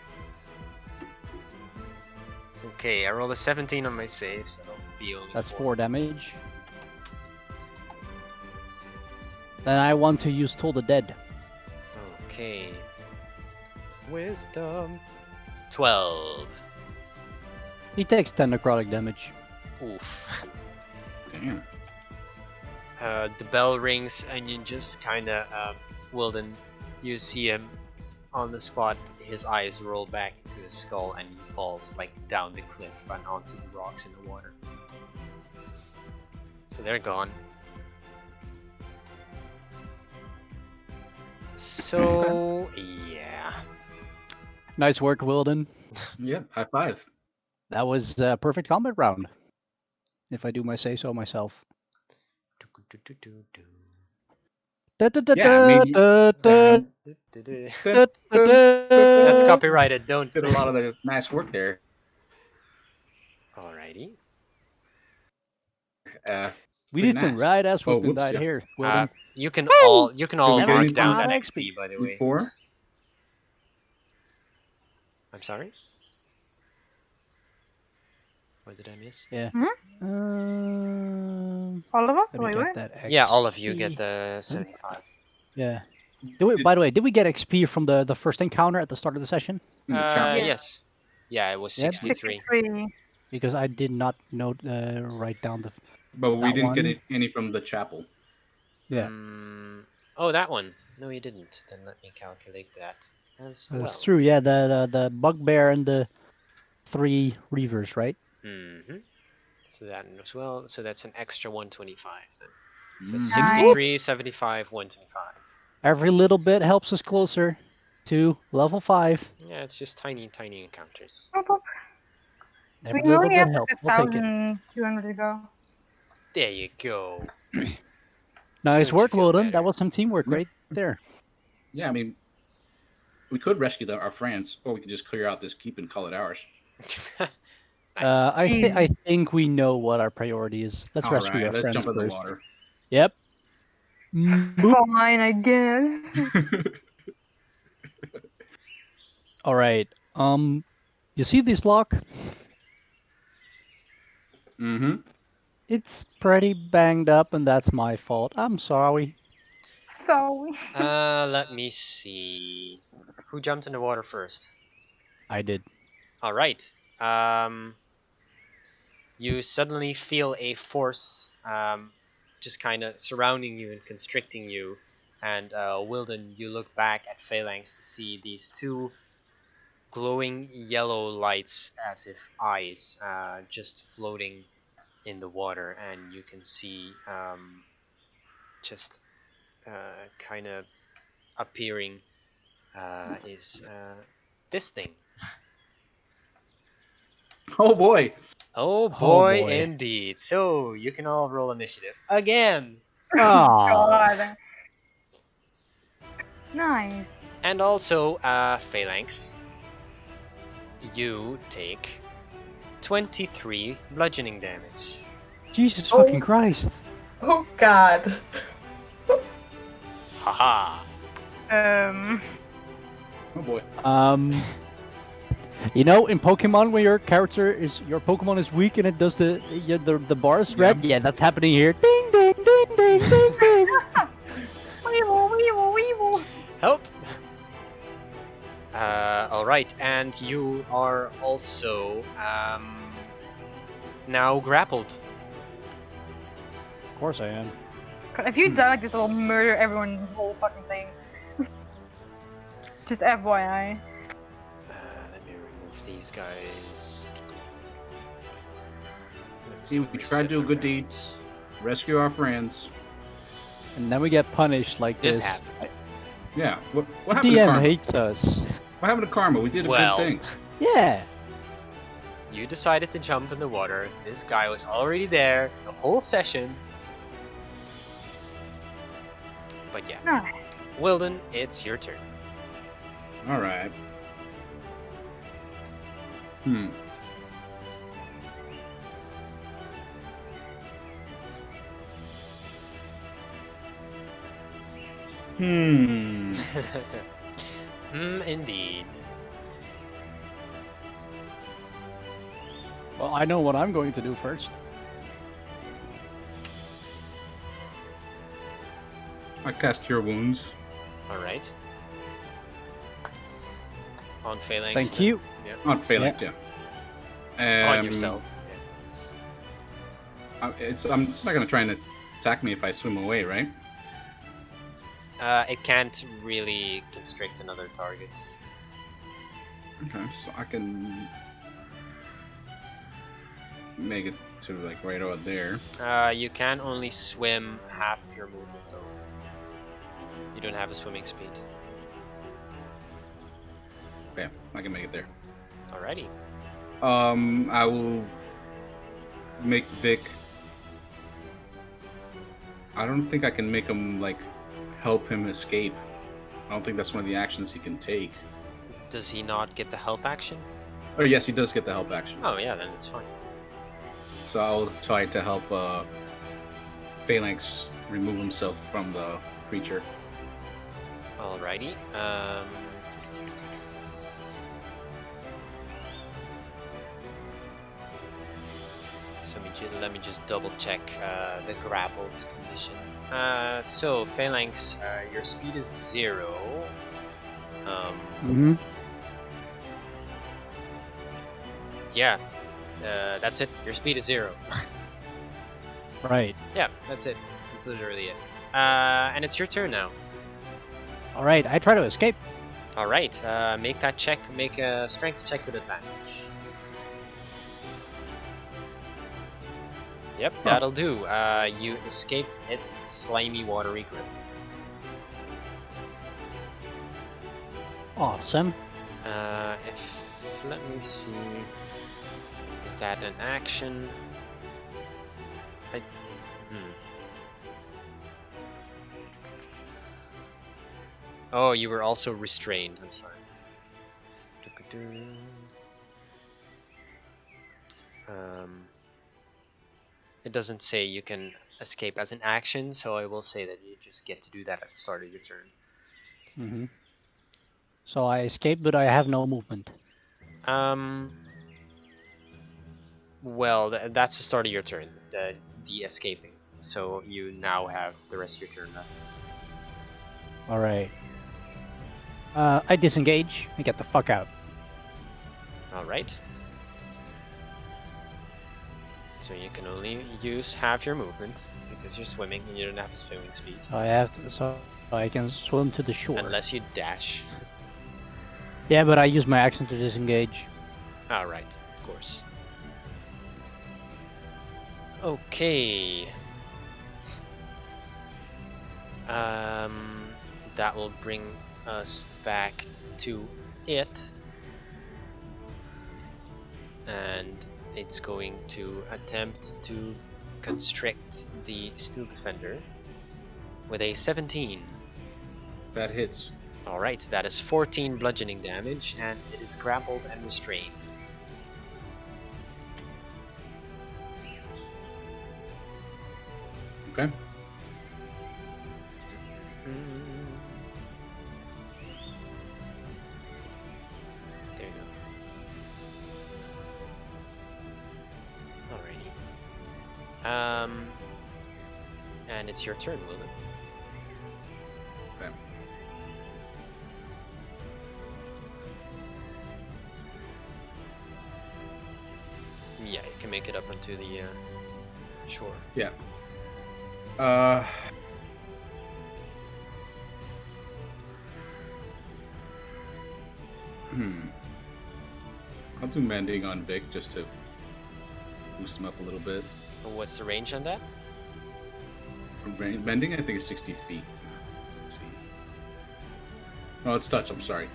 Okay, I rolled a 17 on my save, so it'll be only That's 4. 4 damage. Then I want to use Toll the Dead. Okay. Wisdom. 12. He takes 10 necrotic damage. Oof. Damn. The bell rings and you just kinda, Wilden, you see him on the spot, his eyes roll back into his skull and he falls like down the cliff and onto the rocks in the water. So they're gone. So, yeah. Nice work, Wilden. Yep. High five. That was a perfect combat round. If I do my say so myself. Yeah, maybe- That's That's copyrighted, don't. Did a lot of the nice work there. Alrighty. We Pretty did some nice. right ass Oh, whooping whoops, that yeah. here, Wilden. You can all we mark get down any- that XP, by the way. 4. I'm sorry. What did I miss? All of us? Let me Wait, get what? that Yeah, all of you get XP. the 75. Yeah. By the way, did we get XP from the first encounter at the start of the session? Yeah. Yes. Yeah, it was Yep. 63. 63. Because I did not note write down the. But we That didn't get one. any from the chapel. Yeah. Oh, that one. No, you didn't. Then let me calculate that as well. That's true. Yeah, the bugbear and the 3 reavers, right? Mm-hmm. So that as well. So that's an extra 125 then. So Mm. it's Nice. 63, 75, 125. Every little bit helps us closer to level 5. Yeah, it's just tiny, tiny encounters. Boop, boop. Every We little only bit have helps. We'll take it. 1,200 to go. There you go. Nice Don't you work, feel Wilden. better? That was some teamwork Yeah. right there. Yeah, I mean, we could rescue our friends, or we could just clear out this keep and call it ours. Nice. I think we know what our priority is. Let's All rescue right, our let's friends jump in the first. water. Yep. Boop. Fine, I guess. All right. You see this lock? Mm-hmm. It's pretty banged up, and that's my fault. I'm sorry. So, Let me see. Who jumped in the water first? I did. All right. You suddenly feel a force just kind of surrounding you and constricting you. And Wilden, you look back at Phalanx to see these 2 glowing yellow lights as if eyes just floating in the water. And you can see just kind of appearing is this thing. Oh boy! Oh boy, boy. indeed. So you can all roll initiative again. Ah. God. Nice. And also, Phalanx, you take 23 bludgeoning damage. Jesus Oh. fucking Christ. Oh God. Haha. Oh boy. You know, in Pokemon, when your Pokemon is weak and it does the bars red. Yeah, that's happening here. Ding ding ding ding ding ding. Weevil, weevil, weevil. Help! Alright, and you are also now grappled. Of course I am. God, if you die like this, it'll murder everyone in this whole fucking thing. Just FYI. Let me remove these guys. See, we try to do a good deed, rescue our friends. And then we get punished like This this. happens. Yeah. What happened to DM karma? hates us. What happened to karma? We did a Well. good thing. Yeah. You decided to jump in the water. This guy was already there the whole session. But yeah, Nice. Wilden, it's your turn. All right. Indeed. Well, I know what I'm going to do first. I cast Cure Wounds. Alright. On Phalanx. Thank you. On Phalanx, yeah. On yourself. It's not gonna try and attack me if I swim away, right? It can't really constrict another target. Okay, so I can make it to like right out there. You can only swim half of your movement though. You don't have a swimming speed. Okay, I can make it there. Alrighty. I will make Vic. I don't think I can make him like help him escape. I don't think that's one of the actions he can take. Does he not get the help action? Oh yes, he does get the help action. Oh yeah, then it's fine. So I'll try to help Phalanx remove himself from the creature. Alrighty. So let me just double check the grappled condition. So Phalanx, your speed is 0. Mm-hmm. Yeah, that's it. Your speed is 0. Right. Yeah, that's it. That's literally it. And it's your turn now. All right. I try to escape. All right. Make that check. Make a strength check with advantage. Yep, that'll do. You escape its slimy, watery grip. Awesome. Let me see. Is that an action? Oh, you were also restrained. I'm sorry. It doesn't say you can escape as an action, so I will say that you just get to do that at the start of your turn. Mm-hmm. So I escape, but I have no movement. Well, that's the start of your turn, the escaping. So you now have the rest of your turn left. All right. I disengage and get the fuck out. All right. So you can only use half your movement because you're swimming and you don't have a swimming speed. So I can swim to the shore. Unless you dash. Yeah, but I use my action to disengage. Alright, of course. Okay. That will bring us back to it. And it's going to attempt to constrict the Steel Defender with a 17. That hits. Alright, that is 14 bludgeoning damage, and it is grappled and restrained. Okay. There you go. And it's your turn, Wilden. Okay. Yeah, you can make it up onto the shore. Yeah. I'll do mending on Vic just to boost him up a little bit. What's the range on that? Mending, I think, is 60 feet. Let's see. Oh, it's touch. I'm sorry.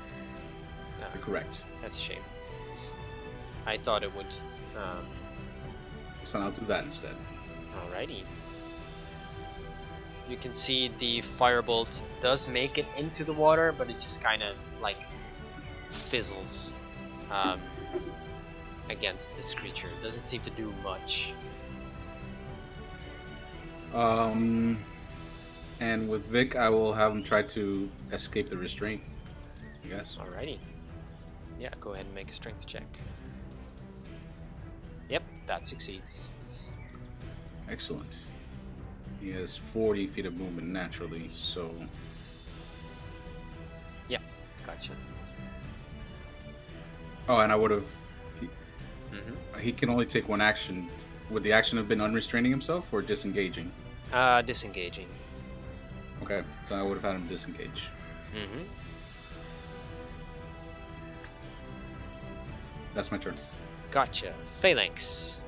No, You're correct. that's a shame. I thought it would. So I'll do that instead. Alrighty. You can see the firebolt does make it into the water, but it just kind of like fizzles against this creature. It doesn't seem to do much. And with Vic, I will have him try to escape the restraint. I guess. Alrighty. Yeah, go ahead and make a strength check. Yep, that succeeds. Excellent. He has 40 feet of movement naturally, so Gotcha. Oh, and I would have. Mm-hmm. He can only take one action. Would the action have been unrestraining himself or disengaging? Disengaging. Okay, so I would have had him disengage. Mm-hmm. That's my turn. Gotcha. Phalanx.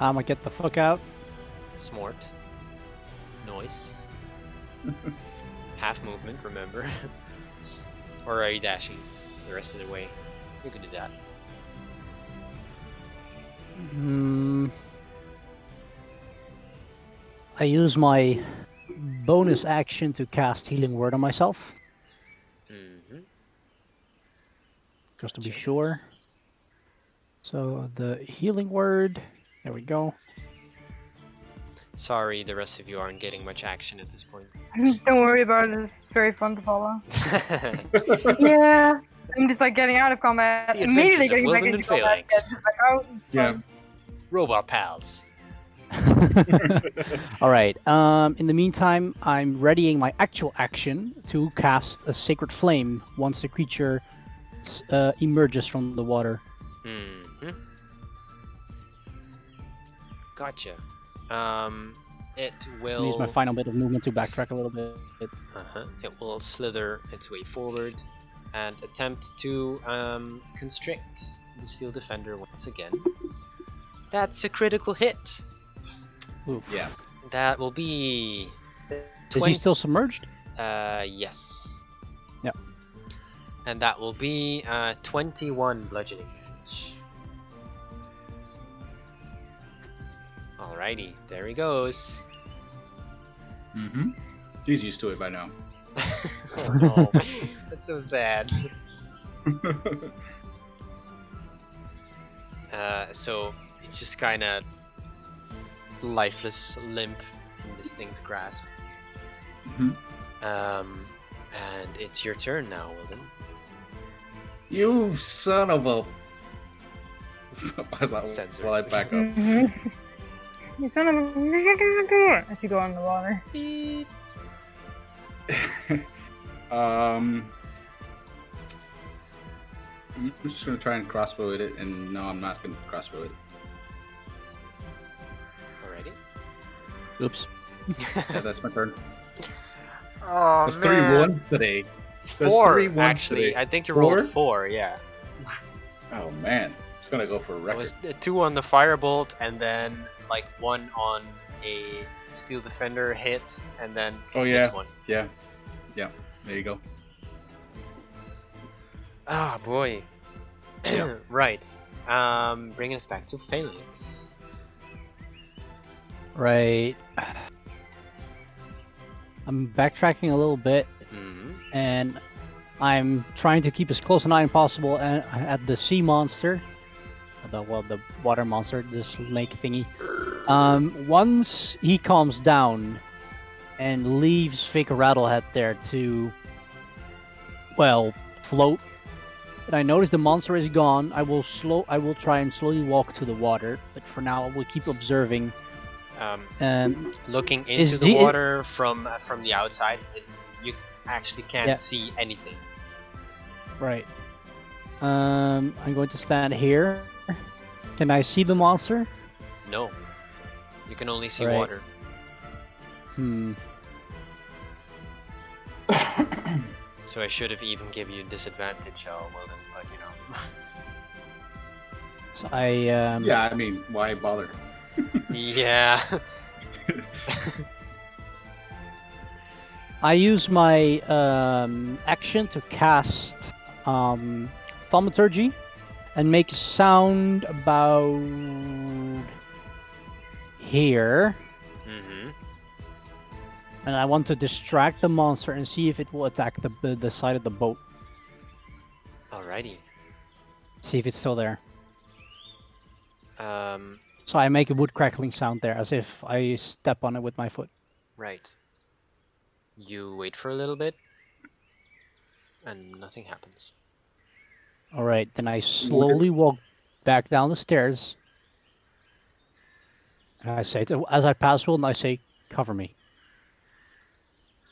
I'ma get the fuck out. Smart. Noise. Half movement, remember. Or are you dashing the rest of the way? You can do that. I use my bonus action to cast Healing Word on myself, Mm-hmm. just to be sure. So the Healing Word, there we go. Sorry, the rest of you aren't getting much action at this point. Don't worry about it, it's very fun to follow. Yeah, I'm just like getting out of combat, The immediately Adventures of getting back Wilden into and combat, Phalanx. get back out, it's fun. Robot pals. Alright, in the meantime, I'm readying my actual action to cast a Sacred Flame once the creature emerges from the water. Mm-hmm. Gotcha. It will. Use my final bit of movement to backtrack a little bit. It will slither its way forward and attempt to constrict the Steel Defender once again. That's a critical hit. Oof. Yeah. That will be. Is he still submerged? Yes. Yep. And that will be 21 bludgeoning damage. Alrighty, there he goes. Mm-hmm. He's used to it by now. Oh no, that's so sad. So he's just kind of lifeless, limp in this thing's grasp. Mm-hmm. And it's your turn now, Wilden. You son of a... Censored. While I back up. Mhm. You son of a... As you go on the water. I'm just gonna try and crossbow it, and no, I'm not gonna crossbow it. Alrighty. Oops. Yeah, that's my turn. Oh There's 3 ones today. There's 4 3 ones actually. today. I think you 4? rolled 4. Yeah. Oh man, it's gonna go for a It record. was 2 on the firebolt, and then like 1 on a Steel Defender hit, and then Oh, yeah. this one. Yeah, there you go. Ah, boy. Right. Bringing us back to Phalanx. Right. I'm backtracking a little bit, Mm-hmm. and I'm trying to keep as close an eye as possible at the sea monster. The water monster, this lake thingy. Once he calms down and leaves fake Rattlehead there to, well, float, and I notice the monster is gone, I will try and slowly walk to the water, but for now I will keep observing Looking Is into the the- water from the outside, you actually can't Yeah. see anything. Right. I'm going to stand here. Can I see the monster? No, you can only see Right. water. So I should have even give you disadvantage. Oh well then, but you know. So I Yeah, I mean, why bother? Yeah. I use my action to cast thaumaturgy and make a sound about here. Mm-hmm. And I want to distract the monster and see if it will attack the side of the boat. Alrighty. See if it's still there. Um. So I make a wood crackling sound there, as if I step on it with my foot. Right. You wait for a little bit, and nothing happens. Alright, then I slowly walk back down the stairs. And I say, as I pass Wilden, I say, cover me.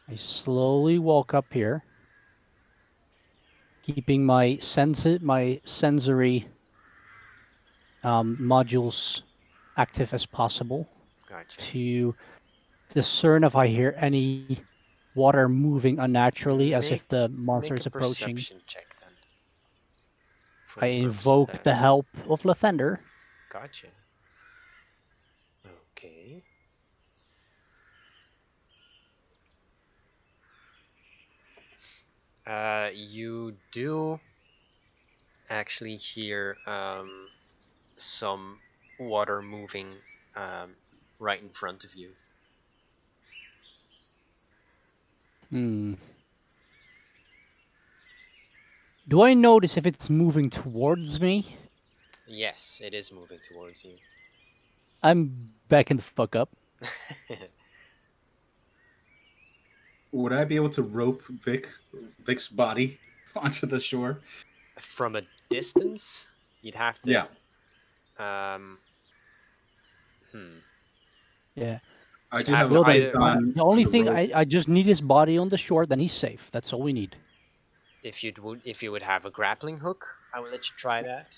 I slowly walk up here, keeping my sensory modules active as possible Gotcha. to discern if I hear any water moving unnaturally, as if the monster Make is a approaching. perception check then. For I the purpose of invoke the that. help of Lathander. Gotcha. Okay. You do actually hear some water moving right in front of you. Do I notice if it's moving towards me? Yes, it is moving towards you. I'm backing the fuck up. Would I be able to rope Vic's body onto the shore? From a distance, you'd have to. Yeah. Yeah. I do have have to a either- python. The only the thing rope. I just need his body on the shore, then he's safe. That's all we need. If you would have a grappling hook, I would let you try that.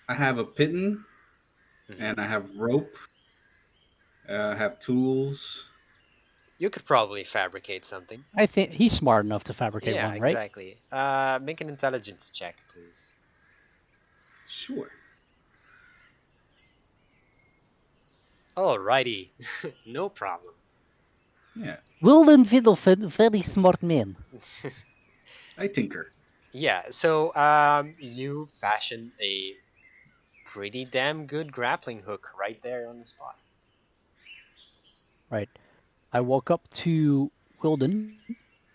I have a pitten, Mhm. and I have rope. I have tools. You could probably fabricate something. I think he's smart enough to fabricate Yeah, one, right? exactly. Make an intelligence check, please. Sure. Alrighty, no problem. Yeah. Wilden Fiddlefin, very smart man. I tinker. Yeah, so you fashion a pretty damn good grappling hook right there on the spot. Right. I walk up to Wilden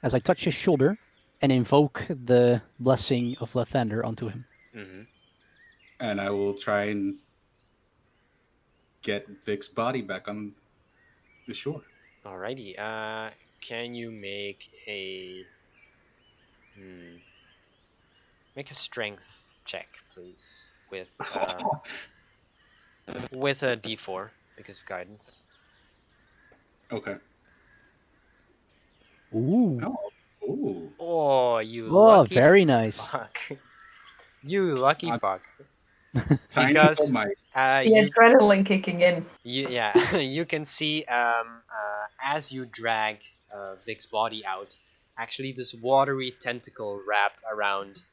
as I touch his shoulder and invoke the blessing of Lathander onto him. Mm-hmm. And I will try and get Vic's body back on the shore. Alrighty, can you make a make a strength check, please, with a D4 because of guidance. Okay. Ooh. Oh. Ooh. Oh, you Oh, lucky very nice. fuck! You lucky fuck! Tiny Because- little mic. The You adrenaline kicking in. yeah, you can see as you drag Vic's body out, actually this watery tentacle wrapped around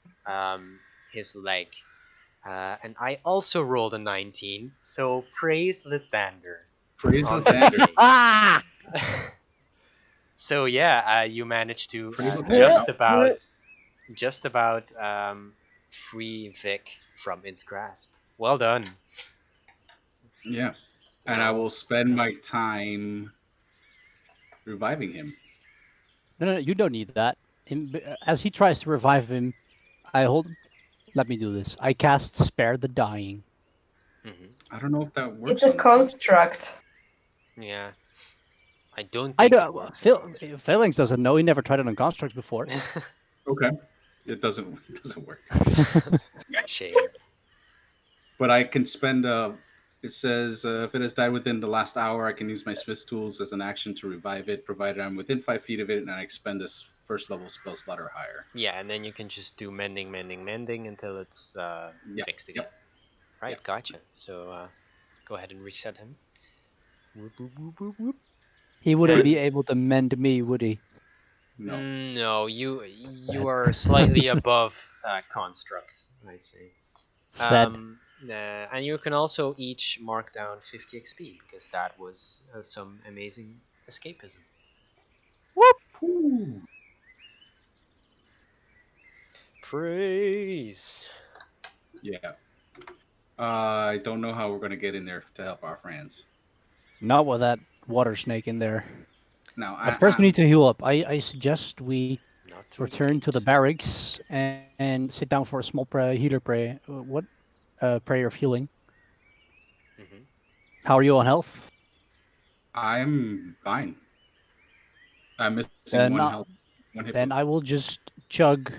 his leg. And I also rolled a 19, so praise Lathander. Praise on the this thunder. day. Ah! So yeah, you managed to Praise the just about free Vic from its grasp. Well done. Yeah. And I will spend my time reviving him. No, you don't need that. As he tries to revive him, let me do this. I cast Spare the Dying. Mm-hmm. I don't know if that works. It's a on this. construct. Yeah. I don't think I it don't. works. Phalanx doesn't know. He never tried it on constructs before. Okay. It doesn't work. Shame. But I can spend It says if it has died within the last hour, I can use my Smith's tools as an action to revive it, provided I'm within 5 feet of it and I expend this first level spell slot or higher. Yeah, and then you can just do mending until it's Yep, fixed again. yep. Right, Yep. gotcha. So go ahead and reset him. Whoop, whoop, whoop, whoop, whoop. He wouldn't And- be able to mend me, would he? No. No, you are slightly above construct, I'd say. Said. And you can also each mark down 50 XP because that was some amazing escapism. Ooh. Praise. Yeah. I don't know how we're going to get in there to help our friends. Not with that water snake in there. Now, But first we need to heal up. I suggest we Not through return to the gate. barracks and sit down for a small healer prayer. What? Prayer of healing. Mhm. How are you on health? I'm fine. I'm missing Then one not- health. One hit Then point. I will just chug.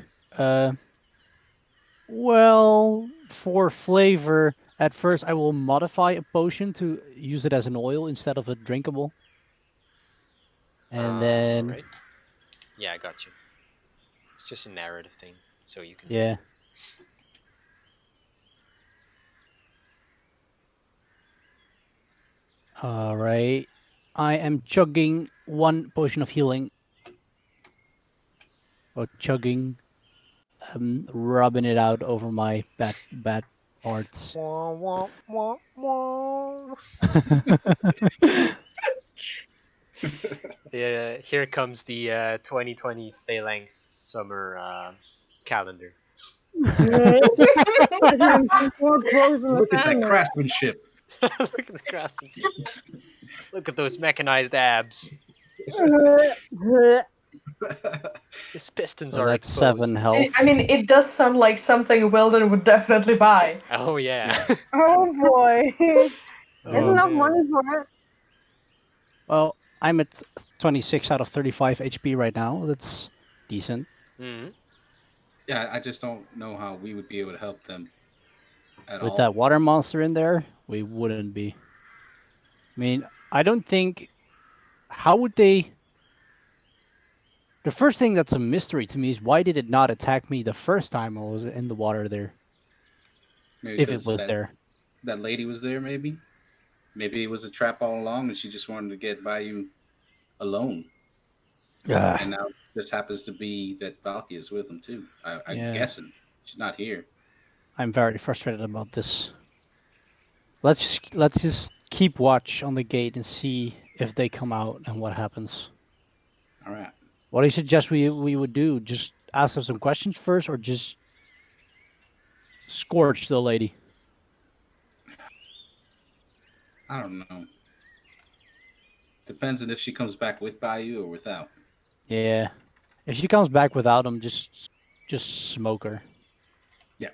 Well, for flavor, at first I will modify a potion to use it as an oil instead of a drinkable. And then, Right. Yeah, I got you. It's just a narrative thing, so you can. yeah. Alright. I am chugging one potion of healing. Or chugging. Rubbing it out over my bad parts. Wah, wah, wah, wah. Here comes the 2020 Phalanx summer calendar. Look at that craftsmanship. Look at the craftsmanship. Look at those mechanized abs. His pistons So are that's exposed. 7 health. I mean, it does sound like something Wilden would definitely buy. Oh yeah. Oh boy. There's Oh, enough man. money for it. Well, I'm at 26 out of 35 HP right now. That's decent. Mhm. Yeah, I just don't know how we would be able to help them at With all. that water monster in there, we wouldn't be. I mean, I don't think. How would they? The first thing that's a mystery to me is why did it not attack me the first time I was in the water there? Maybe If it because was there. that lady was there, maybe. Maybe it was a trap all along, and she just wanted to get by you alone. Ah, And now it just happens to be that Valky is with him too. I'm Yeah. guessing she's not here. I'm very frustrated about this. Let's just keep watch on the gate and see if they come out and what happens. All right. What do you suggest we would do? Just ask them some questions first, or just scorch the lady? I don't know. Depends on if she comes back with Bayou or without. Yeah. If she comes back without them, just smoke her. Yeah.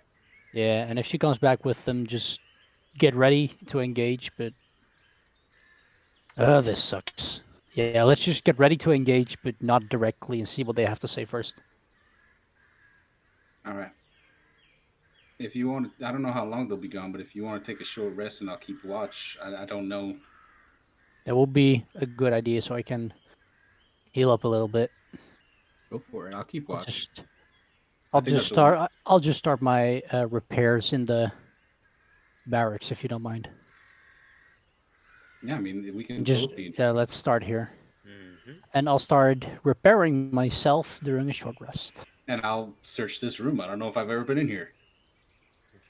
Yeah, and if she comes back with them, just get ready to engage. But this sucks. Yeah, let's just get ready to engage, but not directly, and see what they have to say first. All right. If you want, I don't know how long they'll be gone, but if you want to take a short rest and I'll keep watch, I don't know. That will be a good idea, so I can heal up a little bit. Go for it. I'll keep watch. I'll think just that's a win. I'll just start my repairs in the barracks if you don't mind. Yeah, I mean we can And just both be. let's start here, Mhm. and I'll start repairing myself during a short rest. And I'll search this room. I don't know if I've ever been in here.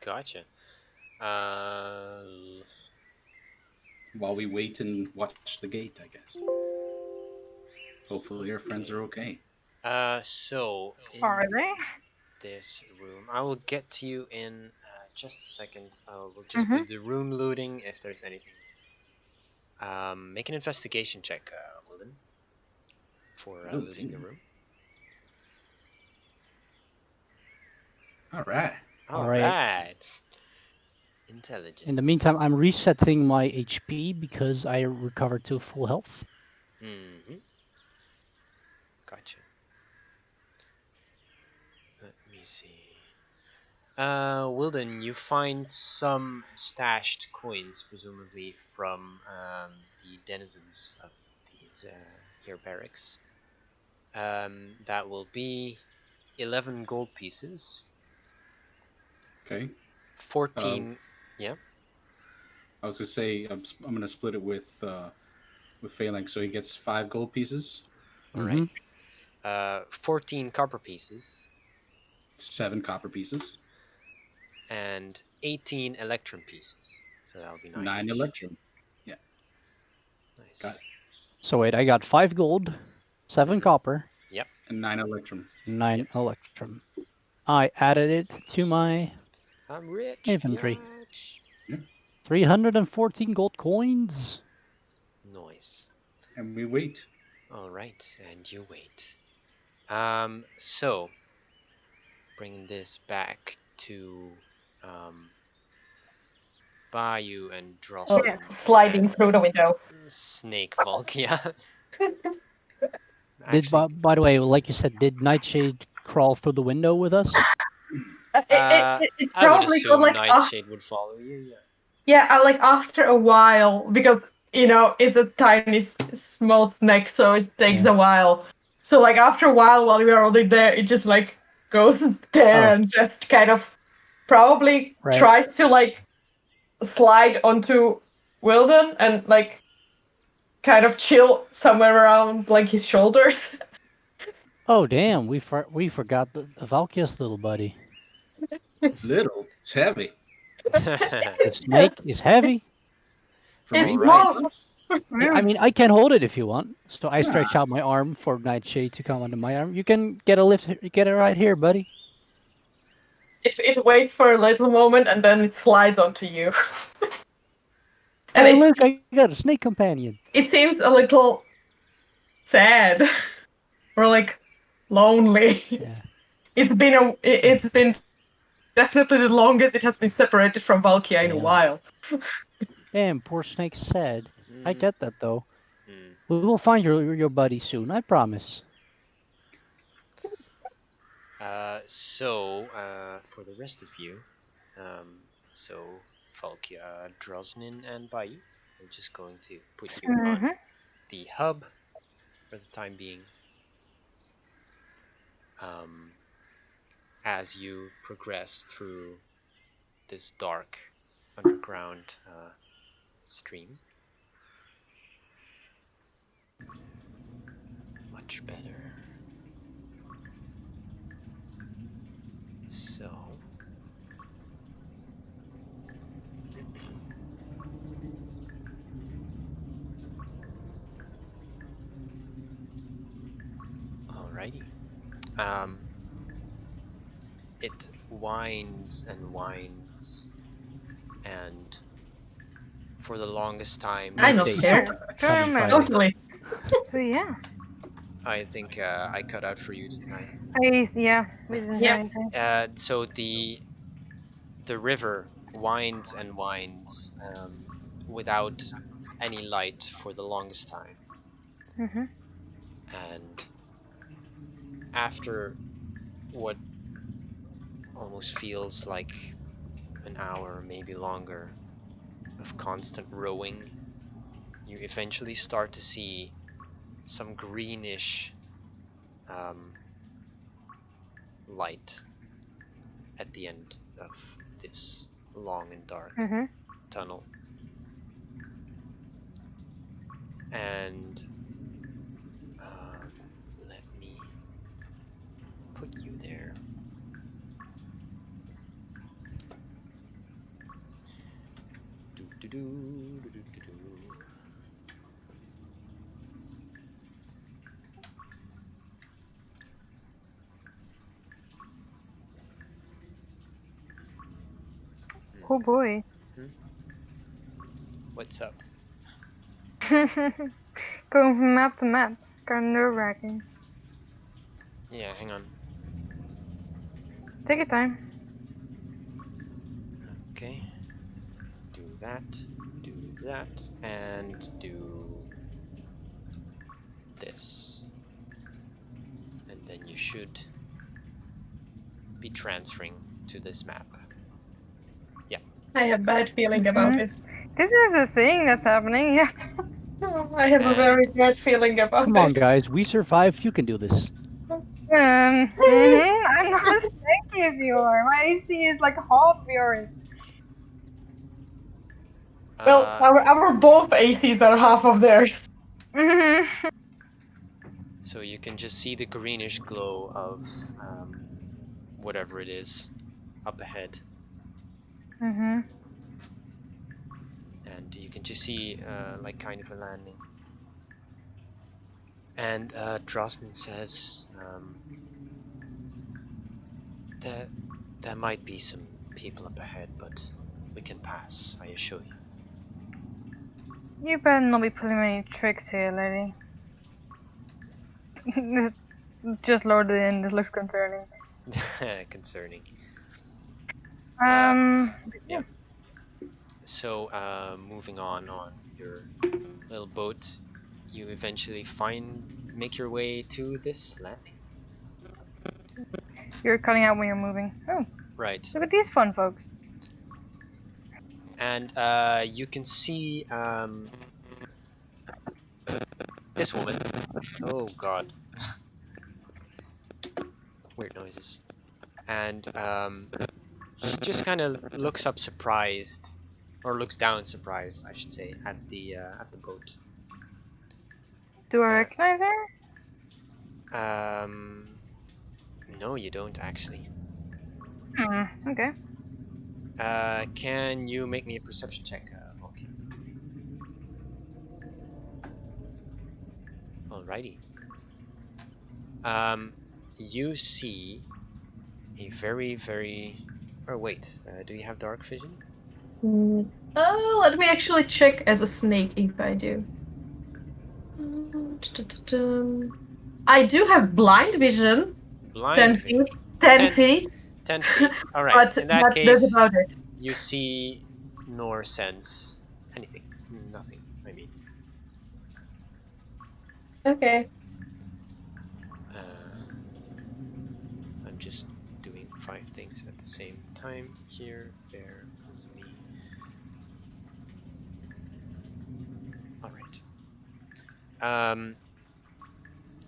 Gotcha. While we wait and watch the gate, I guess. Hopefully our friends are okay. So in Are they? this room, I will get to you in just a second. I will just do the room looting if there's anything. Make an investigation check, Wilden, for looting the room. All right. All right. Alright. Intelligence. In the meantime, I'm resetting my HP because I recovered to full health. Mm-hmm. Gotcha. Let me see. Wilden, you find some stashed coins, presumably from the denizens of these here barracks. That will be 11 gold pieces, Okay. 14. Yeah. I was gonna say I'm gonna split it with Phalanx, so he gets 5 gold pieces, All right. 14 copper pieces, 7 copper pieces, and 18 electrum pieces. So that'll be 9 each. electrum. Yeah. Nice. Got it. So wait, I got 5 gold, 7 copper, And 9 electrum. 9 Yes. electrum. I added it to my I'm rich. Inventory. Biatch. 314 gold coins. Nice. And we wait. All right, and you wait. So bringing this back to Bayou and Oh, Drosselin. sliding through the window. Snake Volkia. Did by the way, like you said, did Nightshade crawl through the window with us? It I would probably assume got like Nightshade would follow you. like after a while, because it's a tiny small snake, so it takes Yeah. a while. So like after a while we are already there, it just like goes there Oh. and just kind of probably Right. tries to like slide onto Wilden and like kind of chill somewhere around like his shoulders. Oh damn, we forgot the Valkia's little buddy. Little. It's heavy. The snake is heavy. For It's me. Alright. small. I mean, I can hold it if you want. So I stretch out my arm for Nightshade to come onto my arm. You can get a lift. Get it right here, buddy. It waits for a little moment and then it slides onto you. Hey, And look, I got a snake companion. it seems a little sad or like lonely. Yeah. It's been definitely the longest it has been separated from Valkia in a Yeah. while. Damn, poor snake's sad. I Mhm. get that though. Mm. We will find your buddy soon. I promise. So for the rest of you, so Volkia, Drosnin, and Bayou, I'm just going to put you on the hub for the time being. As you progress through this dark underground stream. Much better. So alrighty. It winds and winds, and for the longest time, I'm not They- scared. Come and find Totally. So yeah, I think I cut out for you, didn't I? we didn't hear Yeah. anything. So the river winds and winds without any light for the longest time, Mhm. and after what almost feels like an hour, maybe longer, of constant rowing, you eventually start to see some greenish light at the end of this long and dark Mhm. tunnel. And let me put you there. Do. Oh boy. What's up? Going from map to map. Kind of nerve-wracking. Yeah, hang on. Take your time. Okay. Do that, and do this. And then you should be transferring to this map. I have bad feeling about this. This is a thing that's happening. Yeah. I have a very bad feeling about Come on, this. guys. We survived. You can do this. I'm not as tanky as you are. My AC is like half yours. Well, Uh, our both ACs are half of theirs. so you can just see the greenish glow of whatever it is up ahead. And you can just see like kind of a landing. And Drosnin says that there might be some people up ahead, but we can pass, I assure you. You better not be pulling any tricks here, lady. This just loaded in. This looks concerning. Concerning. Yeah. So moving on your little boat, you eventually make your way to this landing. You're cutting out when you're moving. Oh, Right. look at these fun folks. And you can see this woman. Oh god. Weird noises. And she just kind of looks up surprised, or looks down surprised, I should say, at the boat. Do I recognize her? No, you don't actually. Okay. Can you make me a perception check, Volky? Alrighty. You see a very, very... Or wait, do you have dark vision? Let me actually check as a snake if I do. I do have blind vision. Blind 10 vision. feet. 10 feet. 10 feet. Alright, But in that that's case, about it. you see nor sense anything. Nothing, I mean. Okay. I'm just doing 5 things at the same time here. Bear with me. Alright.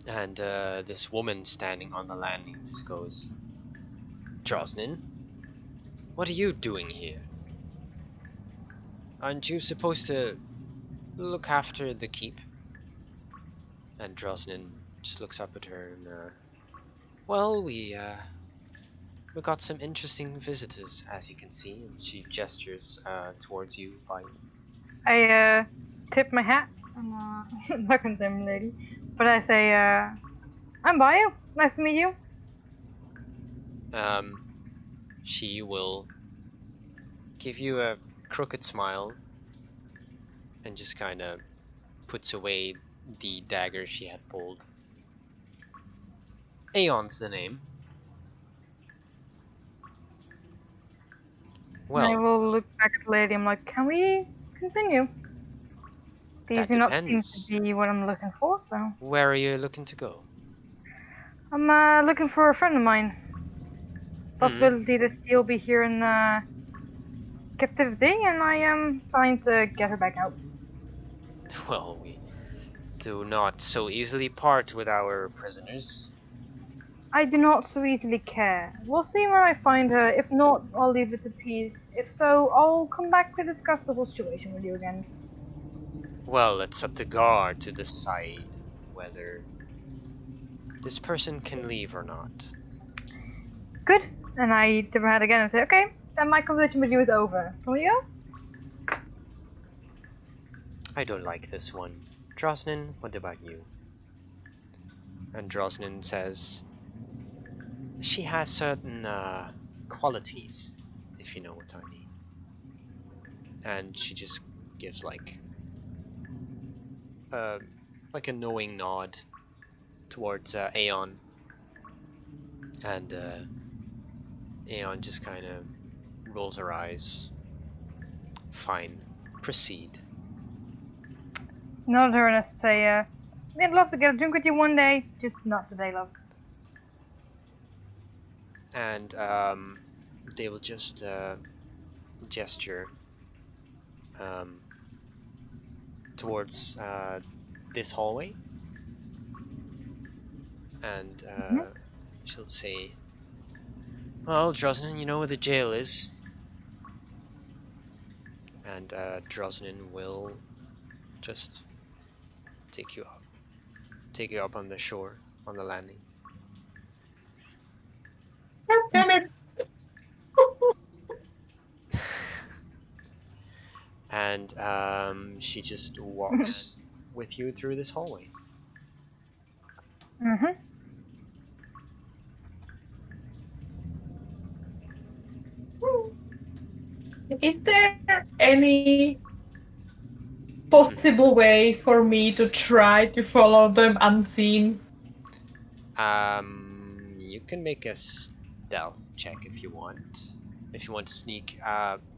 And this woman standing on the landing just goes, Drosnin, what are you doing here? Aren't you supposed to look after the keep? And Drosnin just looks up at her and, well, we got some interesting visitors, as you can see, and she gestures towards you by... I tip my hat. I'm not concerned, lady. But I say, I'm Bayu. Nice to meet you. She will give you a crooked smile and just kind of puts away the dagger she had pulled. Aeon's the name. And I Well, will look back at the lady. I'm like, can we continue? These That do not seem depends. to be what I'm looking for, so. where are you looking to go? I'm looking for a friend of mine. Possibility that she'll be here in captivity, and I am trying to get her back out. Well, we do not so easily part with our prisoners. I do not so easily care. We'll see where I find her. If not, I'll leave it to peace. If so, I'll come back to discuss the whole situation with you again. Well, it's up to guard to decide whether this person can leave or not. Good. And I tip my head again and say, okay, then my conversation with you is over. Can we go? I don't like this one. Drosnin, what about you? And Drosnin says, she has certain qualities, if you know what I mean. And she just gives like a knowing nod towards Aeon. And Aeon just kind of rolls her eyes. Fine, proceed. Nod at her and I say, I'd love to get a drink with you one day, just not today, love. And they will just gesture towards this hallway, and she'll say, "Well, Drosnin, you know where the jail is." And Drosnin will just take you up on the shore, on the landing. God damn it. And she just walks with you through this hallway. Mhm. Is there any possible way for me to try to follow them unseen? You can make a stealth check if you want. If you want to sneak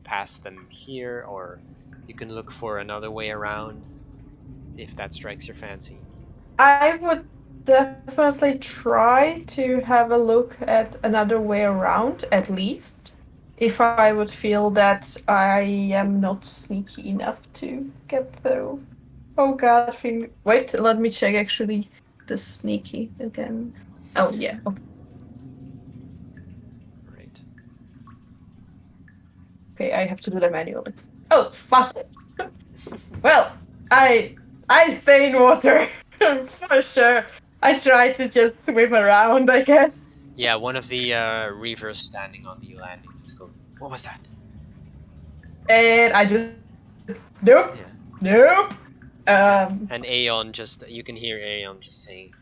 past them here, or you can look for another way around, if that strikes your fancy. I would definitely try to have a look at another way around, at least, if I would feel that I am not sneaky enough to get through. Oh god, wait, let me check actually the sneaky again. Oh yeah, okay. Right. Okay, I have to do that manually. Oh fuck it. Well, I stay in water for sure. I try to just swim around, I guess. Yeah, one of the reavers standing on the landing just go, "What was that?" And I just nope, Yeah. nope. And Aeon you can hear Aeon just saying,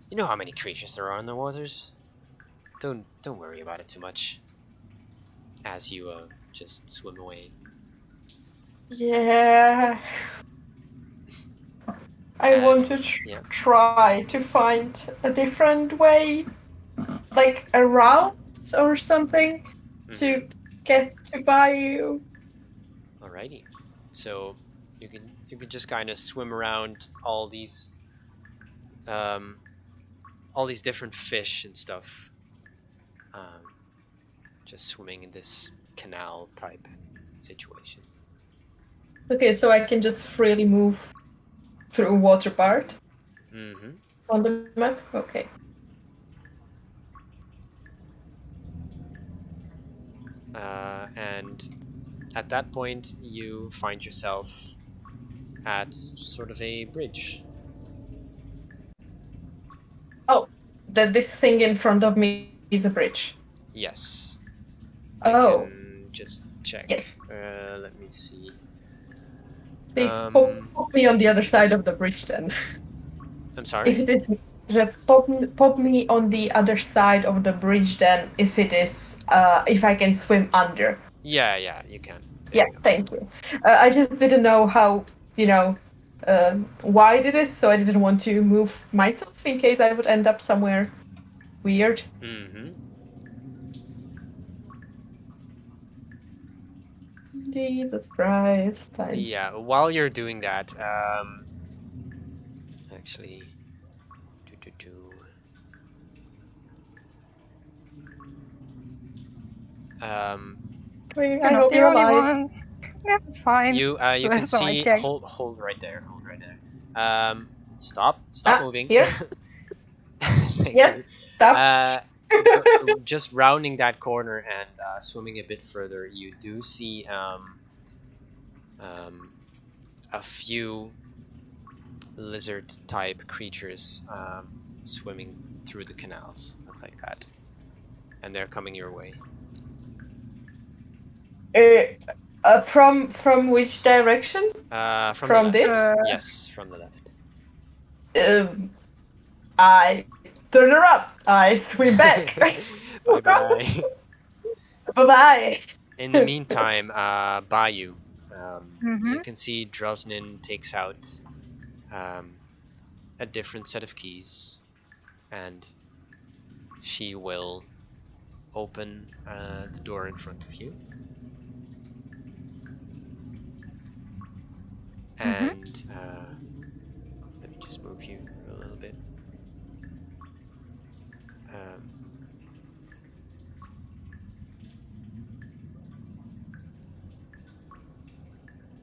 "You know how many creatures there are in the waters? Don't worry about it too much." As you just swim away. Yeah. I want to yeah. try to find a different way, like a route or something, to get to Bayou. Alrighty. So you can just kind of swim around all these different fish and stuff. Just swimming in this canal type situation. Okay, so I can just freely move through water part Mm-hmm. on the map? Okay. And at that point, you find yourself at sort of a bridge. Oh, this thing in front of me is a bridge. Yes. Oh. I can just check. Yes. Let me see. Please pop me on the other side of the bridge then. I'm sorry? If it is, pop me on the other side of the bridge then, if it is, if I can swim under. Yeah, you can. Yeah, thank you. I just didn't know how, wide it is, so I didn't want to move myself in case I would end up somewhere weird. Mm-hmm. Jesus Christ. Yeah, while you're doing that, actually, I hope you're alive. Yeah, it's fine. you can Last time I see. checked. Hold right there. Hold right there. Stop moving. Here? Thank Yes, you. stop. Just rounding that corner and swimming a bit further, you do see a few lizard type creatures swimming through the canals, stuff like that, and they're coming your way. From which direction? From the this? left. Yes, from the left. I turn around. I swim back. Bye bye. Bye bye. In the meantime, Bayou, Mhm. you can see Drosnin takes out a different set of keys, and she will open the door in front of you. And let me just move you a little bit.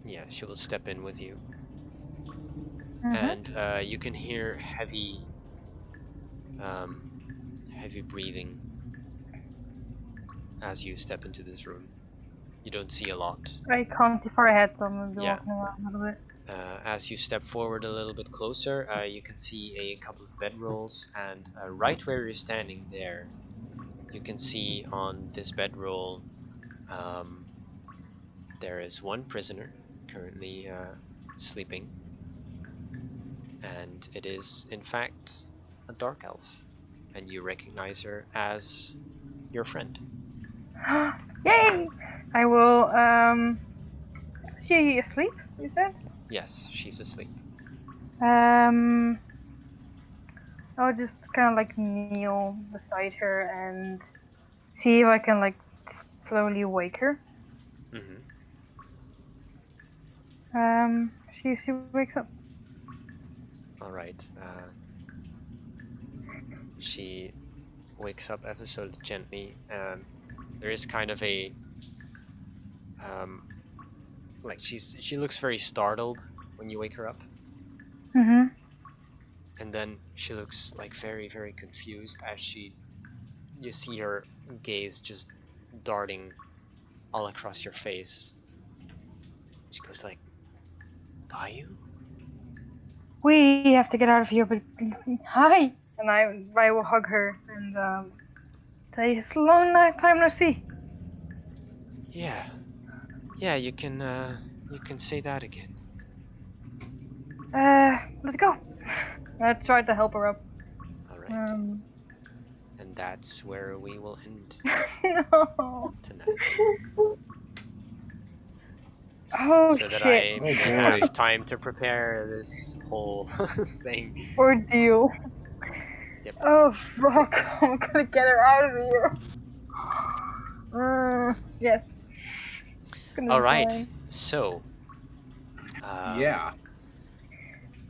yeah, she will step in with you, Mhm. and you can hear heavy breathing as you step into this room. You don't see a lot. I can't see far ahead, so I'm gonna be Yeah. walking around a little bit. As you step forward a little bit closer, you can see a couple of bedrolls, and right where you're standing there, you can see on this bedroll there is one prisoner currently sleeping, and it is in fact a dark elf, and you recognize her as your friend. Yay! I will. Is she asleep? You said. Yes, she's asleep. I'll just kind of like kneel beside her and see if I can like slowly wake her. Mm-hmm. See if she wakes up. All right. She wakes up ever so gently. There is kind of a like she looks very startled when you wake her up, Mhm. and then she looks like very, very confused as you see her gaze just darting all across your face. She goes like, "Bayou?" We have to get out of here, but hi. And I will hug her and say it's a long time no see. Yeah, you can say that again. Let's go. I tried to help her up. All right. And that's where we will end No. tonight. Oh So that shit. I may have time to prepare this whole thing. Ordeal. Yep. Oh fuck! I'm gonna get her out of here. Yes. Gonna All right. die. So. Yeah.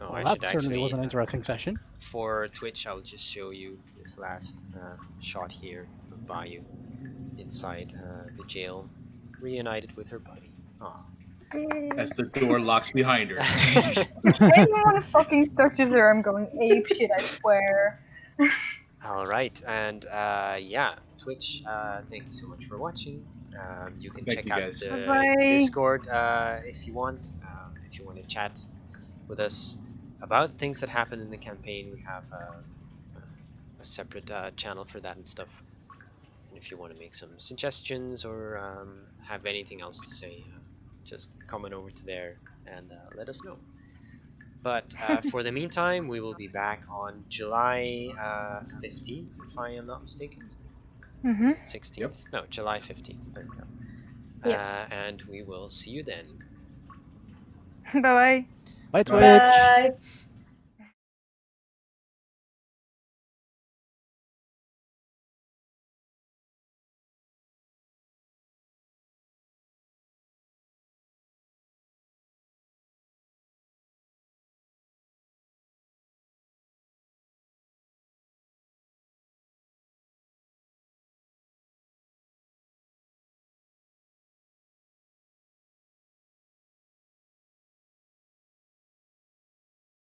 Oh, Well, I that should certainly actually. was an interesting session. For Twitch, I'll just show you this last shot here of Bayou inside the jail, reunited with her buddy. Aw. As the door locks behind her. Anyone fucking touches her, I'm going ape shit, I swear. All right, and yeah, Twitch. Thank you so much for watching. You can Thank check you, out guys. the Bye-bye. Discord if you want. If you want to chat with us about things that happened in the campaign, we have a separate channel for that and stuff. And if you want to make some suggestions or have anything else to say, just comment over to there and let us know. But for the meantime, we will be back on July 15th, if I am not mistaken. 16th? Yep. No, July 15th. There we go. And we will see you then. Bye bye. Bye, Twitch. Bye.